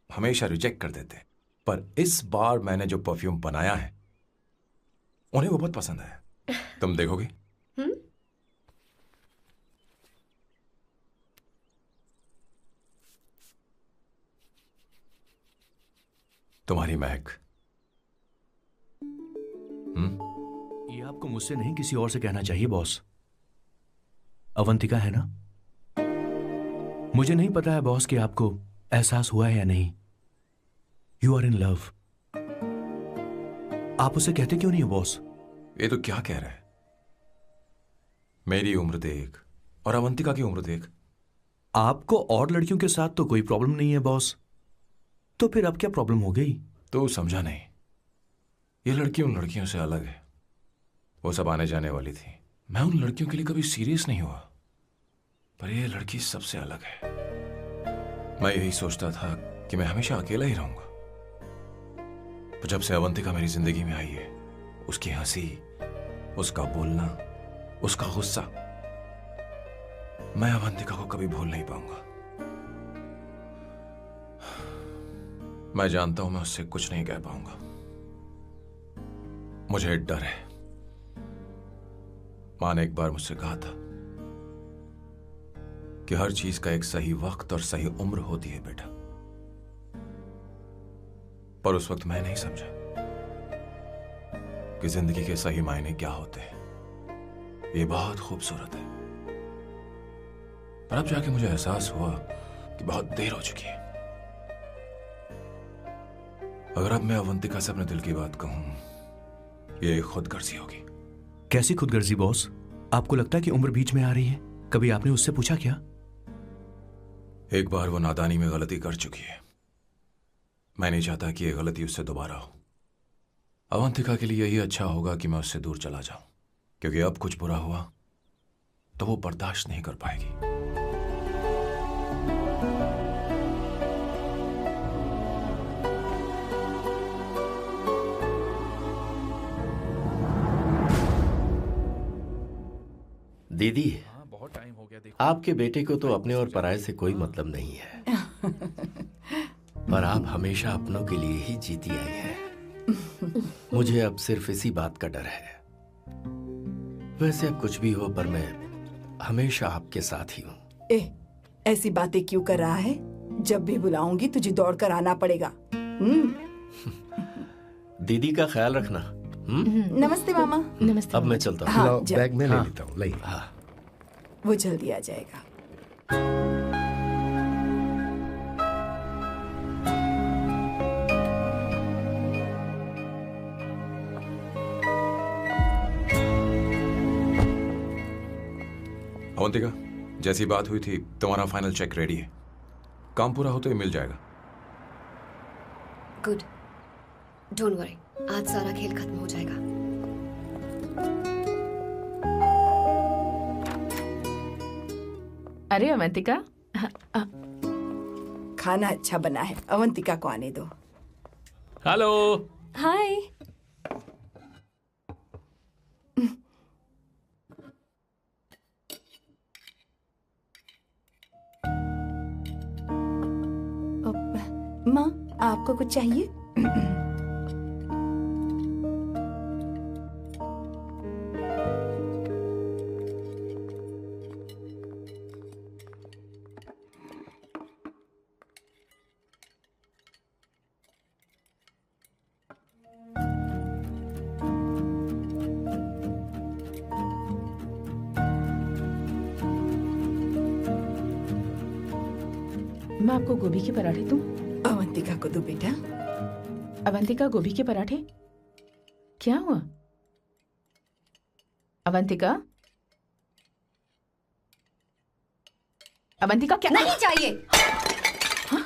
हमेशा रिजेक्ट कर देते। पर इस बार मैंने जो परफ्यूम बनाया है उन्हें वो बहुत पसंद है। तुम देखोगी? तुम्हारी महक। ये आपको मुझसे नहीं किसी और से कहना चाहिए बॉस। अवंतिका है ना? मुझे नहीं पता है बॉस कि आपको एहसास हुआ है या नहीं। You are in love. आप उसे कहते क्यों नहीं हो बॉस? ये तो क्या कह रहा है? मेरी उम्र देख और अवंतिका की उम्र देख। आपको और लड़कियों के साथ तो कोई प्रॉब्लम नहीं है बॉस, तो फिर अब क्या प्रॉब्लम हो गई? तो समझा नहीं। ये लड़की उन लड़कियों से अलग है। वो सब आने जाने वाली थी। मैं उन लड़कियों के लिए कभी सीरियस नहीं हुआ, पर ये लड़की सबसे अलग है। मैं यही सोचता था कि मैं हमेशा अकेला ही रहूंगा, पर जब से अवंतिका मेरी जिंदगी में आई है, उसकी हंसी, उसका बोलना, उसका गुस्सा, मैं अवंतिका को कभी भूल नहीं पाऊंगा। मैं जानता हूं मैं उससे कुछ नहीं कह पाऊंगा। मुझे डर है। मां ने एक बार मुझसे कहा था कि हर चीज का एक सही वक्त और सही उम्र होती है बेटा, पर उस वक्त मैं नहीं समझा कि जिंदगी के सही मायने क्या होते हैं। ये बहुत खूबसूरत है, पर अब जाके मुझे एहसास हुआ कि बहुत देर हो चुकी है। अगर अब मैं अवंतिका से अपने दिल की बात कहूं, ये खुदगर्जी होगी। कैसी खुदगर्जी बॉस? आपको लगता है कि उम्र बीच में आ रही है? कभी आपने उससे पूछा क्या? एक बार वो नादानी में गलती कर चुकी है। मैं नहीं चाहता कि ये गलती उससे दोबारा हो। अवंतिका के लिए यही अच्छा होगा कि मैं उससे दूर चला जाऊं, क्योंकि अब कुछ बुरा हुआ तो वो बर्दाश्त नहीं कर पाएगी। दीदी, बहुत टाइम हो गया। देखो, आपके बेटे को तो अपने और पराये से कोई मतलब नहीं है, पर आप हमेशा अपनों के लिए ही जीती आई हैं। मुझे अब सिर्फ इसी बात का डर है। वैसे अब कुछ भी हो, पर मैं हमेशा आपके साथ ही हूँ। ऐसी बातें क्यों कर रहा है? जब भी बुलाऊंगी तुझे दौड़कर आना पड़ेगा। दीदी का ख्याल रखना। नमस्ते मामा। नमस्ते। अब मैं चलता हूँ। हाँ, बैग में ले लेता हूँ। लाइए। हाँ, वो जल्दी आ जाएगा। अवंतिका, जैसी बात हुई थी तुम्हारा फाइनल चेक रेडी है। काम पूरा हो तो ये मिल जाएगा। गुड, डोंट वरी, आज सारा खेल खत्म हो जाएगा। अरे अवंतिका, खाना अच्छा बना है। अवंतिका को आने दो। हेलो। हाय। माँ, आपको कुछ चाहिए? मैं आपको गोभी के पराठे दूं? अवंतिका को दो बेटा। अवंतिका, गोभी के पराठे? क्या हुआ अवंतिका? अवंतिका क्या? नहीं चाहिए। हाँ?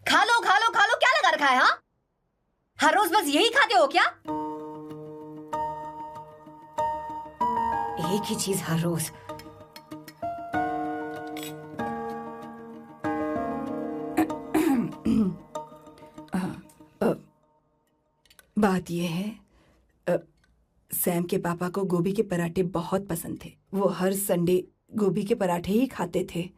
खा लो खा लो खा लो, क्या लगा रखा है? हाँ, हर रोज बस यही खाते हो क्या? एक ही चीज हर रोज। बात यह है, सैम के पापा को गोभी के पराठे बहुत पसंद थे। वो हर संडे गोभी के पराठे ही खाते थे।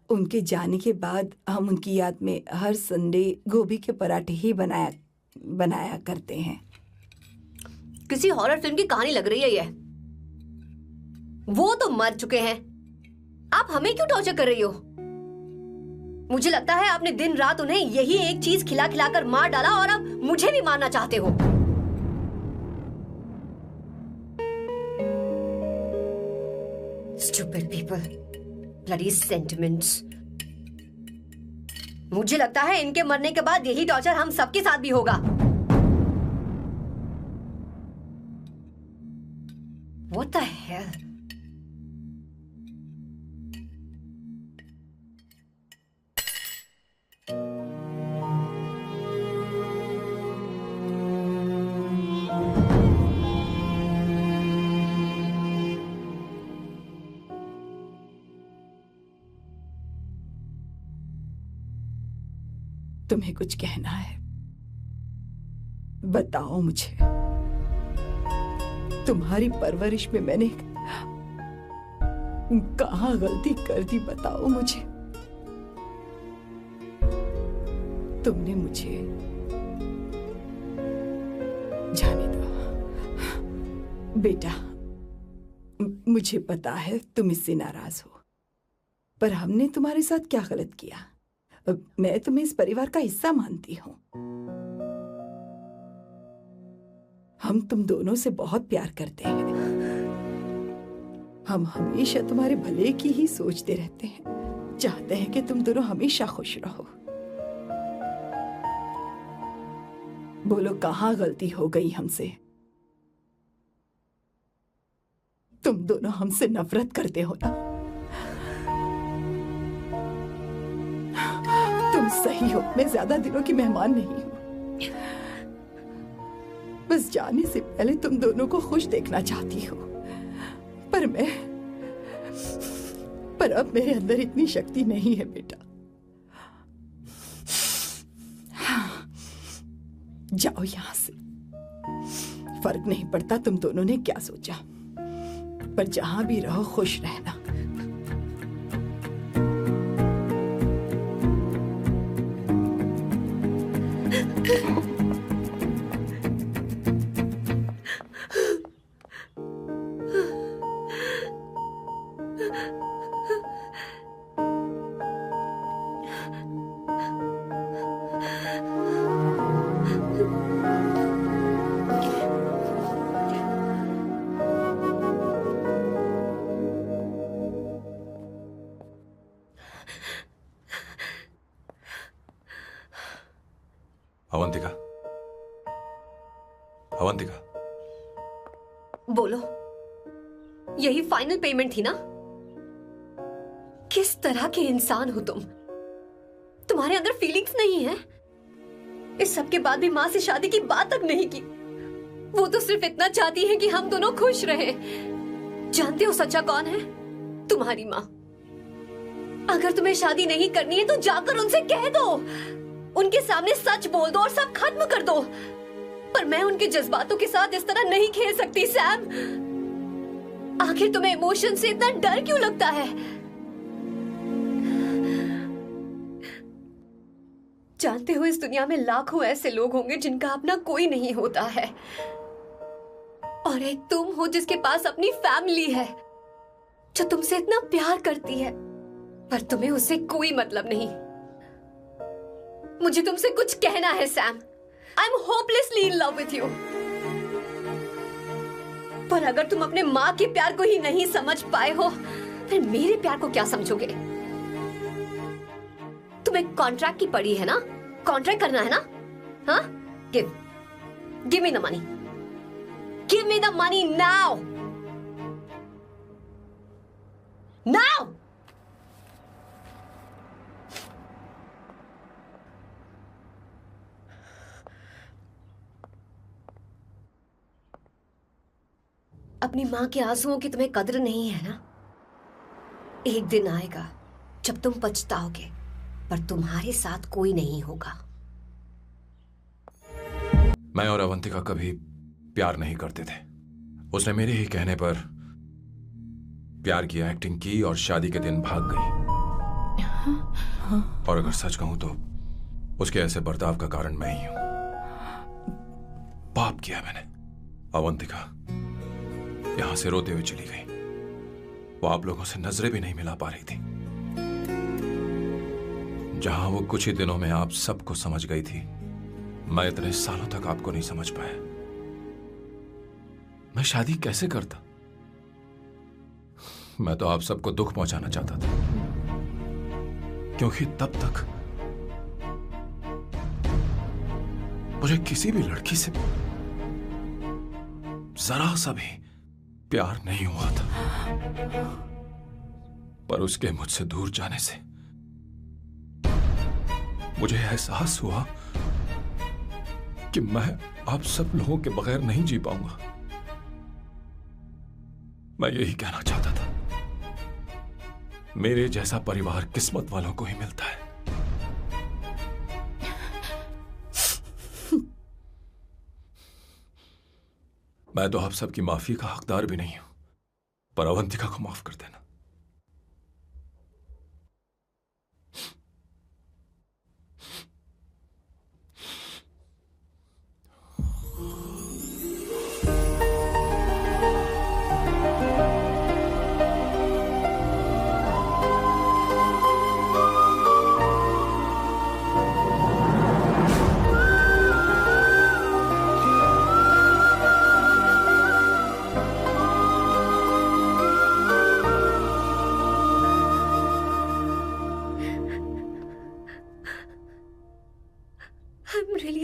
उनके जाने के बाद हम उनकी याद में हर संडे गोभी के पराठे ही बनाया करते हैं। किसी हॉरर फिल्म की कहानी लग रही है ये। वो तो मर चुके हैं, आप हमें क्यों टॉर्चर कर रही हो? मुझे लगता है आपने दिन रात उन्हें यही एक चीज खिला खिला कर मार डाला और अब मुझे भी मारना चाहते हो। Stupid people, bloody sentiments. मुझे लगता है इनके मरने के बाद यही टॉर्चर हम सबके साथ भी होगा। What the hell? तुम्हें कुछ कहना है? बताओ मुझे। तुम्हारी परवरिश में मैंने कहाँ गलती कर दी, बताओ मुझे। तुमने मुझे जाने दो बेटा। मुझे पता है तुम इससे नाराज हो, पर हमने तुम्हारे साथ क्या गलत किया? मैं तुम्हें इस परिवार का हिस्सा मानती हूँ। हम तुम दोनों से बहुत प्यार करते हैं। हम हमेशा तुम्हारे भले की ही सोचते रहते हैं, चाहते हैं कि तुम दोनों हमेशा खुश रहो। बोलो कहाँ गलती हो गई हमसे? तुम दोनों हमसे नफरत करते हो ना? तुम सही हो, मैं ज्यादा दिनों की मेहमान नहीं हूं। बस जाने से पहले तुम दोनों को खुश देखना चाहती हूँ, पर अब मेरे अंदर इतनी शक्ति नहीं है बेटा। जाओ यहां से। फर्क नहीं पड़ता तुम दोनों ने क्या सोचा, पर जहां भी रहो खुश रहना। अवंतिका, बोलो, यही फाइनल पेमेंट थी ना? किस तरह के इंसान हो तुम? तुम्हारे अंदर फीलिंग्स नहीं है? इस सब के बाद भी माँ से शादी की बात तक नहीं की। वो तो सिर्फ इतना चाहती है कि हम दोनों खुश रहें। जानते हो सच्चा कौन है? तुम्हारी माँ। अगर तुम्हें शादी नहीं करनी है तो जाकर उनसे कह दो, उनके सामने सच बोल दो और सब खत्म कर दो। पर मैं उनके जज्बातों के साथ इस तरह नहीं खेल सकती सैम। आखिर तुम्हें इमोशन से इतना डर क्यों लगता है? जानते हो इस दुनिया में लाखों ऐसे लोग होंगे जिनका अपना कोई नहीं होता है, और एक तुम हो जिसके पास अपनी फैमिली है जो तुमसे इतना प्यार करती है, पर तुम्हें उससे कोई मतलब नहीं। मुझे तुमसे कुछ कहना है Sam. I'm hopelessly in love with you. पर अगर तुम अपने माँ के प्यार को ही नहीं समझ पाए हो, फिर मेरे प्यार को क्या समझोगे? तुम्हें कॉन्ट्रैक्ट की पड़ी है ना? कॉन्ट्रैक्ट करना है ना? हाँ? Give me the money. Give me the money now. Now. अपनी माँ के आंसुओं की तुम्हें कदर नहीं है ना? एक दिन आएगा जब तुम पछताओगे, पर तुम्हारे साथ कोई नहीं होगा। मैं और अवंतिका कभी प्यार नहीं करते थे। उसने मेरे ही कहने पर प्यार की एक्टिंग की और शादी के दिन भाग गई। और अगर सच कहूं तो उसके ऐसे बर्ताव का कारण मैं ही हूं। पाप किया मैंने। अवंतिका यहां से रोते हुए चली गई। वो आप लोगों से नजरें भी नहीं मिला पा रही थी। जहां वो कुछ ही दिनों में आप सबको समझ गई थी, मैं इतने सालों तक आपको नहीं समझ पाया। मैं शादी कैसे करता? मैं तो आप सबको दुख पहुंचाना चाहता था, क्योंकि तब तक मुझे किसी भी लड़की से जरा सा भी प्यार नहीं हुआ था। पर उसके मुझसे दूर जाने से मुझे एहसास हुआ कि मैं आप सब लोगों के बगैर नहीं जी पाऊंगा। मैं यही कहना चाहता था, मेरे जैसा परिवार किस्मत वालों को ही मिलता है। मैं तो आप सबकी माफी का हकदार भी नहीं हूं, पर अवंतिका को माफ कर देना।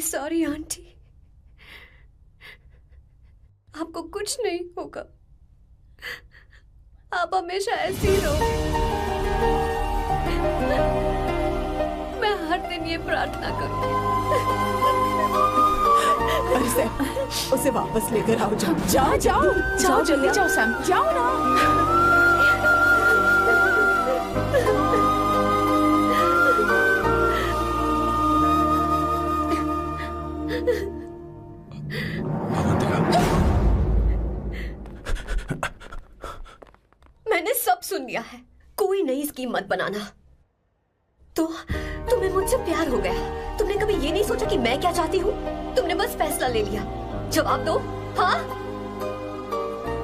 सॉरी आंटी, आपको कुछ नहीं होगा। आप हमेशा ऐसी ही रहो। मैं हर दिन ये प्रार्थना करूंगी। अरे सैम, उसे वापस लेकर आओ। जाओ जाओ जाओ जाओ जल्दी जाओ सैम, जाओ ना। मैंने सब सुन लिया है। कोई नई स्कीम मत बनाना। तो तुम्हें मुझसे प्यार हो गया। तुमने कभी ये नहीं सोचा कि मैं क्या चाहती हूँ? तुमने बस फैसला ले लिया। जवाब दो। हाँ?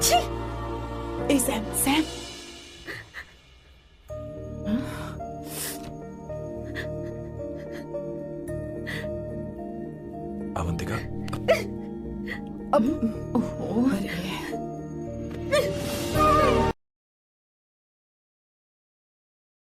छी! ए सैम, सैम